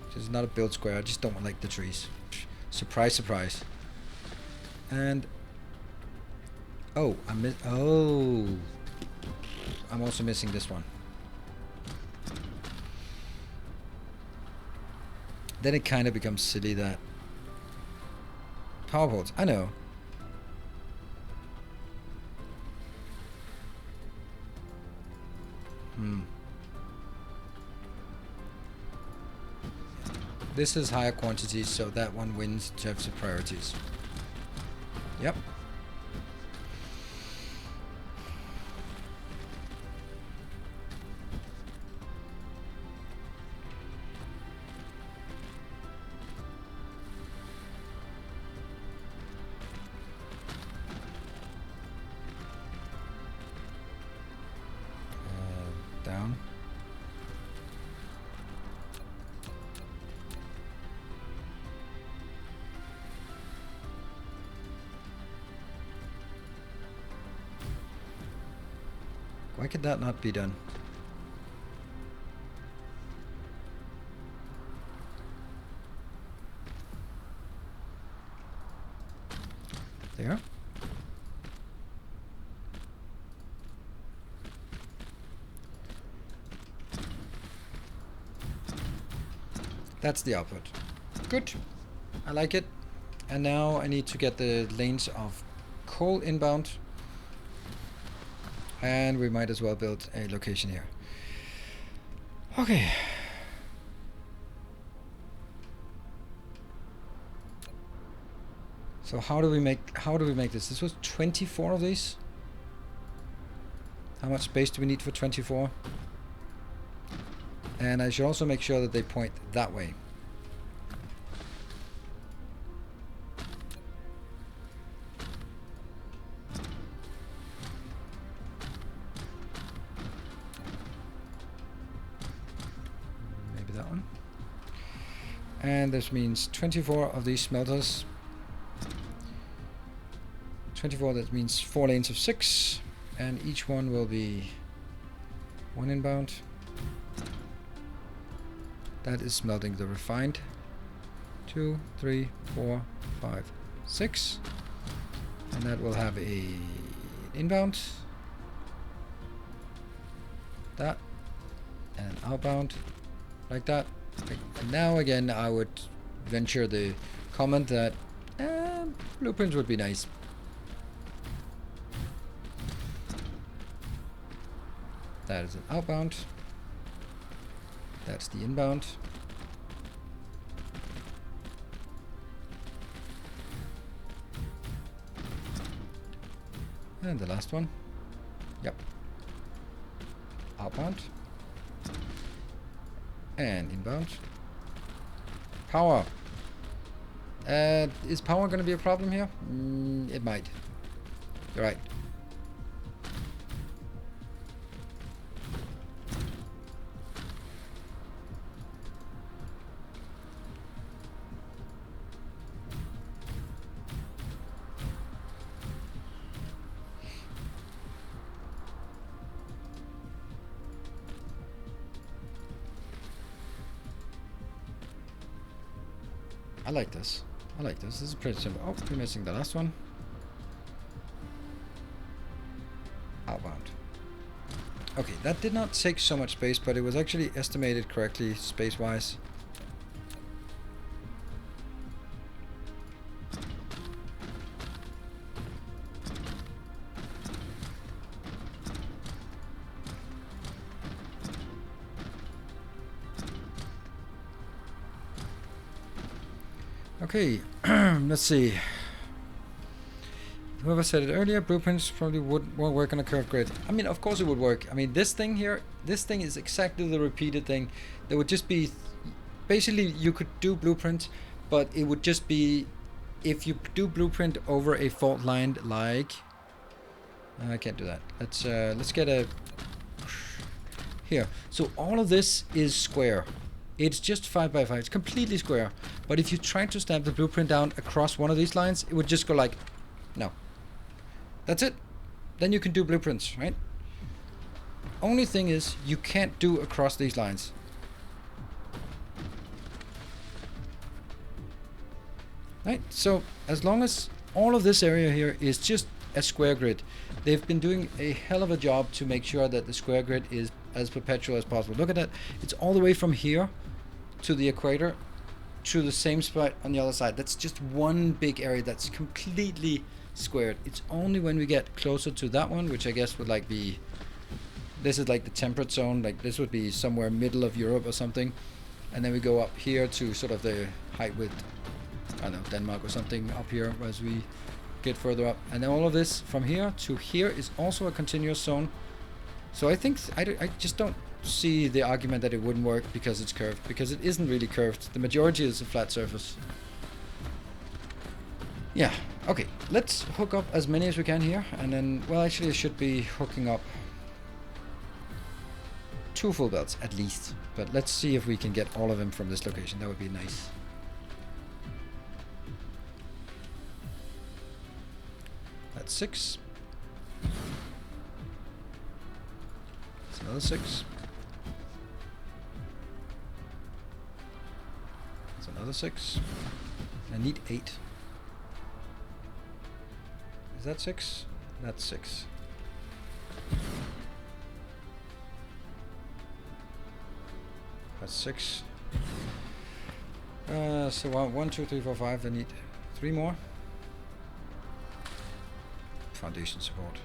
This is not a build square, I just don't like the trees. Surprise, surprise. And... Oh, I'm also missing this one. Then it kind of becomes silly that... Power poles, I know. This is higher quantities, so that one wins in terms of priorities. Yep. Down. Why could that not be done? There. That's the output. Good. I like it. And now I need to get the lanes of coal inbound. And we might as well build a location here. Okay. So how do we make this? This was 24 of these. How much space do we need for 24? And I should also make sure that they point that way. And this means 24 of these smelters. 24, that means 4 lanes of 6. And each one will be 1 inbound. That is smelting the refined. 2, 3, 4, 5, 6. And that will have a inbound. That. And outbound. Like that. And now again I would venture the comment that blueprints would be nice. That is an outbound. That's the inbound. And the last one. Yep. Outbound. And inbound. Power. Is power going to be a problem here? It might. You're right. I like this. I like this. This is pretty simple. Oh, we're missing the last one. Outbound. Okay, that did not take so much space, but it was actually estimated correctly space-wise. Okay, let's see. Whoever said it earlier, blueprints probably won't work on a curved grid. I mean, of course it would work. I mean, this thing here, this thing is exactly the repeated thing. There would just be, basically you could do blueprint, but it would just be, if you do blueprint over a fault line like, I can't do that. Let's get a, here. So all of this is square. It's just 5 by 5. It's completely square. But if you try to stamp the blueprint down across one of these lines, it would just go like, no. That's it. Then you can do blueprints, right? Only thing is, you can't do across these lines. Right? So, as long as all of this area here is just a square grid, they've been doing a hell of a job to make sure that the square grid is as perpetual as possible. Look at that. It's all the way from here to the equator to the same spot on the other side. That's just one big area that's completely squared. It's only when we get closer to that one, which I guess would like be, this is like the temperate zone, like this would be somewhere middle of Europe or something, and then we go up here to sort of the height with, I don't know, Denmark or something up here as we get further up, and then all of this from here to here is also a continuous zone. So I think I just don't see the argument that it wouldn't work because it's curved, because it isn't really curved. The majority is a flat surface. Yeah, okay, let's hook up as many as we can here, and then, well, actually I should be hooking up 2 full belts at least, but let's see if we can get all of them from this location. That would be nice. That's 6. That's another 6. That's another 6. I need 8. Is that 6? That's 6. That's 6. So 1, 2, 3, 4, 5. I need 3 more. Foundation support.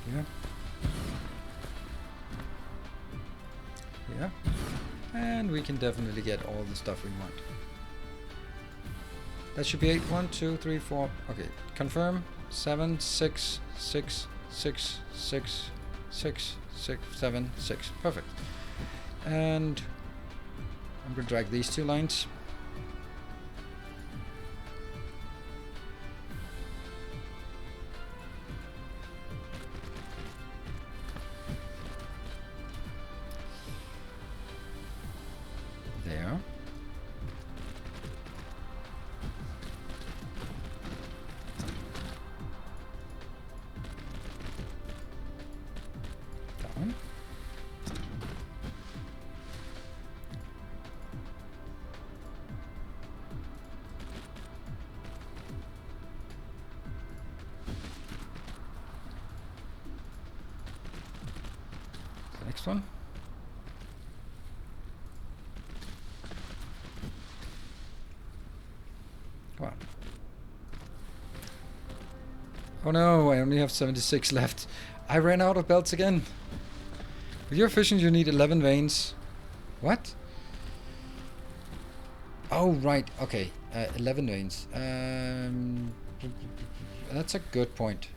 Yeah. Yeah. And we can definitely get all the stuff we want. That should be 8. 1, 2, 3, 4. Okay. Confirm. 7, 6, 6, 6, 6, 6, 6, 7, 6. Perfect. And I'm going to drag these 2 lines. There. Down. Next one. Come on. Oh no, I only have 76 left. I ran out of belts again. With your efficiency, you need 11 veins. What? Oh, right. Okay. 11 veins. That's a good point.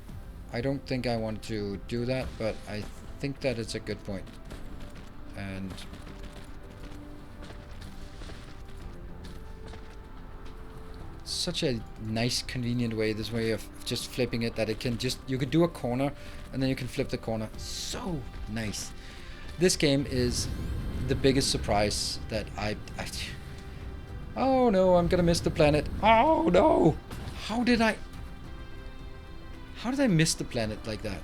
I don't think I want to do that, but I think that it's a good point. And such a nice, convenient way, this way of just flipping it, that it can just, you could do a corner and then you can flip the corner. So nice. This game is the biggest surprise that I oh no, I'm gonna miss the planet. Oh no! How did I miss the planet like that?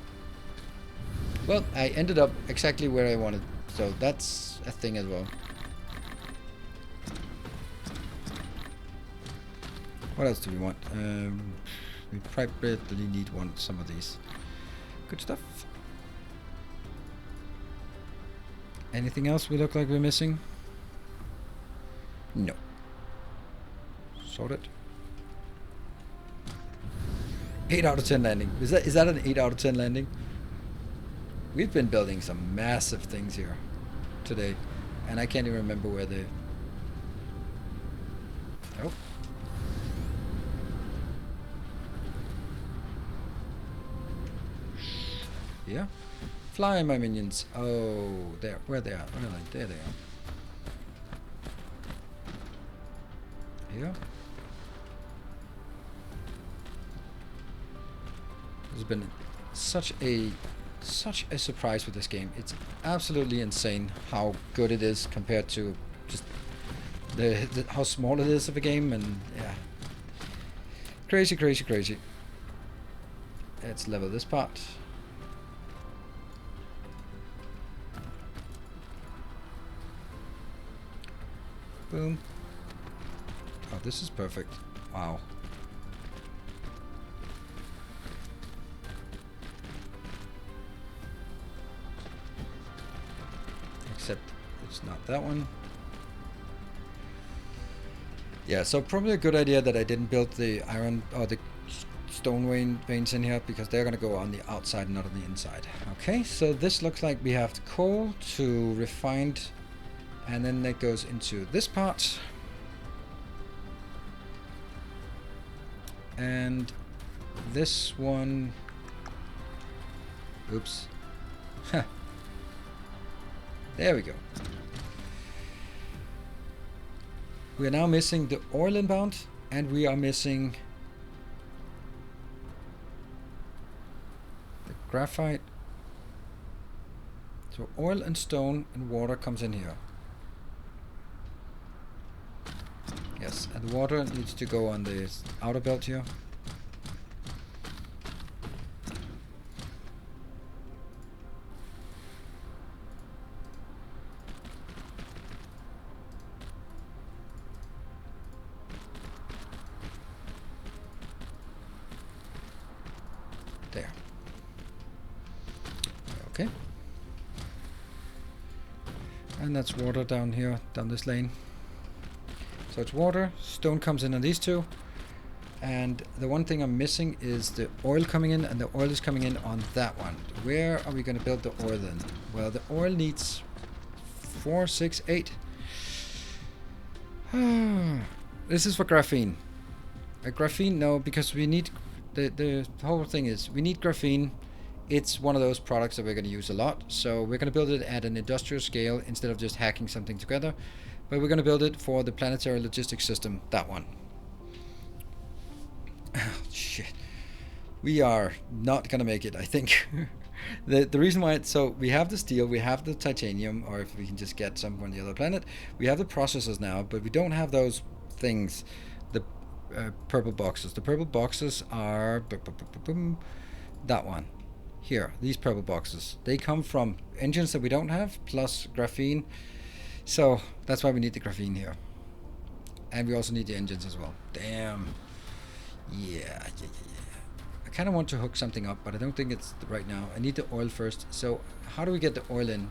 Well, I ended up exactly where I wanted, so that's a thing as well. What else do we want? We probably need some of these. Good stuff. Anything else we look like we're missing? No. Sorted. 8 out of 10 landing. Is that an 8 out of 10 landing? We've been building some massive things here today, and I can't even remember where they. Oh. Yeah. Fly, my minions. Oh, there. Where they are? Where are they? There they are. Here. There's been such a surprise with this game. It's absolutely insane how good it is compared to just how small it is of a game, and yeah. Crazy, crazy, crazy. Let's level this part. Boom. Oh, this is perfect. Wow. Except it's not that one. Yeah, so probably a good idea that I didn't build the iron or the stone veins in here, because they're gonna go on the outside, not on the inside. Okay, so this looks like we have the coal to refined, and then that goes into this part. And this one, oops. There we go. We are now missing the oil inbound, and we are missing the graphite. So oil and stone and water comes in here. Yes, and the water needs to go on the outer belt here. There. Okay. And that's water down here, down this lane. So it's water, stone comes in on these two, and the one thing I'm missing is the oil coming in, and the oil is coming in on that one. Where are we going to build the oil then? Well, the oil needs 4, 6, 8. This is for graphene. Graphene, no, because we need, the whole thing is, we need graphene it's one of those products that we're going to use a lot. So we're going to build it at an industrial scale instead of just hacking something together. But we're going to build it for the planetary logistics system, that one. Oh, shit. We are not going to make it, I think. The reason why it's so, we have the steel, we have the titanium, or if we can just get some from the other planet. We have the processors now, but we don't have those things, the purple boxes. The purple boxes are that one. Here, these purple boxes. They come from engines that we don't have, plus graphene. So that's why we need the graphene here. And we also need the engines as well. Damn. Yeah. I kind of want to hook something up, but I don't think it's right now. I need the oil first. So how do we get the oil in?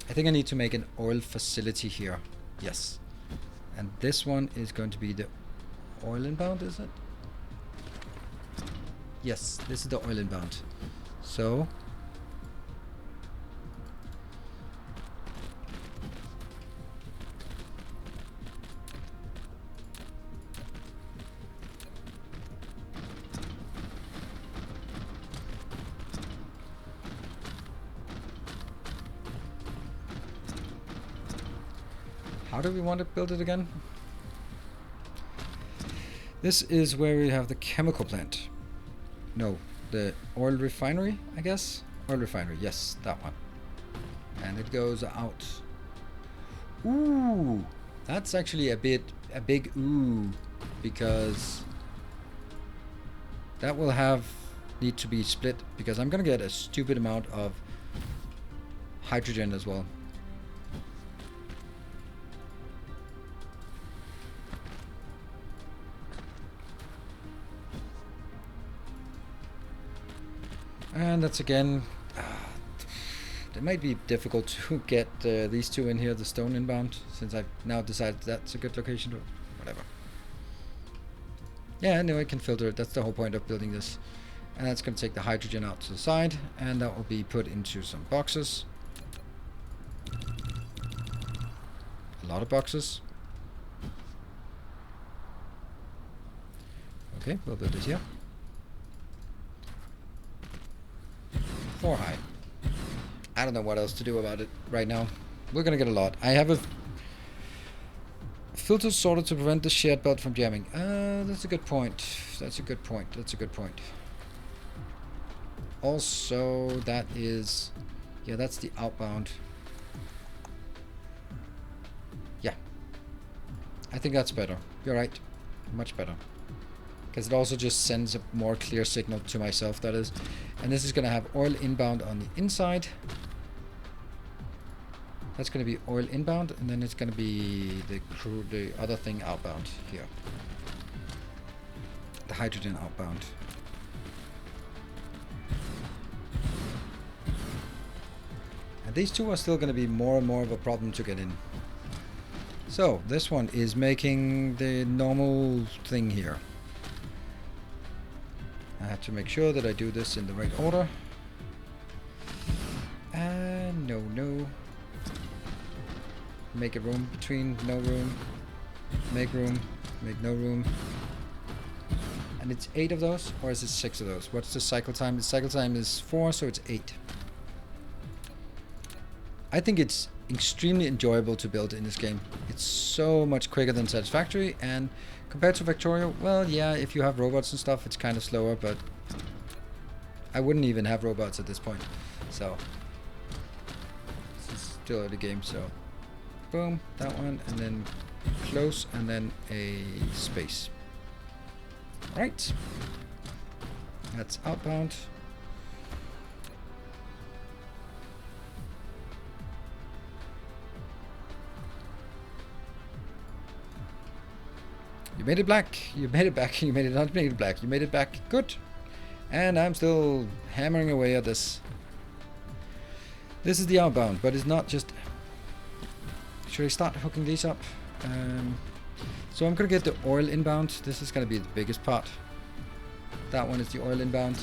I think I need to make an oil facility here. Yes. And this one is going to be the oil inbound, is it? Yes, this is the oil inbound. So how do we want to build it again? This is where we have the chemical plant. No, the oil refinery, I guess? Oil refinery, yes, that one. And it goes out. Ooh, that's actually a big ooh, because that will need to be split, because I'm gonna get a stupid amount of hydrogen as well. And that's again, it might be difficult to get these two in here, the stone inbound, since I've now decided that's a good location to, whatever. Yeah, no, I can filter it. That's the whole point of building this. And that's going to take the hydrogen out to the side, and that will be put into some boxes. A lot of boxes. Okay, we'll build it here. 4 high. I don't know what else to do about it right now. We're gonna get a lot. I have a filter sorted to prevent the shared belt from jamming. That's a good point. That's a good point. That's a good point. Also, that is... yeah, that's the outbound. Yeah. I think that's better. You're right. Much better. Because it also just sends a more clear signal to myself, that is. And this is going to have oil inbound on the inside. That's going to be oil inbound, and then it's going to be the other thing outbound here. The hydrogen outbound. And these two are still going to be more and more of a problem to get in. So, this one is making the normal thing here. I have to make sure that I do this in the right order. And no. Make a room between, no room. Make room, make no room. And it's 8 of those, or is it 6 of those? What's the cycle time? The cycle time is 4, so it's 8. I think it's extremely enjoyable to build in this game. It's so much quicker than Satisfactory, and compared to Factorio, well, yeah, if you have robots and stuff, it's kind of slower, but I wouldn't even have robots at this point. So, this is still early game, so boom, that one, and then close, and then a space. Right. That's outbound. You made it black. You made it back. You made it not made it black. You made it back. Good. And I'm still hammering away at this. This is the outbound, but it's not just... Should I start hooking these up? So I'm going to get the oil inbound. This is going to be the biggest part. That one is the oil inbound.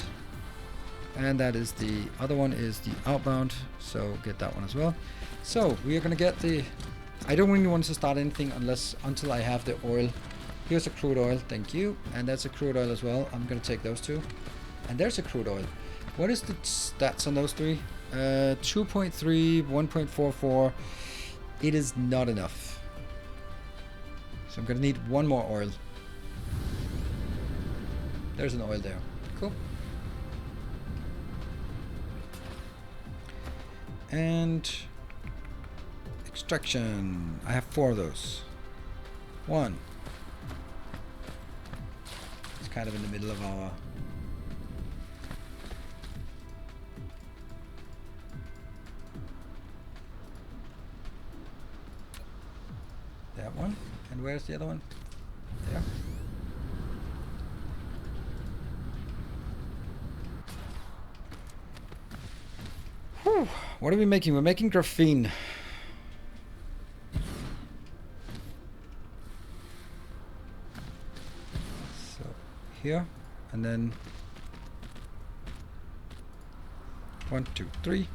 And that is the other one is the outbound. So get that one as well. So we are going to get the... I don't really want to start anything until I have the oil Here's a crude oil, thank you. And that's a crude oil as well. I'm gonna take those two. And there's a crude oil. What is the stats on those three? 2.3, 1.44. It is not enough. So I'm gonna need one more oil. There's an oil there. Cool. And extraction. I have 4 of those. 1. It's kind of in the middle of our... That one. And where's the other one? There. Whew. What are we making? We're making graphene. So here, and then 1, 2, 3.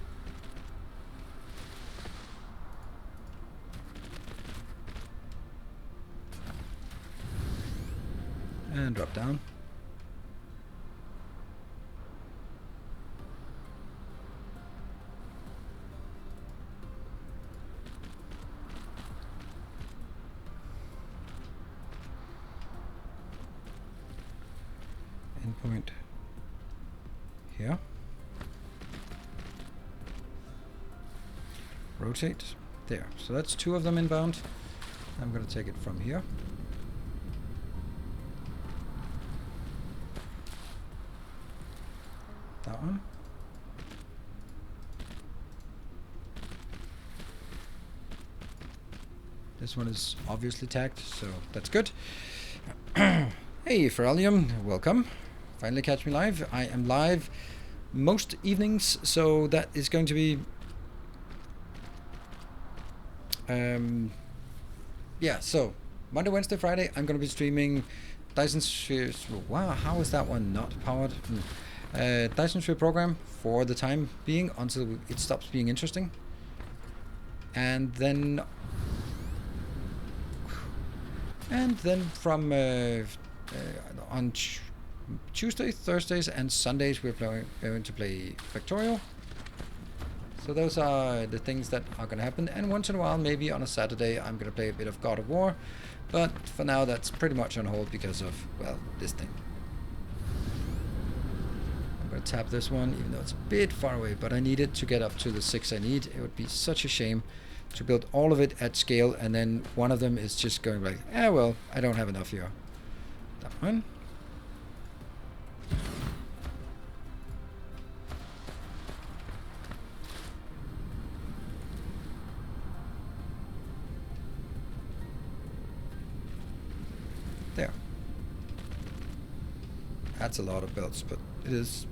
And drop down. Endpoint here. Rotate. There. So that's 2 of them inbound. I'm going to take it from here. That one. This one is obviously tagged, so that's good. Hey, Feralium, welcome. Finally catch me live. I am live most evenings, so that is going to be... yeah, so Monday, Wednesday, Friday, I'm going to be streaming Dyson Sphere... Wow, how is that one not powered? Dyson Sphere Program for the time being until it stops being interesting. And then from on Tuesdays, Thursdays and Sundays we're going to play Factorial. So those are the things that are going to happen, and once in a while, maybe on a Saturday, I'm going to play a bit of God of War, but for now that's pretty much on hold because of, well, this thing. I'm going to tap this one, even though it's a bit far away, but I need it to get up to the 6 I need. It would be such a shame to build all of it at scale, and then one of them is just going like, well, I don't have enough here. That one. There. That's a lot of belts, but it is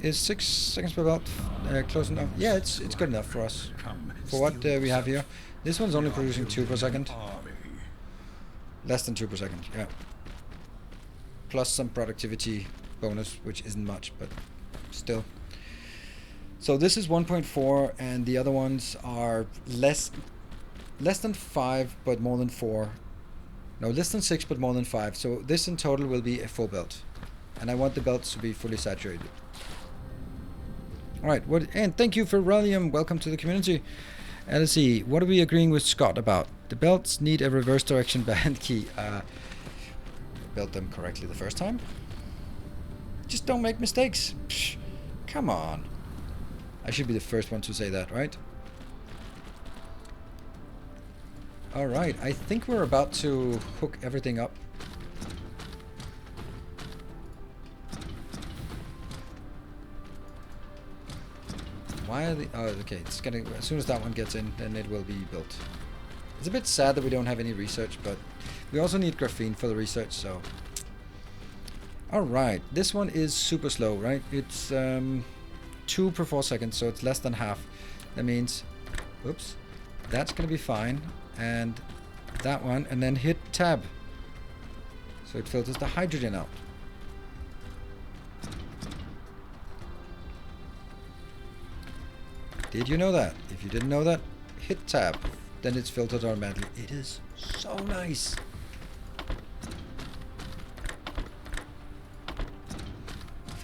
6 seconds per belt close enough? Yeah, it's good enough for us. For what we have here. This one's only producing 2 per second. Less than 2 per second, yeah. Plus some productivity bonus, which isn't much, but still. So this is 1.4, and the other ones are less than 5, but more than 4. No, less than 6, but more than 5. So this in total will be a full belt. And I want the belts to be fully saturated. Alright, and thank you for Rallium. Welcome to the community. And let's see, what are we agreeing with Scott about? The belts need a reverse direction band key. Built them correctly the first time. Just don't make mistakes. Psh, come on. I should be the first one to say that, right? Alright, I think we're about to hook everything up. Why are the... Oh, okay, it's gonna... As soon as that one gets in, then it will be built. It's a bit sad that we don't have any research, but we also need graphene for the research, so... Alright, this one is super slow, right? It's 2 per 4 seconds, so it's less than half. That means... Oops. That's gonna be fine. And that one, and then hit tab. So it filters the hydrogen out. Did you know that? If you didn't know that, hit tab. Then it's filtered automatically. It is so nice.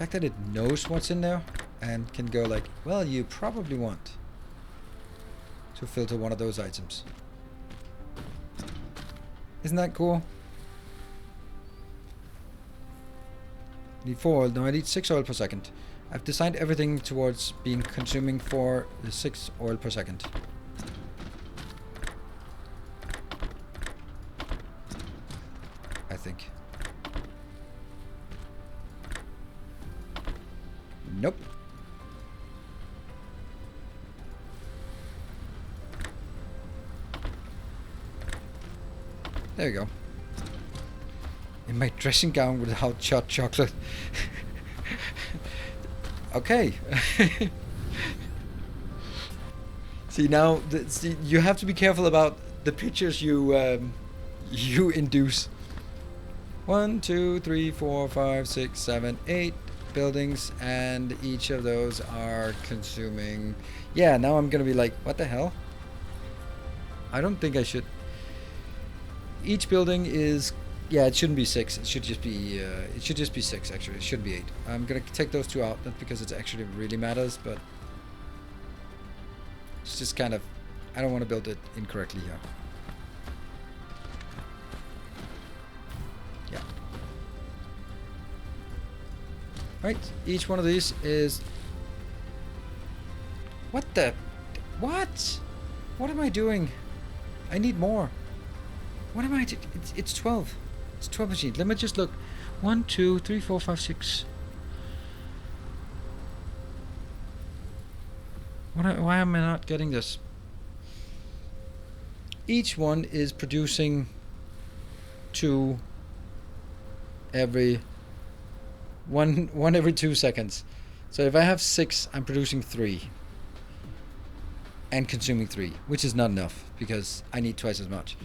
fact that it knows what's in there and can go like, well, you probably want to filter one of those items. Isn't that cool? Need 4 oil. No, I need 6 oil per second. I've designed everything towards being consuming 6 oil per second. I think. Nope. There you go. In my dressing gown without hot chocolate. Okay. See now, you have to be careful about the pictures you you induce. 1, 2, 3, 4, 5, 6, 7, 8 buildings, and each of those are consuming. Yeah, now I'm gonna be like, what the hell? I don't think I should. Each building is, yeah, it shouldn't be 6. It should just be 6 actually. It shouldn't be 8. I'm gonna take those 2 out, not because it actually really matters, but it's just kind of, I don't want to build it incorrectly here. Yeah. Right, each one of these is, what the, what? What am I doing? I need more. What am I doing? It's 12. It's 12 machines. Let me just look. 1, 2, 3, 4, 5, 6. Why am I not getting this? Each one is producing 2 every one every 2 seconds. So if I have 6, I'm producing 3 and consuming 3, which is not enough because I need twice as much.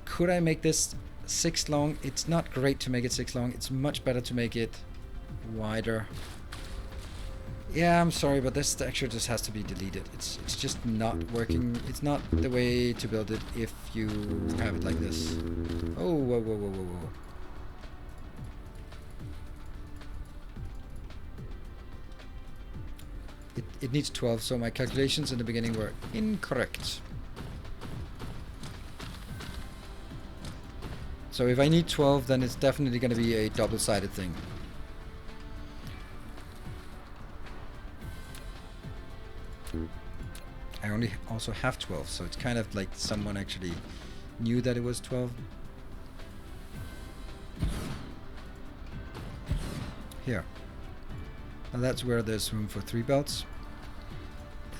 Could I make this 6 long? It's not great to make it 6 long. It's much better to make it wider. Yeah, I'm sorry, but this texture just has to be deleted. It's just not working. It's not the way to build it if you have it like this. Oh, whoa, whoa, whoa, whoa, whoa. It needs 12, so my calculations in the beginning were incorrect. So if I need 12, then it's definitely going to be a double-sided thing. I only also have 12, so it's kind of like someone actually knew that it was 12. Here. Now that's where there's room for 3 belts.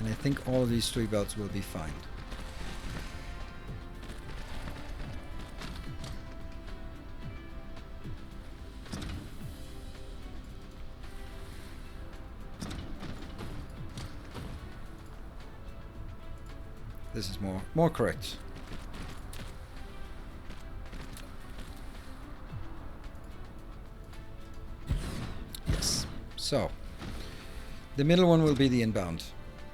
And I think all of these 3 belts will be fine. This is more correct. Yes. So the middle one will be the inbound,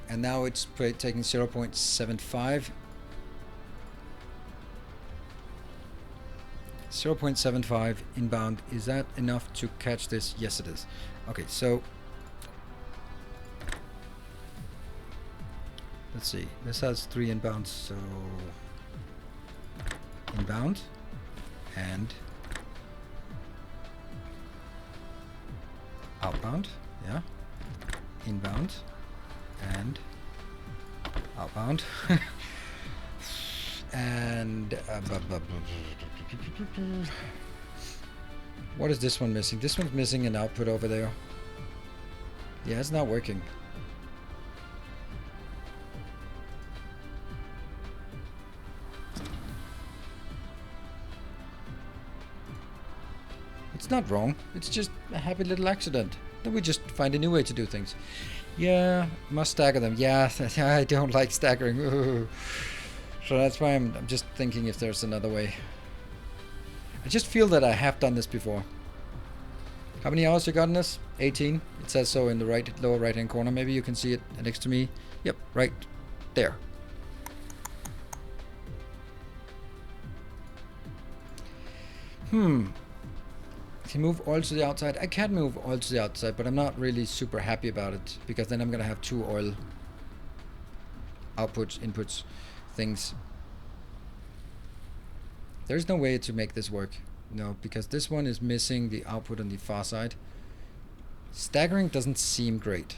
and now it's taking 0.75. 0.75 inbound. Is that enough to catch this? Yes, it is. Okay, so let's see. This has 3 inbounds, so inbound and outbound. Yeah. Inbound and outbound. And what is this one missing? This one's missing an output over there. Yeah, it's not working. It's not wrong. It's just a happy little accident. Then we just find a new way to do things. Yeah, must stagger them. Yeah, I don't like staggering. Ooh. So that's why I'm just thinking if there's another way. I just feel that I have done this before. How many hours you got in this? 18. It says so in the lower right hand corner. Maybe you can see it next to me. Yep, right there. Can move oil to the outside. I can move oil to the outside, but I'm not really super happy about it because then I'm gonna have 2 oil outputs, inputs, things. There's no way to make this work. No, because this one is missing the output on the far side. Staggering doesn't seem great.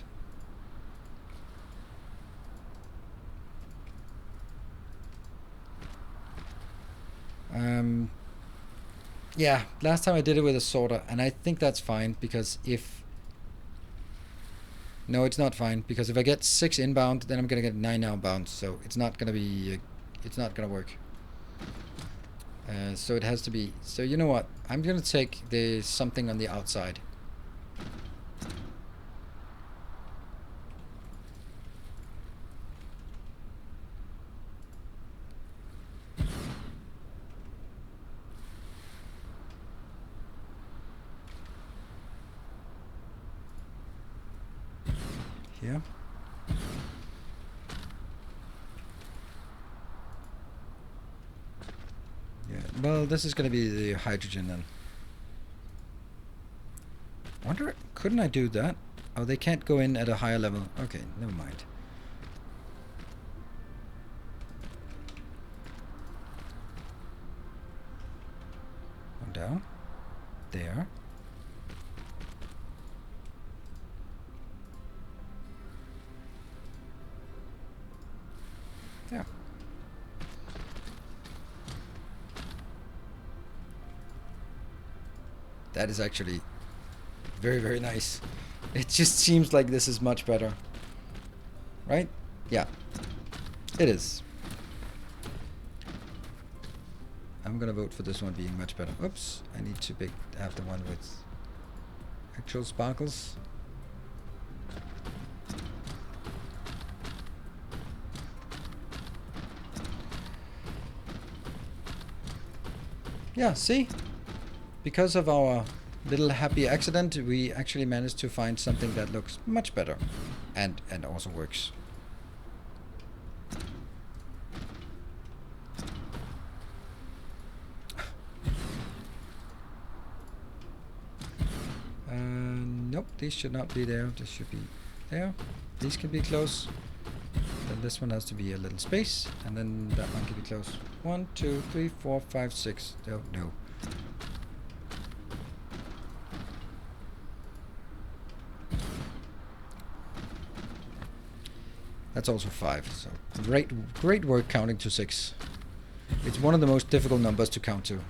Yeah, last time I did it with a sorter, and I think that's fine, because if... No, it's not fine, because if I get 6 inbound, then I'm gonna get 9 outbound, so it's not gonna be... it's not gonna work. So it has to be... So you know what? I'm gonna take the something on the outside. Here. Yeah, well, this is going to be the hydrogen then. Wonder, couldn't I do that? Oh, they can't go in at a higher level. Okay, never mind. One down. There. Yeah. That is actually very, very nice. It just seems like this is much better. Right? Yeah. It is. I'm gonna vote for this one being much better. Oops. I need to have the one with actual sparkles. Yeah, see? Because of our little happy accident, we actually managed to find something that looks much better and also works. Nope, these should not be there. This should be there. These can be close. Then this one has to be a little space, and then that one can be close. 1, 2, 3, 4, 5, 6. Oh, no. That's also 5. So great work counting to 6. It's one of the most difficult numbers to count to.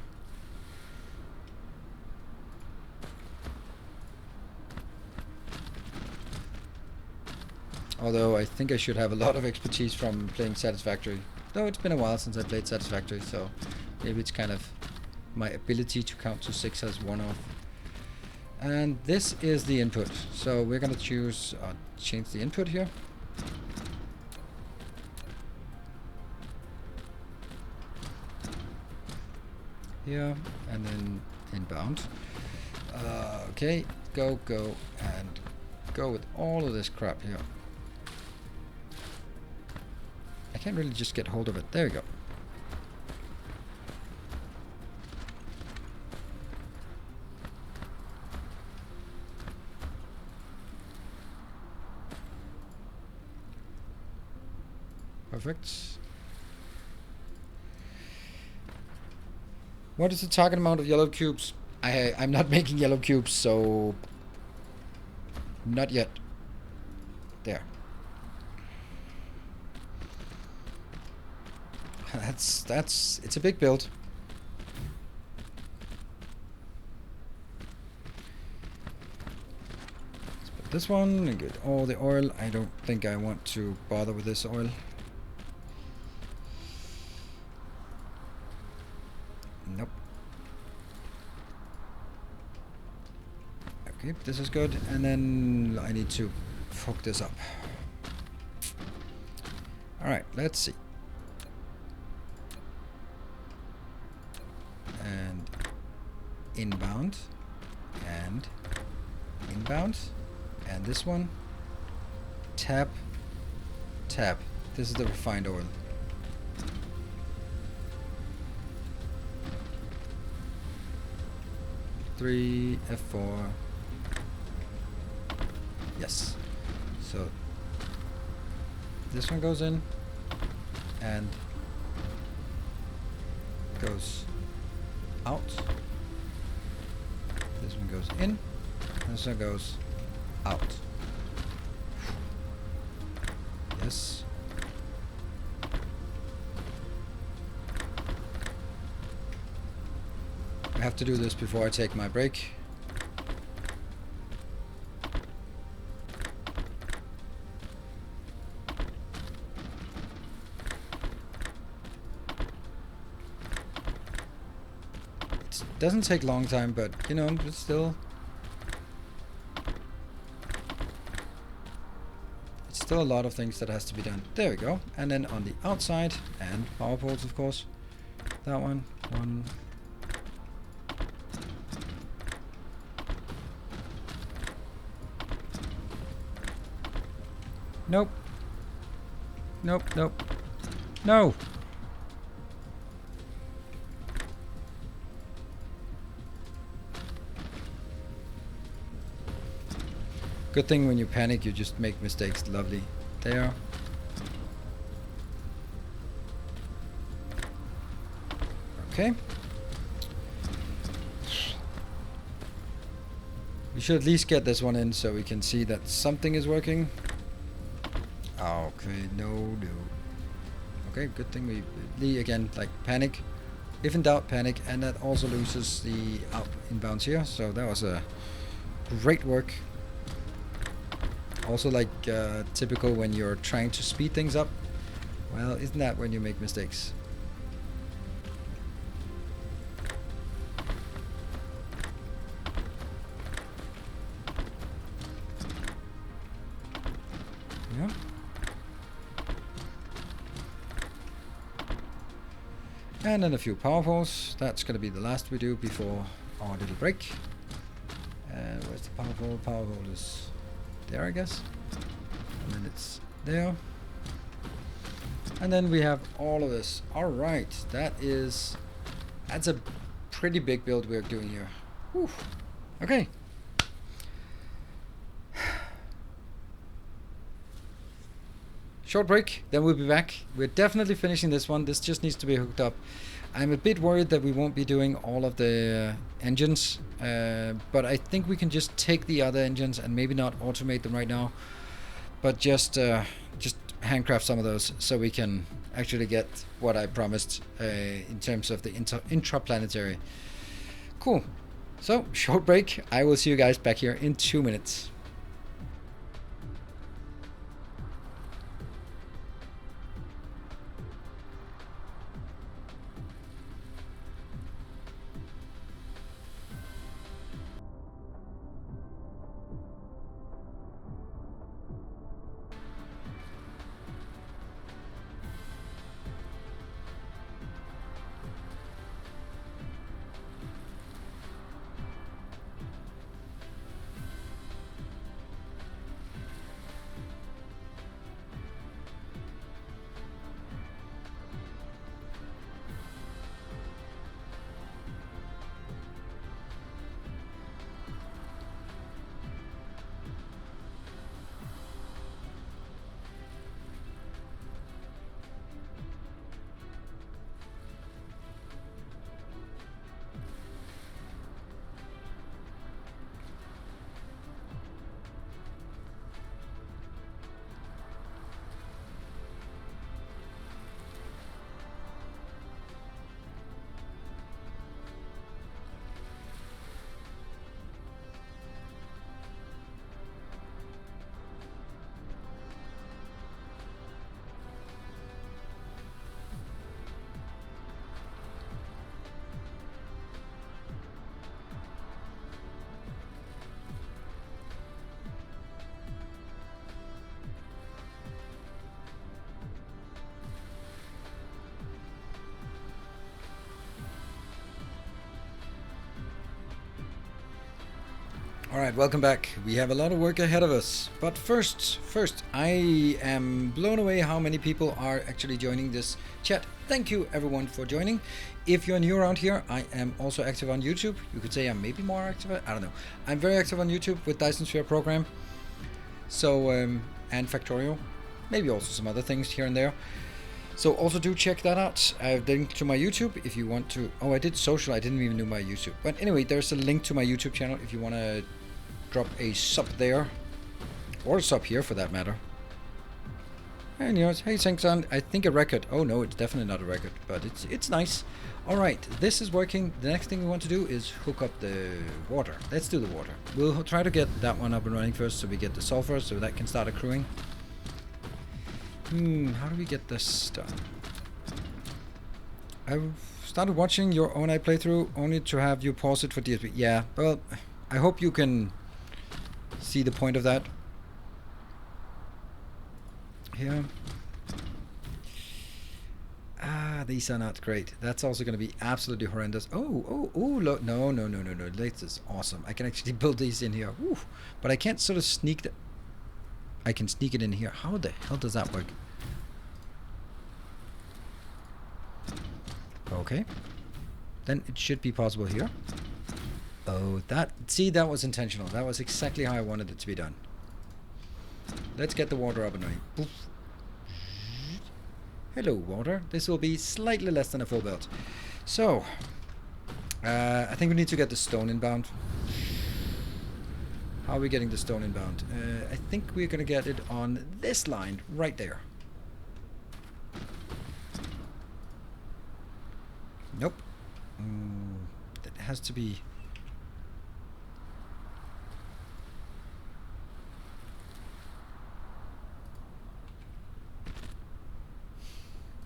Although I think I should have a lot of expertise from playing Satisfactory. Though it's been a while since I played Satisfactory, so maybe it's kind of my ability to count to 6 has worn off. And this is the input. So we're gonna choose change the input here. Here and then inbound. Okay, go, and go with all of this crap here. I can't really just get hold of it. There we go. Perfect. What is the target amount of yellow cubes? I'm not making yellow cubes, so not yet. There. It's a big build. Let's put this one and get all the oil. I don't think I want to bother with this oil. Nope. Okay, this is good. And then I need to hook this up. Alright, let's see. And inbound. And inbound. And this one. Tap. Tap. This is the refined oil. F3, F4. Yes. So this one goes in and goes out. This one goes in. This one goes out. Yes. I have to do this before I take my break. It doesn't take a long time, but you know, it's still a lot of things that has to be done. There we go. And then on the outside, and power poles of course. That one. Nope. Nope. No! Good thing when you panic, you just make mistakes. Lovely. There. Okay. We should at least get this one in so we can see that something is working. Okay, no. Okay, good thing we again, like, panic. If in doubt, panic, and that also loses the inbounds here. So that was a great work. Also, like, typical when you're trying to speed things up. Well, isn't that when you make mistakes? Yeah. And then a few power poles. That's going to be the last we do before our little break. Where's the power pole? Power pole is there, I guess. And then it's there. And then we have all of this. Alright, that's a pretty big build we're doing here. Whew. Okay. Short break, then we'll be back. We're definitely finishing this one. This just needs to be hooked up. I'm a bit worried that we won't be doing all of the engines, but I think we can just take the other engines and maybe not automate them right now, but just handcraft some of those so we can actually get what I promised in terms of the intraplanetary. Cool. So, short break. I will see you guys back here in 2 minutes. Alright, welcome back. We have a lot of work ahead of us. But first, I am blown away how many people are actually joining this chat. Thank you everyone for joining. If you're new around here, I am also active on YouTube. You could say I'm maybe more active, I don't know. I'm very active on YouTube with Dyson Sphere Program. So, and Factorio. Maybe also some other things here and there. So also do check that out. I've linked to my YouTube if you want to. Oh, I did social. I didn't even know my YouTube. But anyway, there's a link to my YouTube channel if you want to drop a sub there. Or a sub here for that matter. And you know, hey Sengsan, I think a record. Oh no, it's definitely not a record, but it's nice. Alright, this is working. The next thing we want to do is hook up the water. Let's do the water. We'll try to get that one up and running first so we get the sulfur so that can start accruing. How do we get this done? I've started watching your own playthrough only to have you pause it for DSP. Yeah, well, I hope you can see the point of that. Here. These are not great. That's also going to be absolutely horrendous. Oh, look. No. This is awesome. I can actually build these in here. Woo. But I can't sort of sneak the... I can sneak it in here. How the hell does that work? Okay. Then it should be possible here. Oh, that... See, that was intentional. That was exactly how I wanted it to be done. Let's get the water up and running. Poof. Hello, water. This will be slightly less than a full belt. So, I think we need to get the stone inbound. How are we getting the stone inbound? I think we're going to get it on this line right there. Nope. That has to be...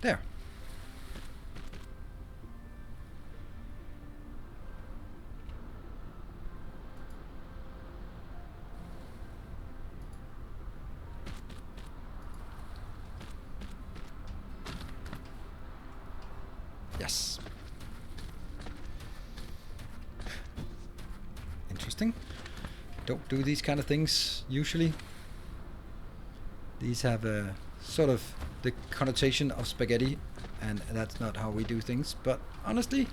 There. Yes. Interesting. Don't do these kind of things usually. These have a sort of the connotation of spaghetti, and that's not how we do things, but honestly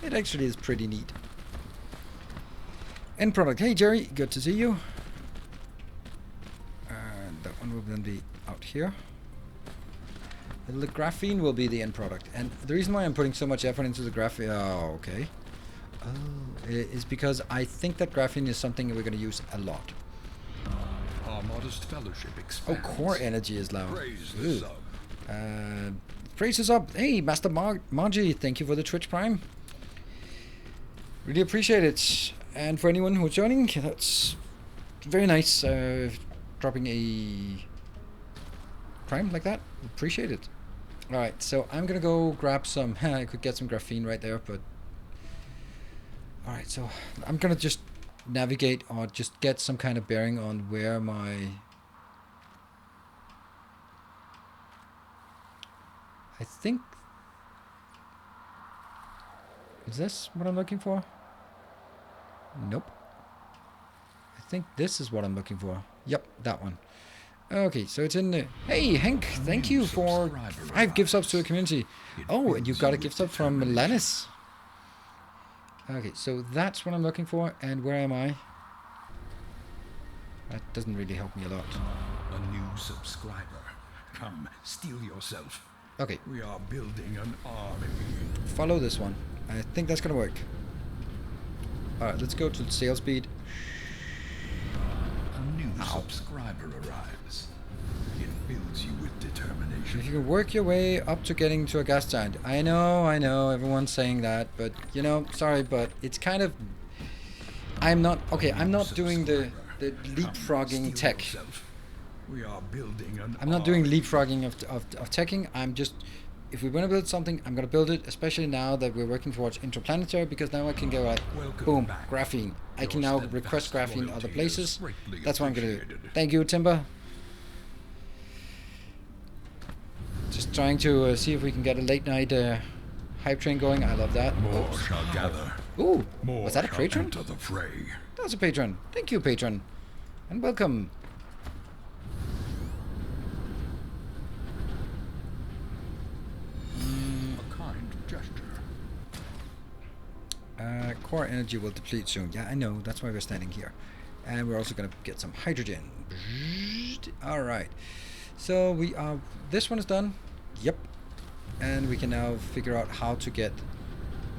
it actually is pretty neat. End product. Hey Jerry, good to see you. And that one will then be out here. The graphene will be the end product, and the reason why I'm putting so much effort into the graphene, is because I think that graphene is something we're going to use a lot. Our modest fellowship expands. Oh, core energy is low. Praise the sub. Praise is up. Hey, Master Margie, thank you for the Twitch Prime. Really appreciate it. And for anyone who's joining, that's very nice. Dropping a Prime like that. Appreciate it. Alright, so I'm gonna go grab some... I could get some graphene right there, but... Alright, so I'm gonna just navigate or just get some kind of bearing on where my... I think... Is this what I'm looking for? Nope. I think this is what I'm looking for. Yep, that one. Okay, so it's in the... Hey, Hank, thank you for 5 gift subs to the community. Oh, and you got a gift sub from Lannis. Okay, so that's what I'm looking for. And where am I? That doesn't really help me a lot. A new subscriber. Come, steel yourself. Okay. We are building an army. Follow this one. I think that's gonna work. Alright, let's go to sail speed. A new subscriber arrives. It fills you with determination. If you can work your way up to getting to a gas giant. I know, everyone's saying that, but you know, sorry, but it's kind of... I'm not doing the leapfrogging tech. We are building an I'm not doing leapfrogging of teching. I'm just... If we're going to build something, I'm going to build it, especially now that we're working towards interplanetary, because now I can go like, boom, graphene. I can now request graphene other places. That's what I'm going to do. Thank you, Timber. Just trying to see if we can get a late night hype train going. I love that. More shall gather. Ooh, More was that a shall patron? enter the fray. That's a patron. Thank you, patron. And welcome. A kind gesture. Core energy will deplete soon. Yeah, I know. That's why we're standing here. And we're also going to get some hydrogen. Alright. So we are... This one is done. Yep. And we can now figure out how to get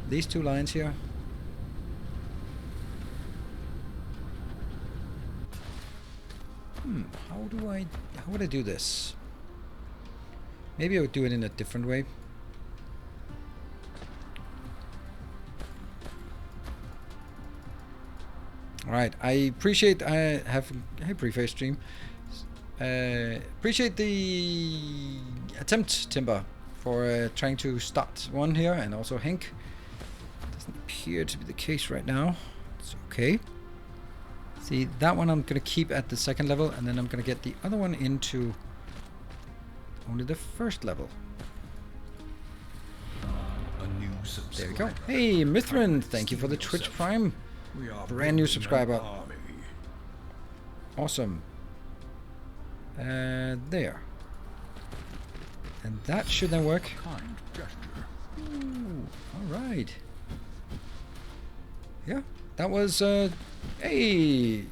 these two lines here. How would I do this? Maybe I would do it in a different way. Alright, I appreciate hey preface stream. Appreciate the attempt, Timber, for trying to start one here, and also Hank. Doesn't appear to be the case right now. It's okay. See, that one I'm gonna keep at the second level, and then I'm gonna get the other one into only the first level. A new subscriber. There we go. Hey, Mithrin, thank you for the Twitch Prime. We are Brand new building subscriber. an army. Awesome. There. And that should then work. Kind gesture. Ooh, alright. Yeah, that was, hey!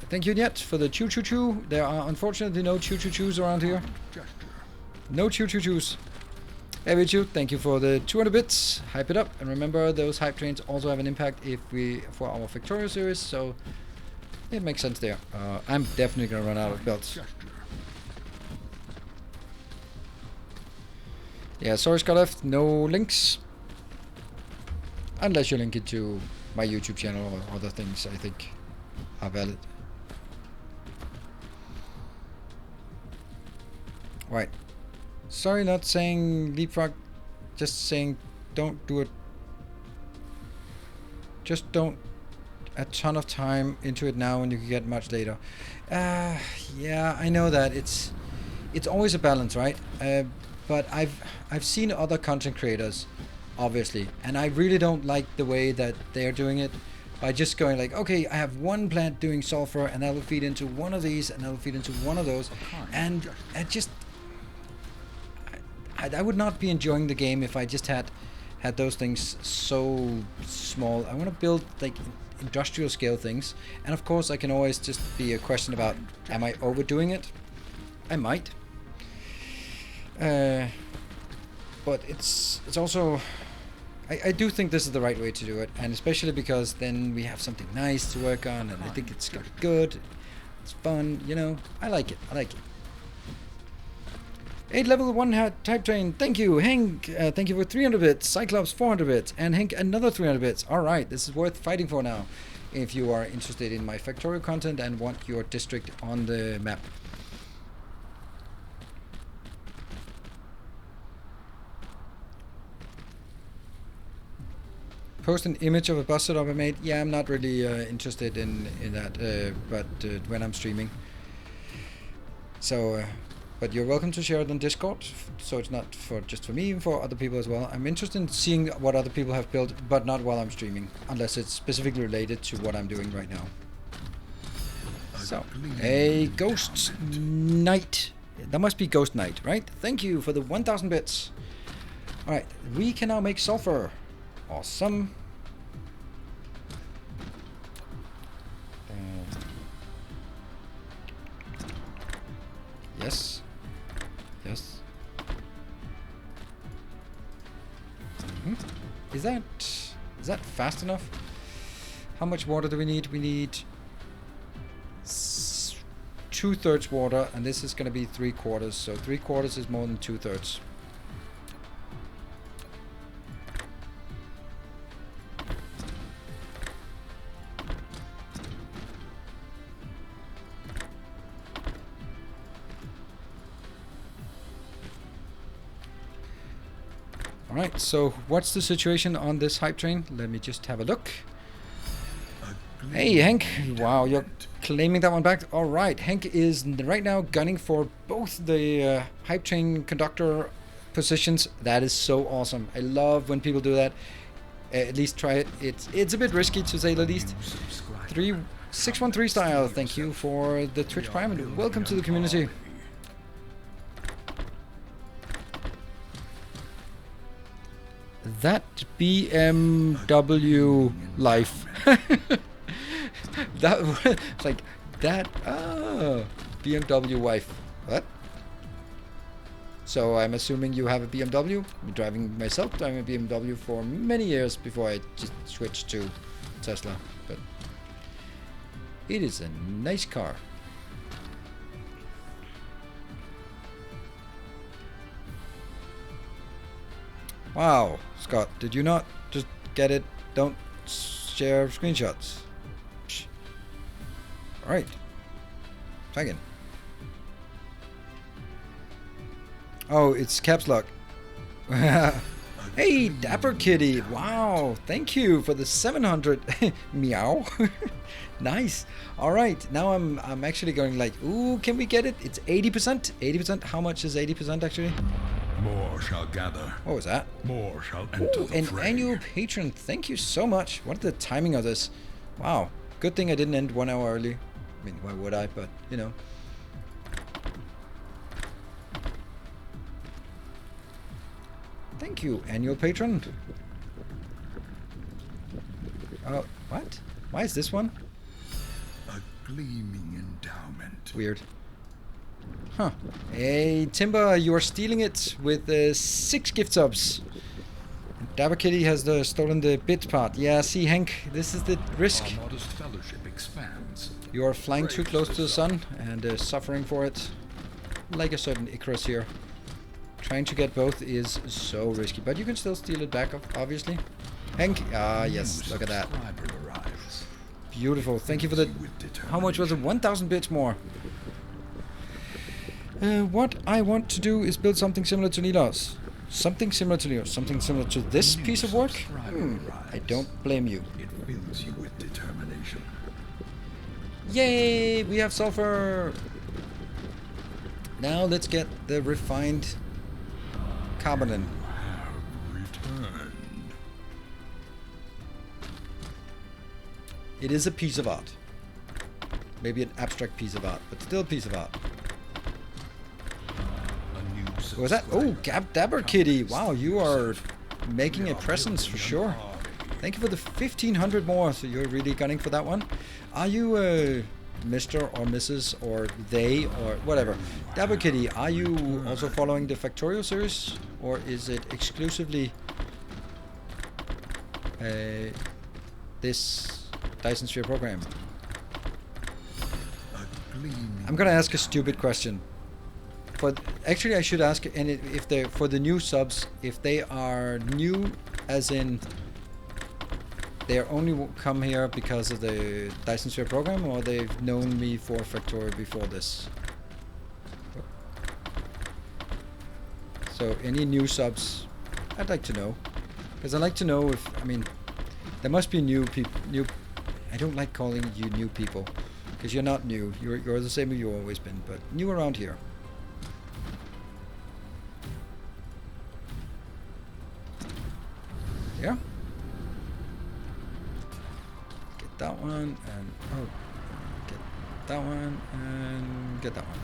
Thank you, Nyet, for the choo-choo-choo. There are unfortunately no choo-choo-choos around here. Gesture. No choo-choo-choos. Hey, Vichu, thank you for the 200 bits. Hype it up. And remember, those hype trains also have an impact for our Factorio series, so it makes sense there. I'm definitely going to run out of belts. Gesture. Yeah, sorry, Scarlett, no links. Unless you link it to my YouTube channel or other things I think are valid. Right. Sorry, not saying leapfrog, just saying don't do it. Just don't a ton of time into it now and you can get much later. Yeah, I know that it's always a balance, right? But I've seen other content creators, obviously, and I really don't like the way that they're doing it by just going like, okay, I have one plant doing sulfur and that will feed into one of these and that will feed into one of those, and I would not be enjoying the game if I just had those things so small. I want to build like industrial scale things, and of course I can always just be a question about, am I overdoing it? I might. But it's also, I do think this is the right way to do it, and especially because then we have something nice to work on, and I think it's gonna be good. It's fun, you know. I like it. 8 level 1 type train. Thank you, Hank. Thank you for 300 bits. Cyclops 400 bits, and Hank another 300 bits. All right, this is worth fighting for now. If you are interested in my Factorio content and want your district on the map. Post an image of a bus setup I made. Yeah, I'm not really interested in that, but when I'm streaming. So, but you're welcome to share it on Discord, so it's not just for me, for other people as well. I'm interested in seeing what other people have built, but not while I'm streaming, unless it's specifically related to what I'm doing right now. So, a Ghost Knight. That must be Ghost Knight, right? Thank you for the 1,000 bits. Alright, we can now make sulfur. Awesome. Yes. Yes. Is that fast enough? How much water do we need? We need 2/3 water, and this is going to be 3/4. So 3/4 is more than 2/3. Alright, so what's the situation on this hype train? Let me just have a look. Hey, Hank. Wow, you're claiming that one back. Alright, Hank is right now gunning for both the hype train conductor positions. That is so awesome. I love when people do that. At least try it. It's a bit risky to say the least. 3613 style. Thank you for the Twitch Prime and welcome to the community. That BMW life. That it's like that. Oh, BMW wife. What? So I'm assuming you have a BMW. I'm driving myself. Driving a BMW for many years before I just switched to Tesla. But it is a nice car. Wow, Scott, did you not just get it? Don't share screenshots. Alright. Second. Oh, it's caps lock. Hey, Dapper Kitty. Wow, thank you for the 700. Meow. Nice. Alright, now I'm actually going like, ooh, can we get it? It's 80%. 80%. How much is 80% actually? More shall gather. What was that? More shall enter Ooh, the an fray. annual patron. Thank you so much. What the timing of this? Wow. Good thing I didn't end 1 hour early. I mean, why would I? But, you know. Thank you, annual patron. Oh, what? Why is this one? A gleaming endowment. Weird. Huh. Hey, Timber, you are stealing it with 6 gift subs. Dabber Kitty has stolen the bit part. Yeah, see, Hank, this is the risk. Our modest fellowship expands. You are flying too close to the sun and suffering for it. Like a certain Icarus here. Trying to get both is so risky, but you can still steal it back, obviously. Hank, yes, look at that. Beautiful. Thank you for the... How much was it? 1,000 bits more. What I want to do is build something similar to Nilos. Something similar to Nilos. Something similar to this piece of work? I don't blame you. It fills you with determination. Yay! We have sulfur! Now let's get the refined carbonin. Have returned. It is a piece of art. Maybe an abstract piece of art, but still a piece of art. What was that? Oh, Dabber Kitty. Wow, you are making a presence for sure. Thank you for the 1,500 more. So you're really gunning for that one. Are you Mr. or Mrs. or they or whatever? Dabber Kitty, are you also following the Factorio series? Or is it exclusively this Dyson Sphere Program? I'm gonna ask a stupid question. But actually, I should ask, and if they for the new subs, if they are new, as in they are only come here because of the Dyson Sphere Program, or they've known me for Factorio before this. So any new subs, I'd like to know, because I like to know if there must be new people. I don't like calling you new people, because you're not new. You're the same as you've always been, but new around here. Yeah. Get that one and get that one and get that one.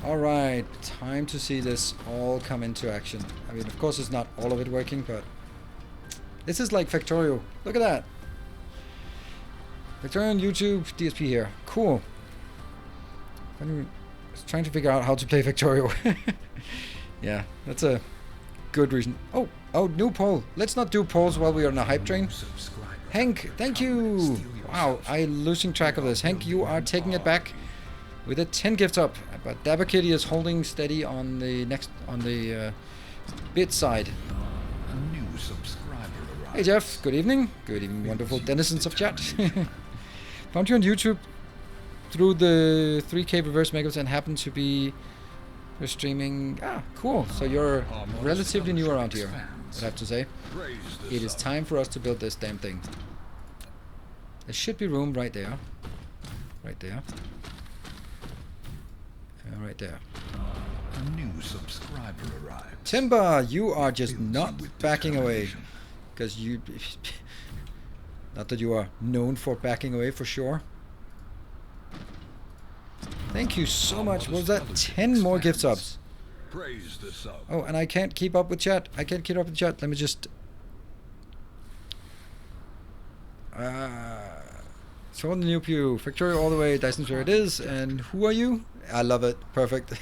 All right, time to see this all come into action. I mean, of course, it's not all of it working, but this is like Factorio. Look at that. Factorio on YouTube, DSP here. Cool. I'm trying to figure out how to play Factorio. Yeah, that's a good reason. Oh, new poll. Let's not do polls while we are on a hype train. Hank, thank you. Wow, I'm losing track of this. Hank, you are taking it back with a 10 gift up. But Dabber Kitty is holding steady on the bit side. A new subscriber arrives. Hey Jeff, good evening. Good evening, wonderful denizens of chat. Found you on YouTube through the 3K reverse megas and happen to be streaming. Ah, cool. So you're relatively new around here, I'd have to say. It is time for us to build this damn thing. There should be room right there. Right there. Right there. A new subscriber arrives. Timber, you are just not backing away. because you, not that you are known for backing away for sure. Thank you so much. What was that? 10 more gift subs. Praise the sub. Oh, and I can't keep up with chat. I can't keep up with chat. Let me just... So on the new pew. Victoria all the way. Dyson Sphere it is. And who are you? I love it. Perfect.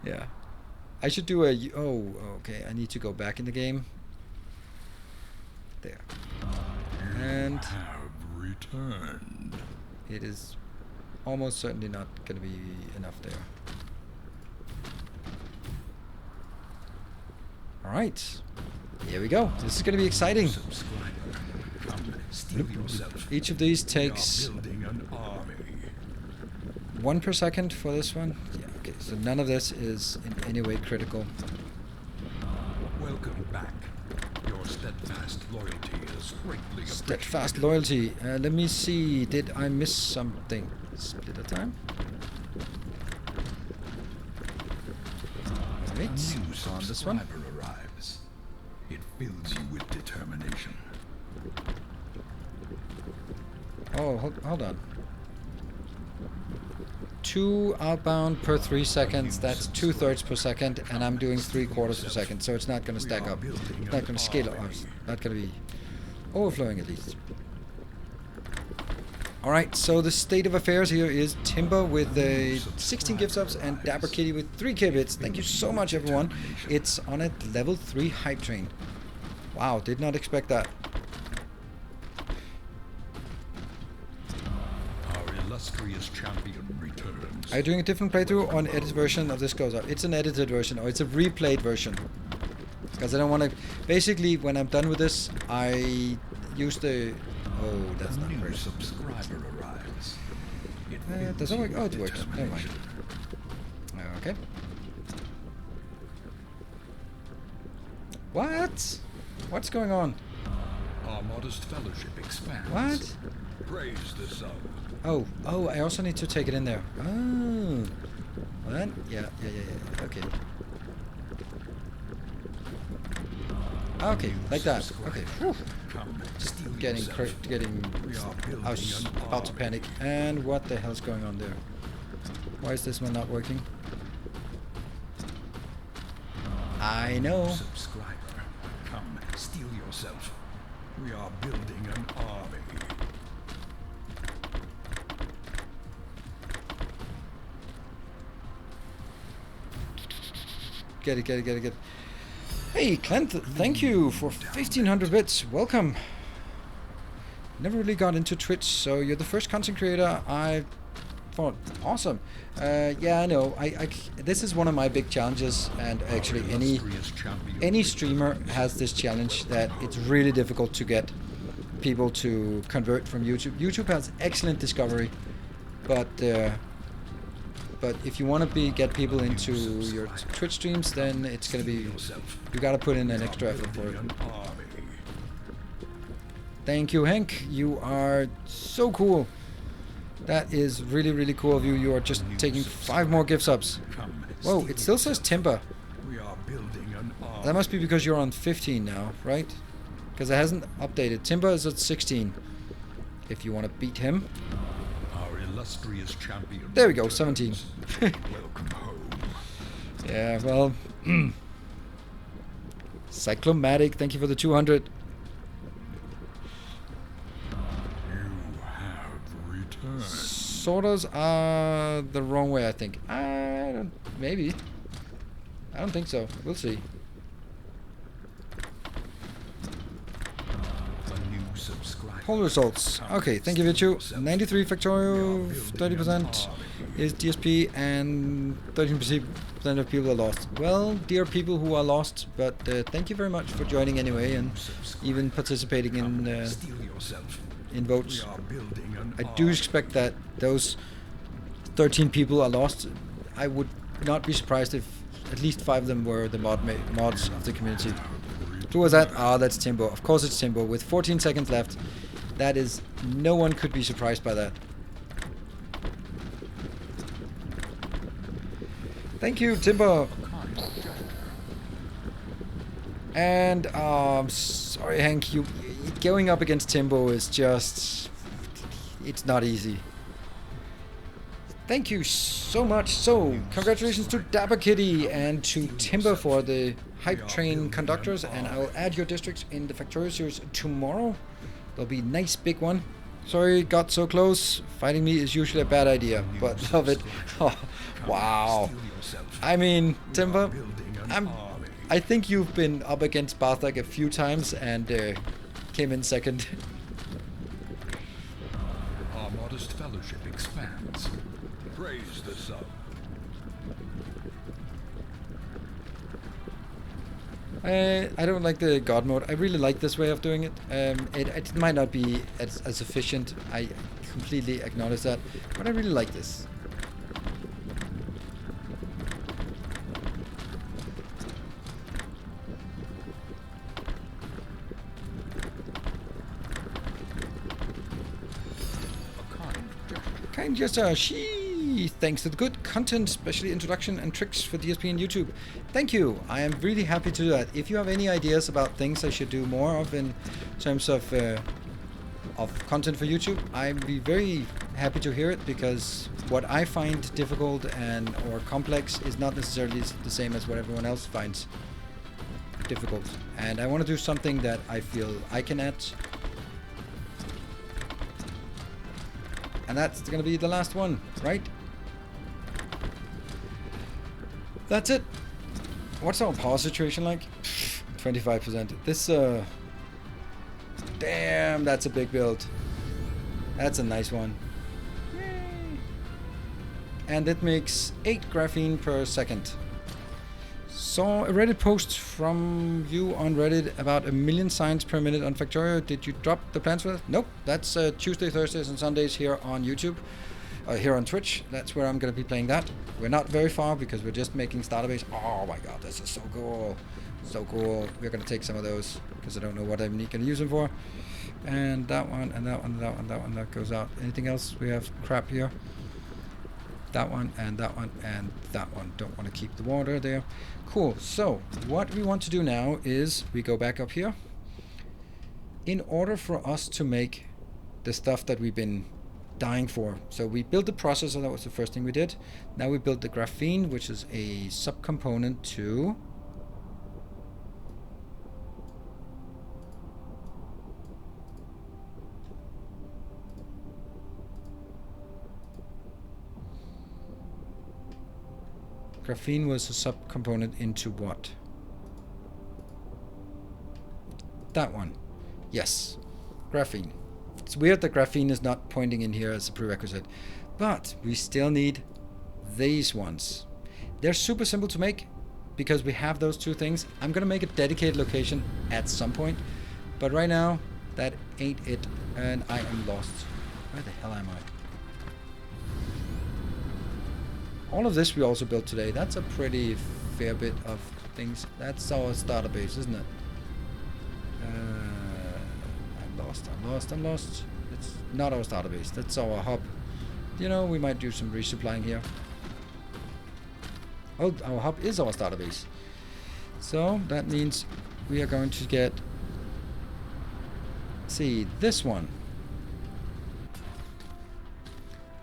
Yeah. I should do a... Oh, okay. I need to go back in the game. There. And... Have returned. It is almost certainly not going to be enough there. Alright. Here we go. This is going to be exciting. Each of these takes 1 per second for this one. Yeah, okay. So none of this is in any way critical. Welcome back. Your steadfast loyalty is greatly Steadfast loyalty. Let me see. Did I miss something? Split of time. Wait. On this one. Arrives. It fills you with determination. Oh, hold on. 2 outbound per 3 seconds. That's 2/3 per second, and I'm doing 3/4 per second. So it's not going to stack up. It's not going to scale up. It's not going to be overflowing at least. Alright, so the state of affairs here is Timber with 16 gift subs and Dapper Kitty with 3 K-bits. Thank you so much, everyone. It's on a level 3 hype train. Wow, did not expect that. Our illustrious champion returns. Are you doing a different playthrough or an edited version of this goes up? It's an edited version, or it's a replayed version. Because I don't want to... Basically, when I'm done with this, I use the... Oh, that's not great. Subscriber arrives. Does that work? Oh, it works. Never mind. Okay. What? What's going on? Our modest fellowship expands. What? Praise the sub. Oh, I also need to take it in there. Oh. What? Yeah. Okay. Okay, like that. Okay. Whew. Just getting. I was about to panic. And what the hell's going on there? Why is this one not working? I know. Subscriber, come steal yourself. We are building an army. Get it. Hey, Clint, thank you for 1,500 bits. Welcome. Never really got into Twitch, so you're the first content creator I thought. Awesome. Yeah, I know. This is one of my big challenges, and actually any streamer has this challenge that it's really difficult to get people to convert from YouTube. YouTube has excellent discovery, but if you want to get people into your Twitch streams, then it's gonna be, you gotta put in an extra effort for it. Thank you, Hank. You are so cool. That is really, really cool of you. You are just taking 5 more gift subs. Whoa, it still says Timber. That must be because you're on 15 now, right? Because it hasn't updated. Timber is at 16. If you want to beat him. Illustrious champion. There we go, 17. Welcome home. Yeah, well, Cyclomatic, thank you for the 200. You have returned. Sorters are the wrong way, I think. Maybe. I don't think so. We'll see. Poll results. Okay, thank you, Vichu. 93 Factorio, 30% is DSP, and 13% of people are lost. Well, dear people who are lost, but thank you very much for joining anyway, and even participating in votes. I do expect that those 13 people are lost. I would not be surprised if at least 5 of them were the mods of the community. Who was that? Ah, that's Timbo. Of course it's Timbo. With 14 seconds left. That is... No one could be surprised by that. Thank you, Timbo. And sorry, Hank, you going up against Timbo is just, it's not easy. Thank you so much. So, congratulations to Dapper Kitty and to Timber for the Hype Train conductors, and I will add your districts in the Factorio series tomorrow. There'll be a nice big one. Sorry, got so close. Fighting me is usually a bad idea, but love it. Oh, wow. I mean, Timber, I think you've been up against Barthak a few times and came in second. Our modest fellowship expands. Praise the sun. I don't like the God mode. I really like this way of doing it. It might not be as efficient. I completely acknowledge that, but I really like this. Kind gesture. Thanks to the good content, especially introduction and tricks for DSP and YouTube. Thank you. I am really happy to do that. If you have any ideas about things I should do more of in terms of content for YouTube, I'd be very happy to hear it, because what I find difficult and or complex is not necessarily the same as what everyone else finds difficult. And I want to do something that I feel I can add. And that's going to be the last one, right? That's it. What's our power situation like? 25%. This, damn, that's a big build. That's a nice one. Yay. And it makes 8 graphene per second. Saw a Reddit post from you on Reddit about 1 million signs per minute on Factorio. Did you drop the plans for that? Nope. That's Tuesday, Thursdays, and Sundays here on YouTube. Here on Twitch. That's where I'm going to be playing that. We're not very far because we're just making starter base. Oh my god, this is so cool. So cool. We're going to take some of those because I don't know what I'm going to use them for. And that one, and that one, and that one, that one, that goes out. Anything else? We have crap here. That one, and that one, and that one. Don't want to keep the water there. Cool. So, what we want to do now is we go back up here. In order for us to make the stuff that we've been dying for. So we built the processor, that was the first thing we did. Now we built the graphene, which is a subcomponent to... Graphene was a subcomponent into what? That one. Yes. Graphene. It's weird that graphene is not pointing in here as a prerequisite. But we still need these ones. They're super simple to make because we have those two things. I'm going to make a dedicated location at some point. But right now, that ain't it. And I am lost. Where the hell am I? All of this we also built today. That's a pretty fair bit of things. That's our starter base, isn't it? I'm lost. It's not our starter base. That's our hub. You know, we might do some resupplying here. Oh, our hub is our starter base. So that means we are going to get... see, this one.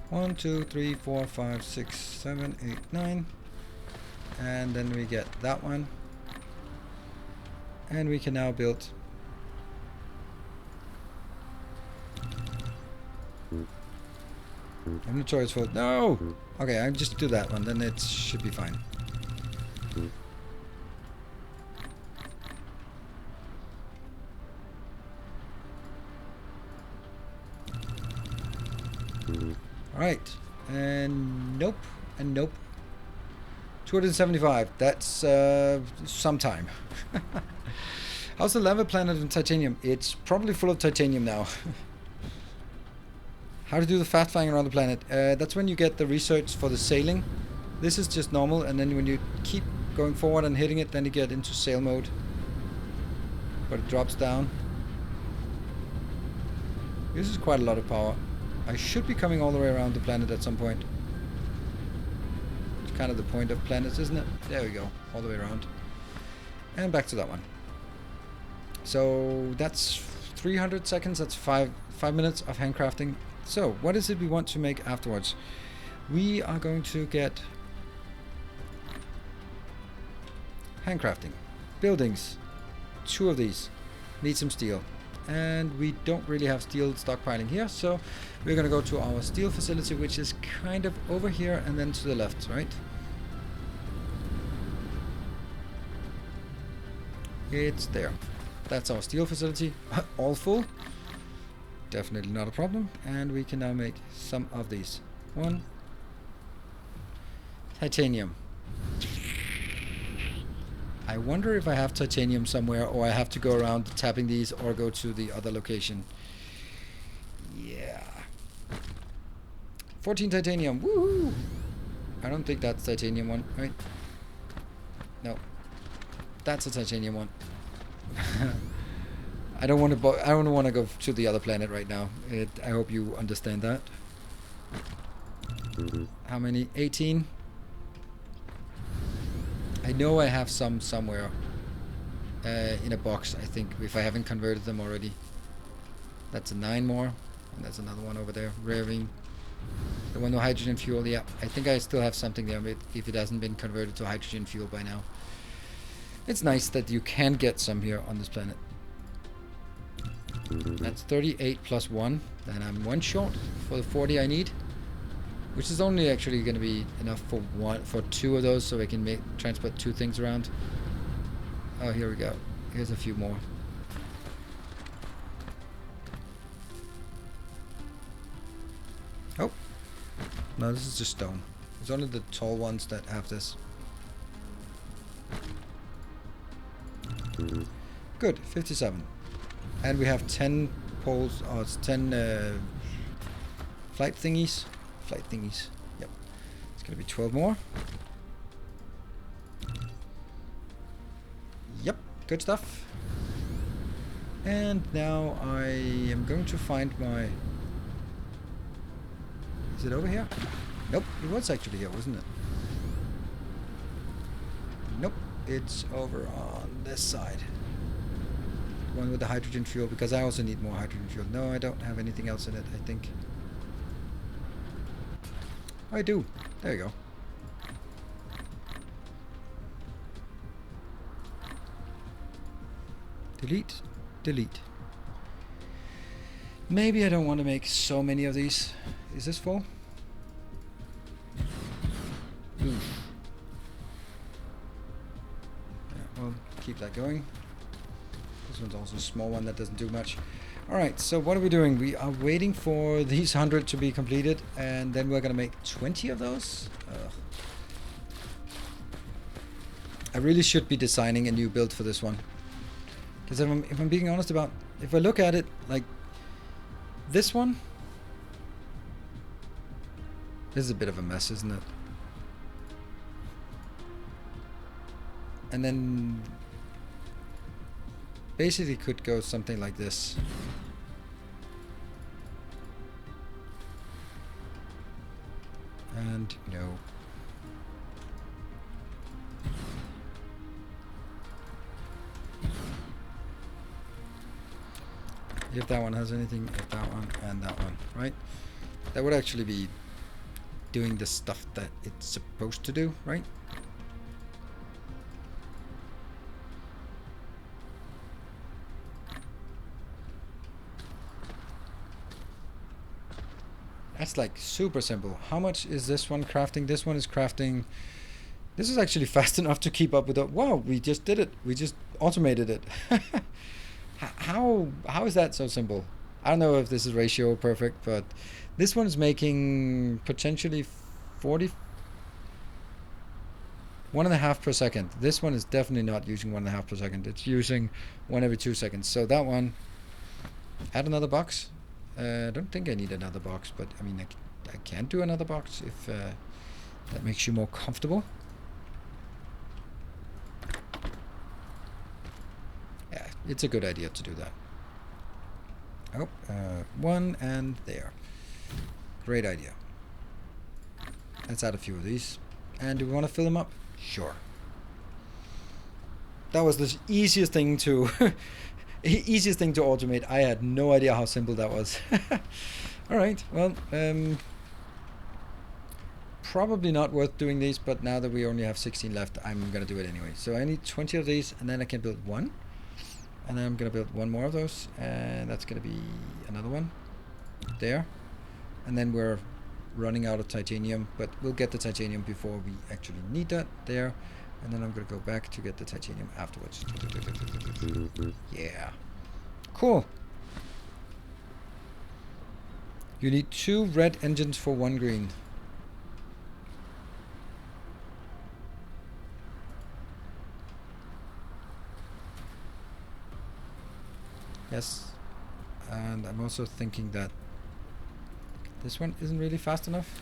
1, 2, 3, 4, 5, 6, 7, 8, 9. And then we get that one. And we can now build... inventory is full. No! Okay, I'll just do that one, then it should be fine. Alright, and nope, and nope. 275, that's some time. How's the lava planet in titanium? It's probably full of titanium now. How to do the fast flying around the planet? That's when you get the research for the sailing. This is just normal, and then when you keep going forward and hitting it, then you get into sail mode. But it drops down. This is quite a lot of power. I should be coming all the way around the planet at some point. It's kind of the point of planets, isn't it? There we go. All the way around. And back to that one. So that's 300 seconds. That's 5 minutes of handcrafting. So what is it we want to make afterwards? We are going to get handcrafting, buildings, 2 of these. Need some steel, and we don't really have steel stockpiling here, so we're gonna go to our steel facility, which is kind of over here and then to the left, right? It's there. That's our steel facility, all full. Definitely not a problem. And we can now make some of these. 1. Titanium. I wonder if I have titanium somewhere, or I have to go around tapping these, or go to the other location. Yeah. 14 titanium. Woohoo! I don't think that's titanium one, right? No. That's a titanium one. I don't want to go to the other planet right now. I hope you understand that. How many? 18. I know I have some somewhere in a box, I think, if I haven't converted them already. That's a 9 more, and there's another one over there. Rearing. The one with hydrogen fuel, yeah. I think I still have something there, but if it hasn't been converted to hydrogen fuel by now. It's nice that you can get some here on this planet. That's 38 plus 1. Then I'm 1 short for the 40 I need. Which is only actually going to be enough for 2 of those, so I can transport 2 things around. Oh, here we go. Here's a few more. Oh. No, this is just stone. It's only the tall ones that have this. Good, 57. And we have 10 poles, or 10 flight thingies. Yep. It's gonna be 12 more. Yep, good stuff. And now I am going to find my... Is it over here? Nope, it was actually here, wasn't it? Nope, it's over on this side. One with the hydrogen fuel, because I also need more hydrogen fuel. No, I don't have anything else in it, I think. I do. There you go. Delete. Delete. Maybe I don't want to make so many of these. Is this full? Yeah, we'll keep that going. This one's also a small one that doesn't do much. Alright, so what are we doing? We are waiting for these 100 to be completed, and then we're going to make 20 of those. I really should be designing a new build for this one. Because if I'm being honest about... If I look at it, like... This one... This is a bit of a mess, isn't it? And then... Basically could go something like this. And no. If that one has anything, if that one and that one, right? That would actually be doing the stuff that it's supposed to do, right? That's like super simple. How much is this one crafting? This one is crafting... This is actually fast enough to keep up with the... Wow, we just did it. We just automated it. How is that so simple? I don't know if this is ratio perfect, but this one is making potentially 40... 1.5 per second. This one is definitely not using 1.5 per second. It's using 1 every 2 seconds. So that one... Add another box. I don't think I need another box, but I mean, I can do another box if that makes you more comfortable. Yeah, it's a good idea to do that. Oh, 1 and there. Great idea. Let's add a few of these. And do we want to fill them up? Sure. That was the easiest thing to Easiest thing to automate. I had no idea how simple that was. Alright, well, probably not worth doing these, but now that we only have 16 left, I'm gonna do it anyway. So I need 20 of these, and then I can build one. And then I'm gonna build one more of those, and that's gonna be another one there. And then we're running out of titanium, but we'll get the titanium before we actually need that there. And then I'm gonna go back to get the titanium afterwards. Yeah. Cool. You need 2 red engines for 1 green. Yes. And I'm also thinking that this one isn't really fast enough.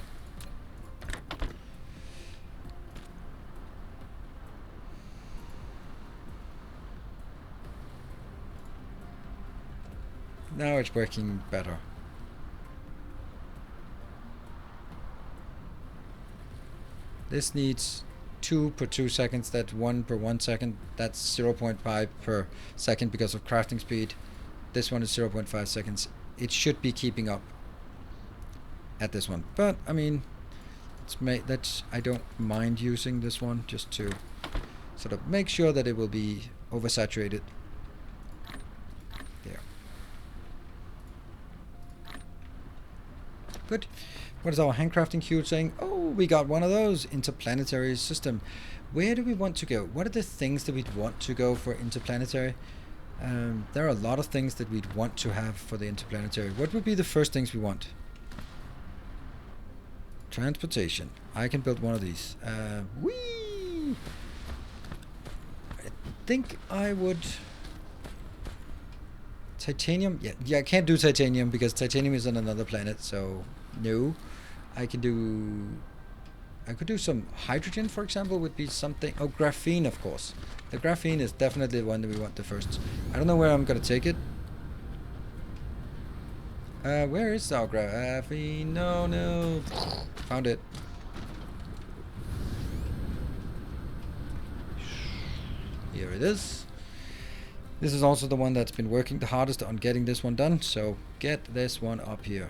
Now it's working better. This needs 2 per 2 seconds. That's 1 per 1 second. That's 0.5 per second because of crafting speed. This one is 0.5 seconds. It should be keeping up at this one, but I mean, I don't mind using this one just to sort of make sure that it will be oversaturated. There. Good. What is our handcrafting queue saying? Oh, we got one of those. Interplanetary system. Where do we want to go? What are the things that we'd want to go for interplanetary? There are a lot of things that we'd want to have for the interplanetary. What would be the first things we want? Transportation. I can build one of these. Whee! I think I would... Titanium? Yeah, I can't do titanium because titanium is on another planet, so no. I could do some hydrogen, for example, would be something. Oh, graphene, of course. The graphene is definitely the one that we want the first. I don't know where I'm gonna take it. Where is our graphene? No. Found it. Here it is. This is also the one that's been working the hardest on getting this one done, so get this one up here.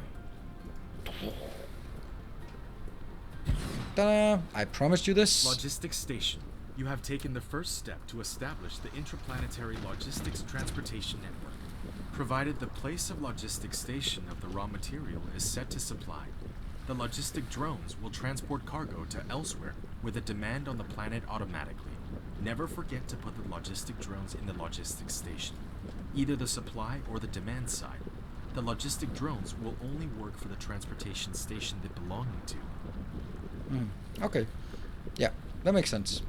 Ta-da! I promised you this. Logistics Station. You have taken the first step to establish the interplanetary logistics transportation network. Provided the place of logistics station of the raw material is set to supply, the logistic drones will transport cargo to elsewhere with a demand on the planet automatically. Never forget to put the logistic drones in the logistics station, either the supply or the demand side. The logistic drones will only work for the transportation station they belong to. Okay. Yeah, that makes sense.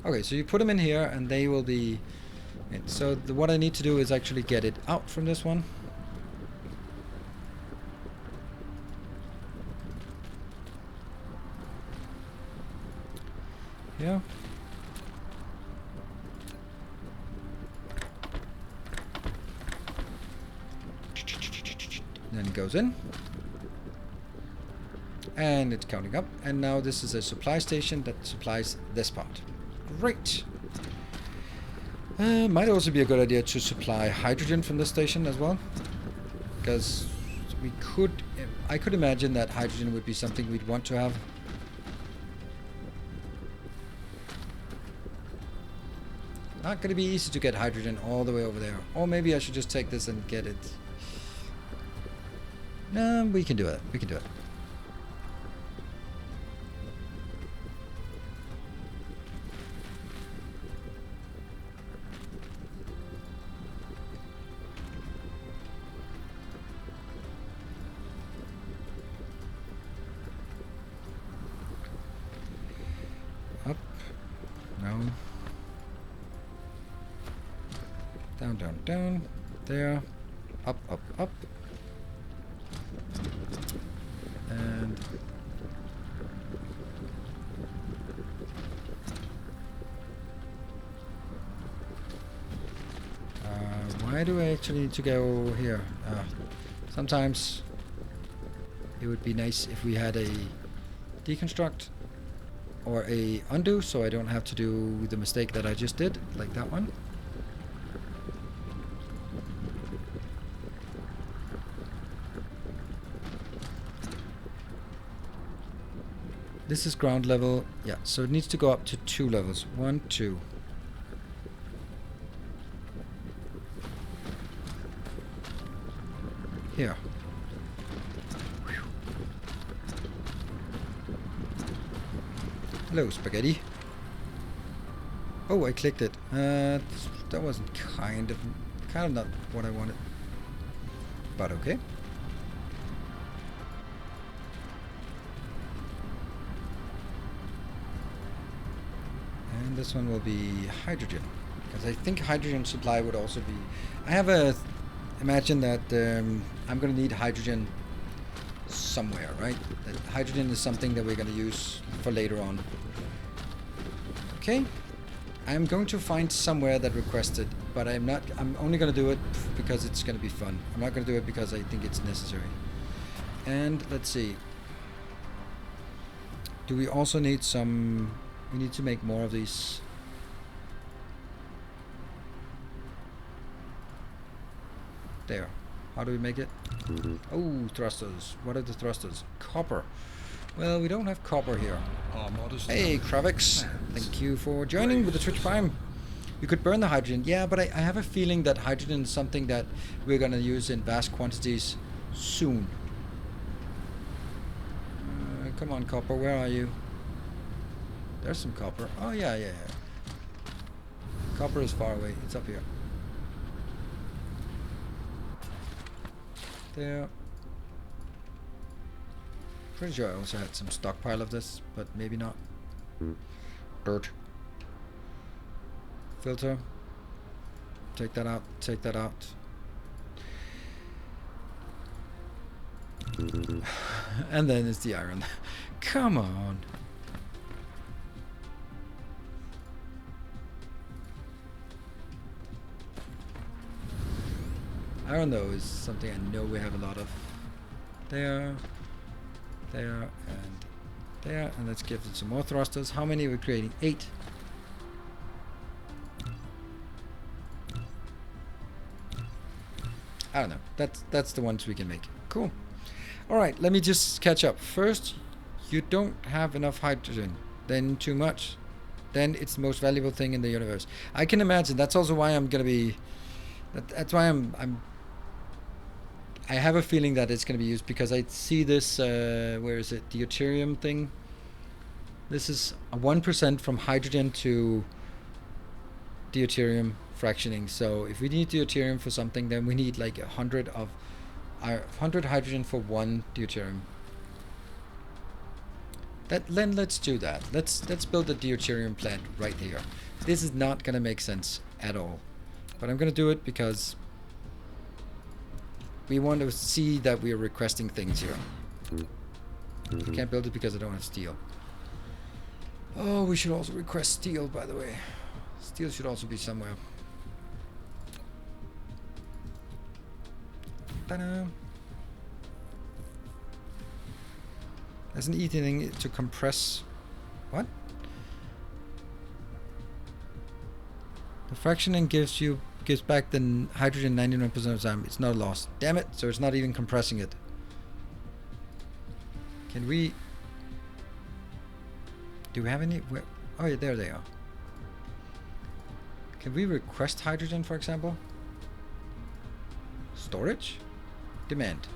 Okay, so you put them in here and they will be... So what I need to do is actually get it out from this one. Yeah. Then it goes in. And it's counting up. And now this is a supply station that supplies this part. Great. Might also be a good idea to supply hydrogen from this station as well. Because I could imagine that hydrogen would be something we'd want to have. Not going to be easy to get hydrogen all the way over there. Or maybe I should just take this and get it. No, we can do it. We can do it. Up. Down. Down, down, down. There. Up, up, up. And why do I actually need to go here? Sometimes it would be nice if we had a deconstruct or a undo, so I don't have to do the mistake that I just did, like that one. This is ground level. Yeah, so it needs to go up to 2 levels. 1, 2. Here. Hello, spaghetti. Oh, I clicked it. That wasn't kind of not what I wanted. But okay. And this one will be hydrogen, because I think hydrogen supply would also be. I have a imagine that I'm going to need hydrogen somewhere, right? That hydrogen is something that we're going to use for later on. Okay, I'm going to find somewhere that requested, but I'm only going to do it because it's going to be fun. I'm not going to do it because I think it's necessary. And let's see. Do we also need some? We need to make more of these. There. How do we make it? Oh, thrusters. What are the thrusters? Copper. Well, we don't have copper here. Hey, Kravix. Thank you for joining with the Twitch Prime. You could burn the hydrogen. Yeah, but I have a feeling that hydrogen is something that we're going to use in vast quantities soon. Come on, copper. Where are you? There's some copper. Oh, yeah. Copper is far away. It's up here. There. Pretty sure I also had some stockpile of this, but maybe not. Dirt. Filter. Take that out. Take that out. And then it's the iron. Come on. Iron though is something I know we have a lot of. There, and there, and let's give it some more thrusters. How many are we creating? 8. I don't know. That's the ones we can make. Cool. All right, let me just catch up. First, you don't have enough hydrogen. Then too much. Then it's the most valuable thing in the universe. I can imagine. That's also why I'm gonna be. That's why I have a feeling that it's going to be used because I see this, where is it, deuterium thing. This is a 1% from hydrogen to deuterium fractioning. So if we need deuterium for something, then we need like 100 hydrogen for 1 deuterium. Then let's do that. Let's build a deuterium plant right here. This is not going to make sense at all, but I'm going to do it because we want to see that we are requesting things here. I can't build it because I don't have steel. Oh, we should also request steel, by the way. Steel should also be somewhere. Ta-da! There's an easy thing to compress. What? The fractioning gives back the hydrogen 99% of the time. It's not a loss. Damn it! So it's not even compressing it. Can we? Do we have any? Oh yeah, there they are. Can we request hydrogen, for example? Storage? Demand.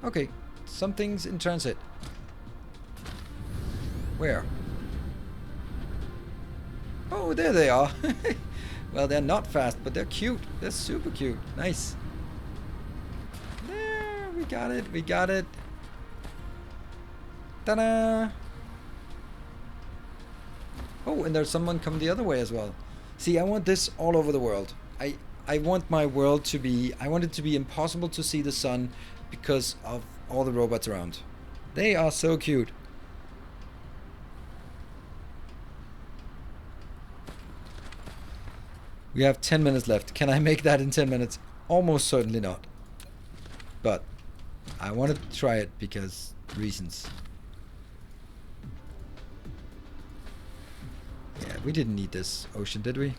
Okay, something's in transit. Where? Oh, there they are. Well, they're not fast, but they're cute. They're super cute. Nice. There, we got it. We got it. Ta-da! Oh, and there's someone coming the other way as well. See, I want this all over the world. I want my world to be... I want it to be impossible to see the sun because of all the robots around. They are so cute. We have 10 minutes left. Can I make that in 10 minutes? Almost certainly not. But I wanted to try it because reasons. Yeah, we didn't need this ocean, did we?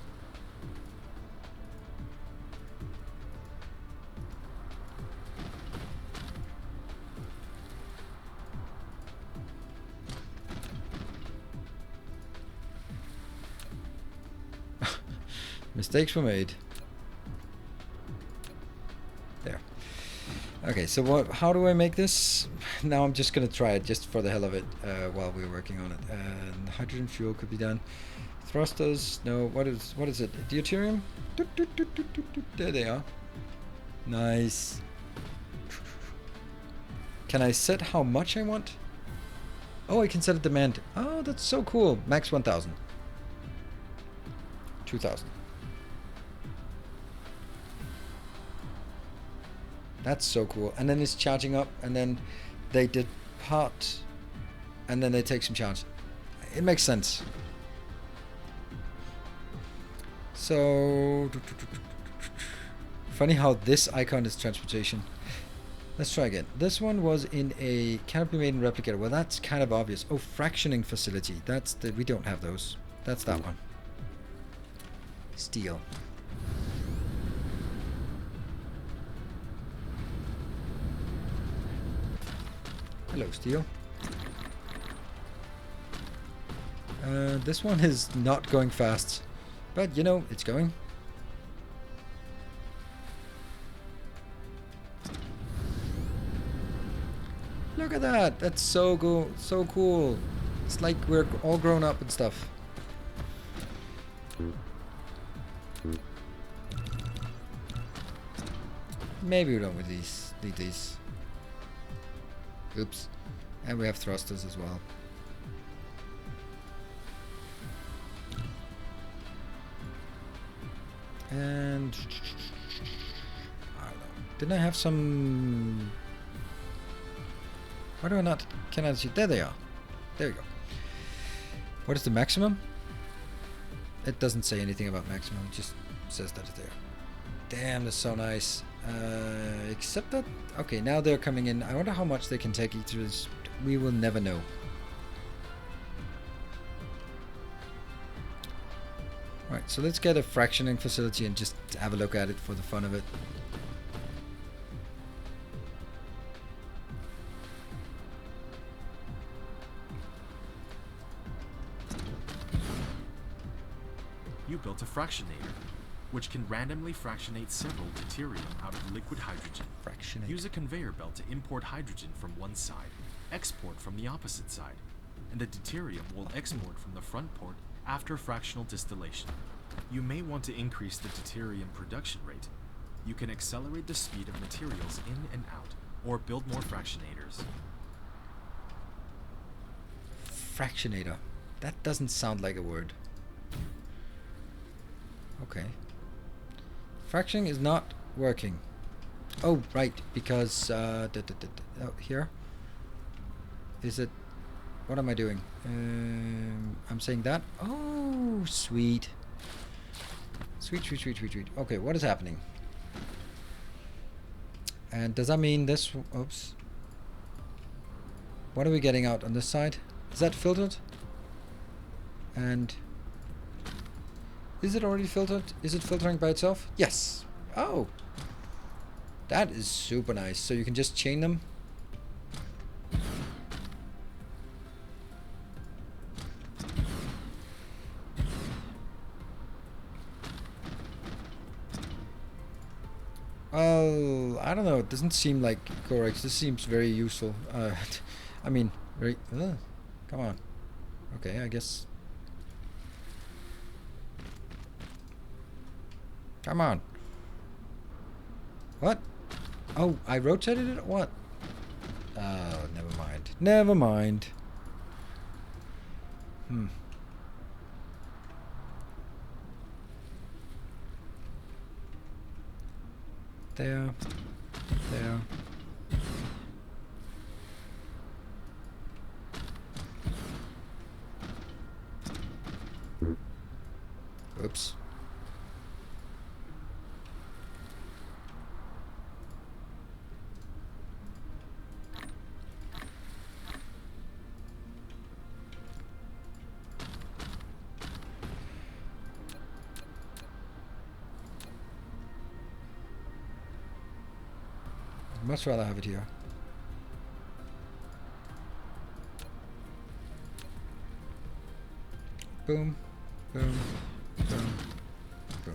Mistakes were made. There. Okay, so what? How do I make this? Now I'm just gonna try it just for the hell of it while we're working on it. And hydrogen fuel could be done. Thrusters, no. What is it? Deuterium? There they are. Nice. Can I set how much I want? Oh, I can set a demand. Oh, that's so cool. Max 1,000. 2,000. That's so cool. And then it's charging up, and then they depart, and then they take some charge. It makes sense. So, funny how this icon is transportation. Let's try again. This one was in a cannot be made in replicator. Well, that's kind of obvious. Oh, fractioning facility. That's the, we don't have those. That's that one. Steel. Hello, steel. This one is not going fast, but you know, it's going. Look at that! That's so cool, so cool. It's like we're all grown up and stuff. Maybe we don't need these. Oops. And we have thrusters as well. And I don't know. Didn't I have some? Why do I not? Can I see? There they are. There we go. What is the maximum? It doesn't say anything about maximum. It just says that it's there. Damn, that's so nice. Except that, okay, now they're coming in. I wonder how much they can take each of this. We will never know. Right, so let's get a fractioning facility and just have a look at it for the fun of it. You built a fractionator, which can randomly fractionate several deuterium out of liquid hydrogen. Fractionate. Use a conveyor belt to import hydrogen from one side, export from the opposite side, and the deuterium will export from the front port after fractional distillation. You may want to increase the deuterium production rate. You can accelerate the speed of materials in and out, or build more fractionators. Fractionator. That doesn't sound like a word. Okay. Fractioning is not working. Oh, right, because oh, here. Is it? What am I doing? I'm saying that. Oh, sweet. Sweet. Okay, what is happening? And does that mean this? Oops. What are we getting out on this side? Is that filtered? And is it already filtered? Is it filtering by itself? Yes. Oh. That is super nice. So you can just chain them. Well, I don't know. It doesn't seem like correct. This seems very useful. I mean, very. Come on. Okay, I guess. Come on. What? Oh, I rotated it? What? Oh, never mind. Never mind. There. There. Oops. Much rather have it here. Boom, boom, boom, boom.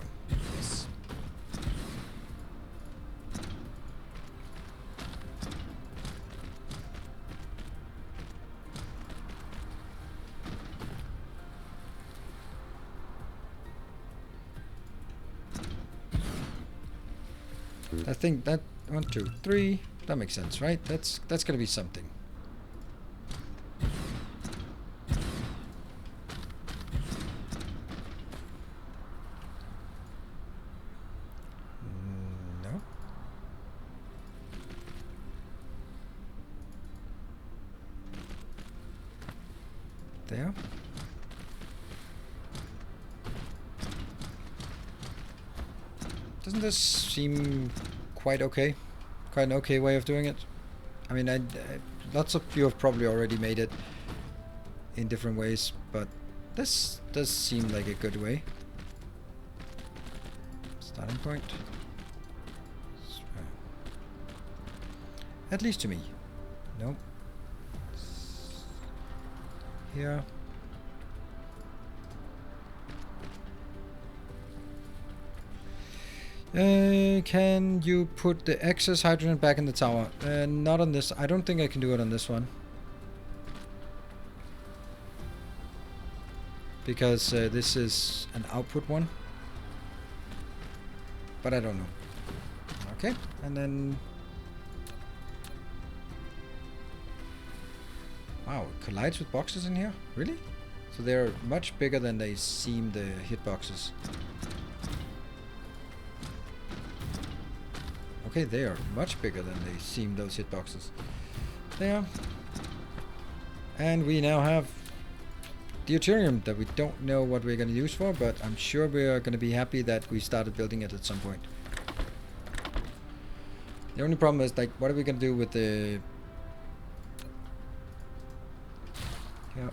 I think that 1, 2, 3. That makes sense, right? That's gonna be something. No. There. Doesn't this seem quite okay? Quite an okay way of doing it? I mean, lots of you have probably already made it in different ways, but this does seem like a good way. Starting point. At least to me. Nope. Here. Can you put the excess hydrogen back in the tower? Not on this. I don't think I can do it on this one. Because this is an output one. But I don't know. Okay, and then... Wow, it collides with boxes in here? Really? So they're much bigger than they seem, the hitboxes. Okay, they are much bigger than they seem, those hitboxes. There. And we now have deuterium that we don't know what we're going to use for, but I'm sure we are going to be happy that we started building it at some point. The only problem is, like, what are we going to do with the... Yeah.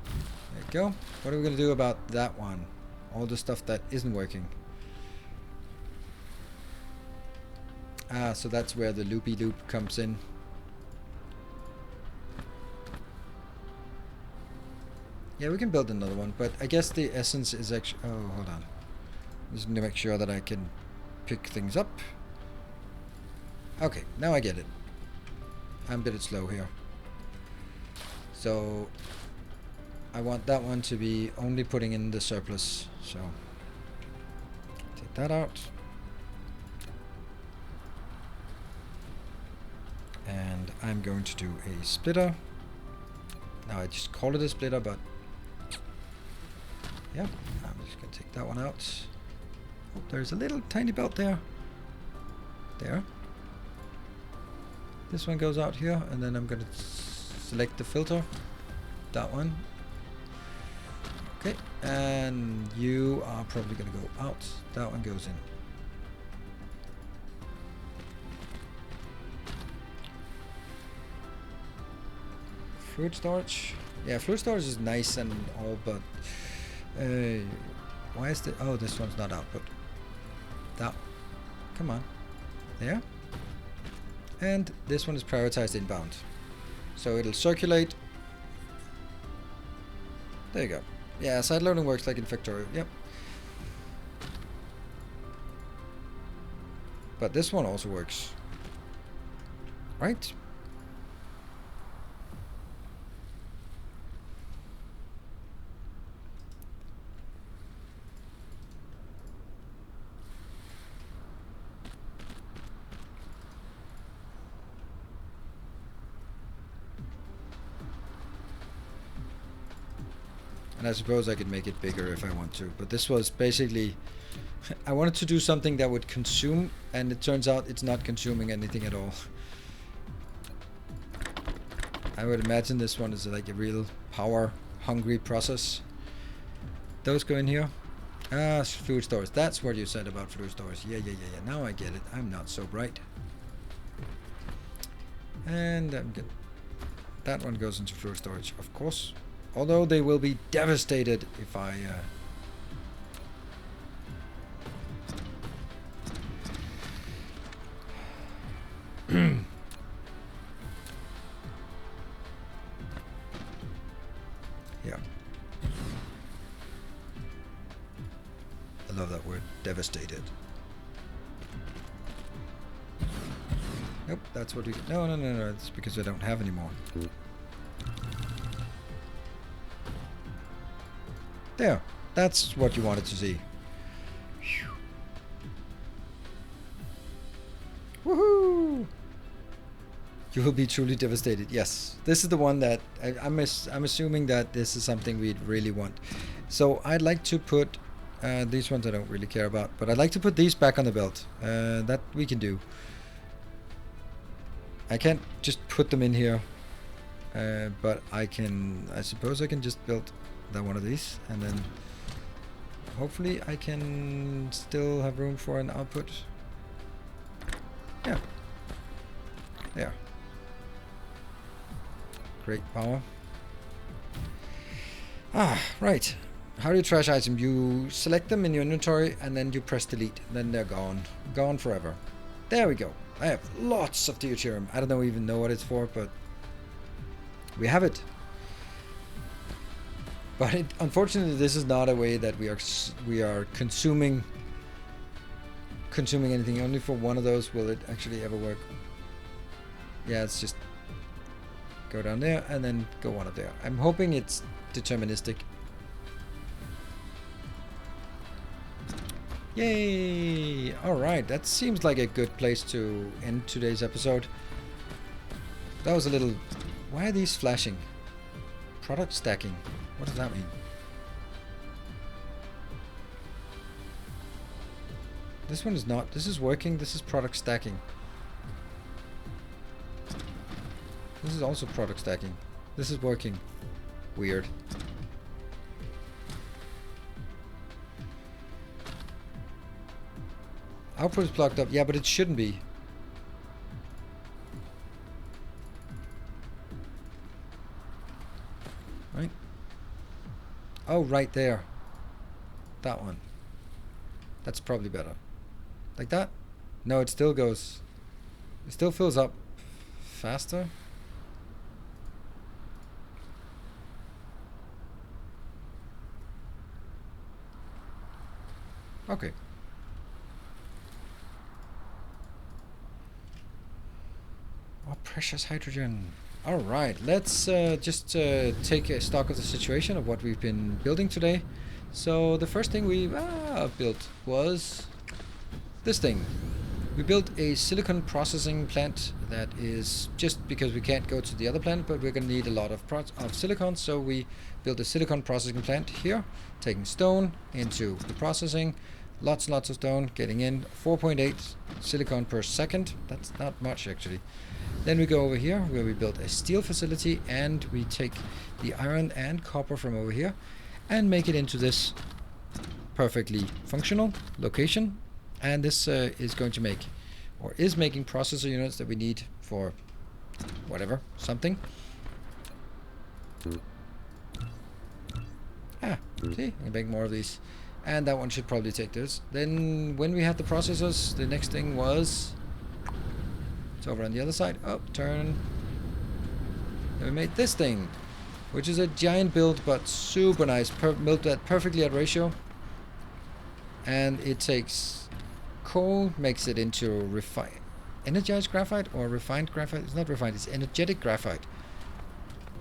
There you go. What are we going to do about that one? All the stuff that isn't working. Ah, so that's where the loopy loop comes in. Yeah, we can build another one, but I guess the essence is actually... Oh, hold on. Just need to make sure that I can pick things up. Okay, now I get it. I'm a bit slow here. So I want that one to be only putting in the surplus. So take that out. And I'm going to do a splitter. Now I just call it a splitter, but yeah, I'm just going to take that one out. Oh, there's a little tiny belt there. There. This one goes out here, and then I'm going to select the filter. That one. Okay, and you are probably going to go out. That one goes in. Fluid storage. Yeah, fluid storage is nice and all, but why is the... Oh, this one's not output. That... Come on. There. And this one is prioritized inbound. So it'll circulate. There you go. Yeah, side loading works like in Factorio. Yep. But this one also works. Right? And I suppose I could make it bigger if I want to. But this was basically... I wanted to do something that would consume, and it turns out it's not consuming anything at all. I would imagine this one is like a real power-hungry process. Those go in here. Ah, fluid storage. That's what you said about fluid storage. Yeah. Now I get it. I'm not so bright. And I'm good. That one goes into fluid storage, of course. Although they will be devastated if I... Yeah. I love that word, devastated. Nope, that's what we... No, it's because I don't have any more. There, that's what you wanted to see. Whew. Woohoo! You will be truly devastated. Yes, this is the one that I'm assuming that this is something we'd really want. So I'd like to put these ones I don't really care about, but I'd like to put these back on the belt. That we can do. I can't just put them in here, but I suppose I can just build that one of these, and then hopefully I can still have room for an output. Yeah. There. Great power. Right. How do you trash item? You select them in your inventory and then you press delete. Then they're gone. Gone forever. There we go. I have lots of deuterium. I don't even know what it's for, but we have it. But unfortunately, this is not a way that we are consuming anything. Only for one of those will it actually ever work. Yeah, it's just go down there and then go one up there. I'm hoping it's deterministic. Yay! Alright, that seems like a good place to end today's episode. That was a little... Why are these flashing? Product stacking. What does that mean? This one is not. This is working. This is product stacking. This is also product stacking. This is working. Weird. Output is blocked up. Yeah, but it shouldn't be. Right? Oh, right there. That one. That's probably better. Like that? No, it still goes. It still fills up faster. Okay. Oh, precious hydrogen. Alright, let's just take a stock of the situation of what we've been building today. So the first thing we built was this thing. We built a silicon processing plant that is just because we can't go to the other planet, but we're going to need a lot of silicon, so we built a silicon processing plant here, taking stone into the processing. Lots and lots of stone getting in. 4.8 silicon per second. That's not much actually. Then we go over here where we built a steel facility, and we take the iron and copper from over here and make it into this perfectly functional location. And this is going to make, or is making, processor units that we need for whatever, something. See, I can make more of these. And that one should probably take this. Then when we had the processors, the next thing was, it's over on the other side. Oh, turn. Then we made this thing, which is a giant build, but super nice. Built that perfectly at ratio. And it takes coal, makes it into energized graphite or refined graphite. It's not refined, it's energetic graphite,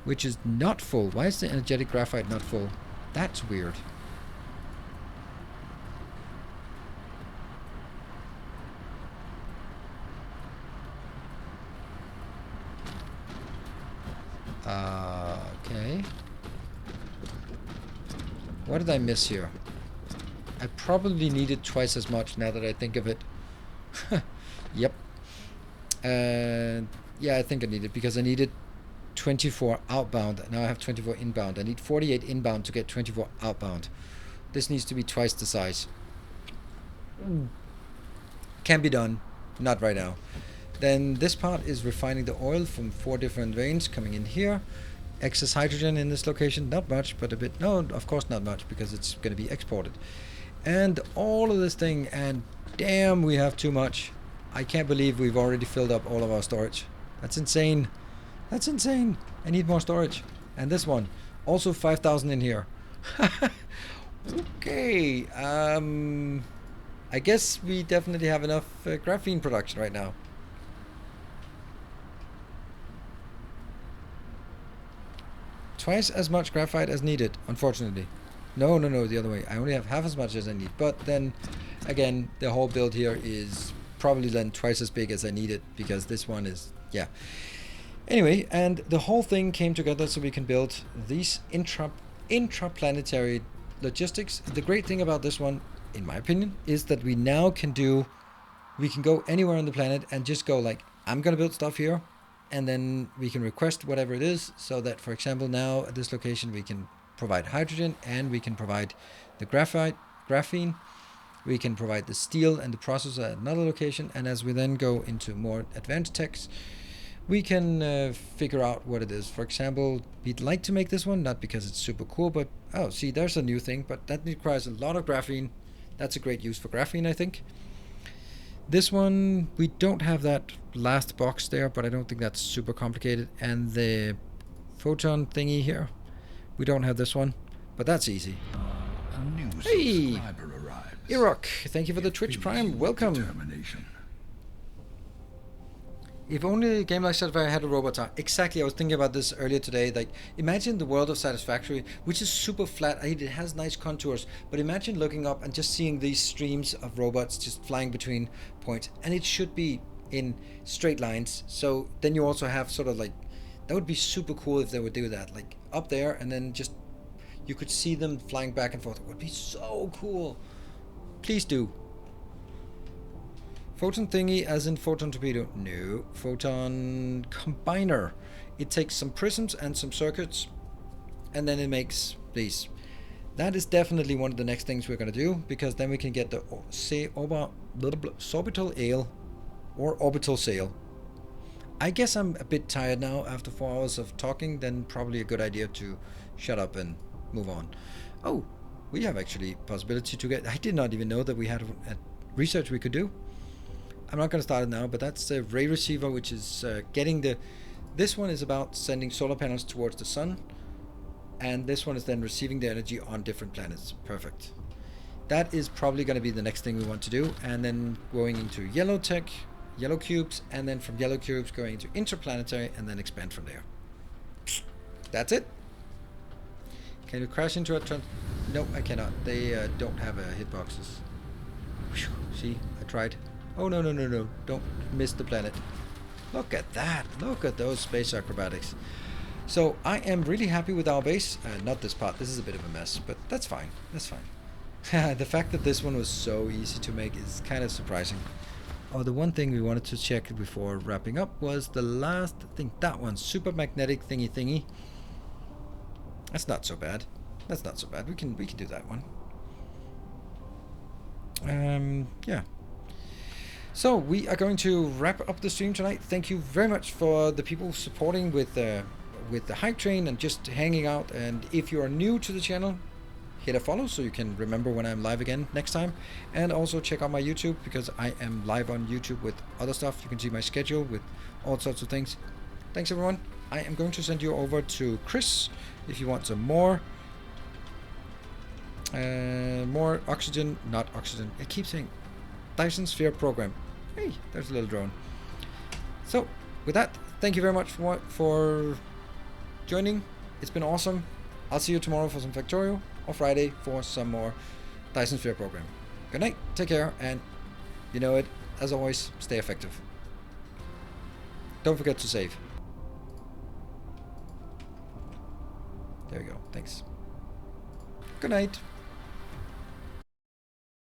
which is not full. Why is the energetic graphite not full? That's weird. Okay. What did I miss here? I probably needed twice as much now that I think of it. Yep. Yeah, I think I need it because I needed 24 outbound. Now I have 24 inbound. I need 48 inbound to get 24 outbound. This needs to be twice the size. Can be done. Not right now. Then this part is refining the oil from 4 different veins coming in here. Excess hydrogen in this location. Not much, but a bit. No, of course not much because it's going to be exported. And all of this thing, and damn, we have too much. I can't believe we've already filled up all of our storage. That's insane. That's insane. I need more storage. And this one, also 5,000 in here. Okay. I guess we definitely have enough graphene production right now. Twice as much graphite as needed, unfortunately. No, the other way. I only have half as much as I need. But then, again, the whole build here is probably then twice as big as I need it, because this one is, yeah. Anyway, and the whole thing came together so we can build these intraplanetary logistics. The great thing about this one, in my opinion, is that we now can go anywhere on the planet and just go like, I'm gonna build stuff here, and then we can request whatever it is, so that, for example, now at this location we can provide hydrogen, and we can provide the graphene, we can provide the steel and the processor at another location, and as we then go into more advanced techs, we can figure out what it is. For example, we'd like to make this one, not because it's super cool, but, oh, see, there's a new thing, but that requires a lot of graphene. That's a great use for graphene, I think. This one, we don't have that last box there, but I don't think that's super complicated. And the photon thingy here, we don't have this one, but that's easy. A new Hey, subscriber arrives. Irok, thank you for the Twitch Prime. Welcome. Determination. If only a game like Satisfactory had a robot arm. Exactly, I was thinking about this earlier today. Like, imagine the world of Satisfactory, which is super flat. It has nice contours, but imagine looking up and just seeing these streams of robots just flying between points, and it should be in straight lines. So then you also have sort of like, that would be super cool if they would do that, like up there, and then just you could see them flying back and forth. It would be so cool. Please do. Photon thingy as in photon torpedo? No. Photon combiner. It takes some prisms and some circuits, and then it makes these. That is definitely one of the next things we're going to do, because then we can get the orbital ale or orbital sail. I guess I'm a bit tired now after 4 hours of talking. Then probably a good idea to shut up and move on. Oh, we have actually possibility to get. I did not even know that we had a research we could do. I'm not going to start it now, but that's the ray receiver, which is getting the. This one is about sending solar panels towards the sun, and this one is then receiving the energy on different planets. Perfect. That is probably going to be the next thing we want to do, and then going into yellow tech, yellow cubes, and then from yellow cubes going into interplanetary, and then expand from there. That's it. Can you crash into a No, I cannot. They don't have hitboxes. Whew. See, I tried. Oh, no, no, no, no. Don't miss the planet. Look at that. Look at those space acrobatics. So I am really happy with our base. Not this part. This is a bit of a mess, but that's fine. That's fine. The fact that this one was so easy to make is kind of surprising. Oh, the one thing we wanted to check before wrapping up was the last thing. That one. Super magnetic thingy. That's not so bad. That's not so bad. We can do that one. Yeah. So we are going to wrap up the stream tonight. Thank you very much for the people supporting with the hype train and just hanging out. And if you are new to the channel, hit a follow so you can remember when I'm live again next time. And also check out my YouTube, because I am live on YouTube with other stuff. You can see my schedule with all sorts of things. Thanks everyone. I am going to send you over to Chris if you want some more oxygen, not oxygen. I keep saying Dyson Sphere Program. Hey, there's a little drone. So with that, thank you very much for joining. It's been awesome. I'll see you tomorrow for some Factorio, or Friday for some more Dyson Sphere Program. Good night, take care, and you know it, as always, stay effective. Don't forget to save. There we go, thanks. Good night.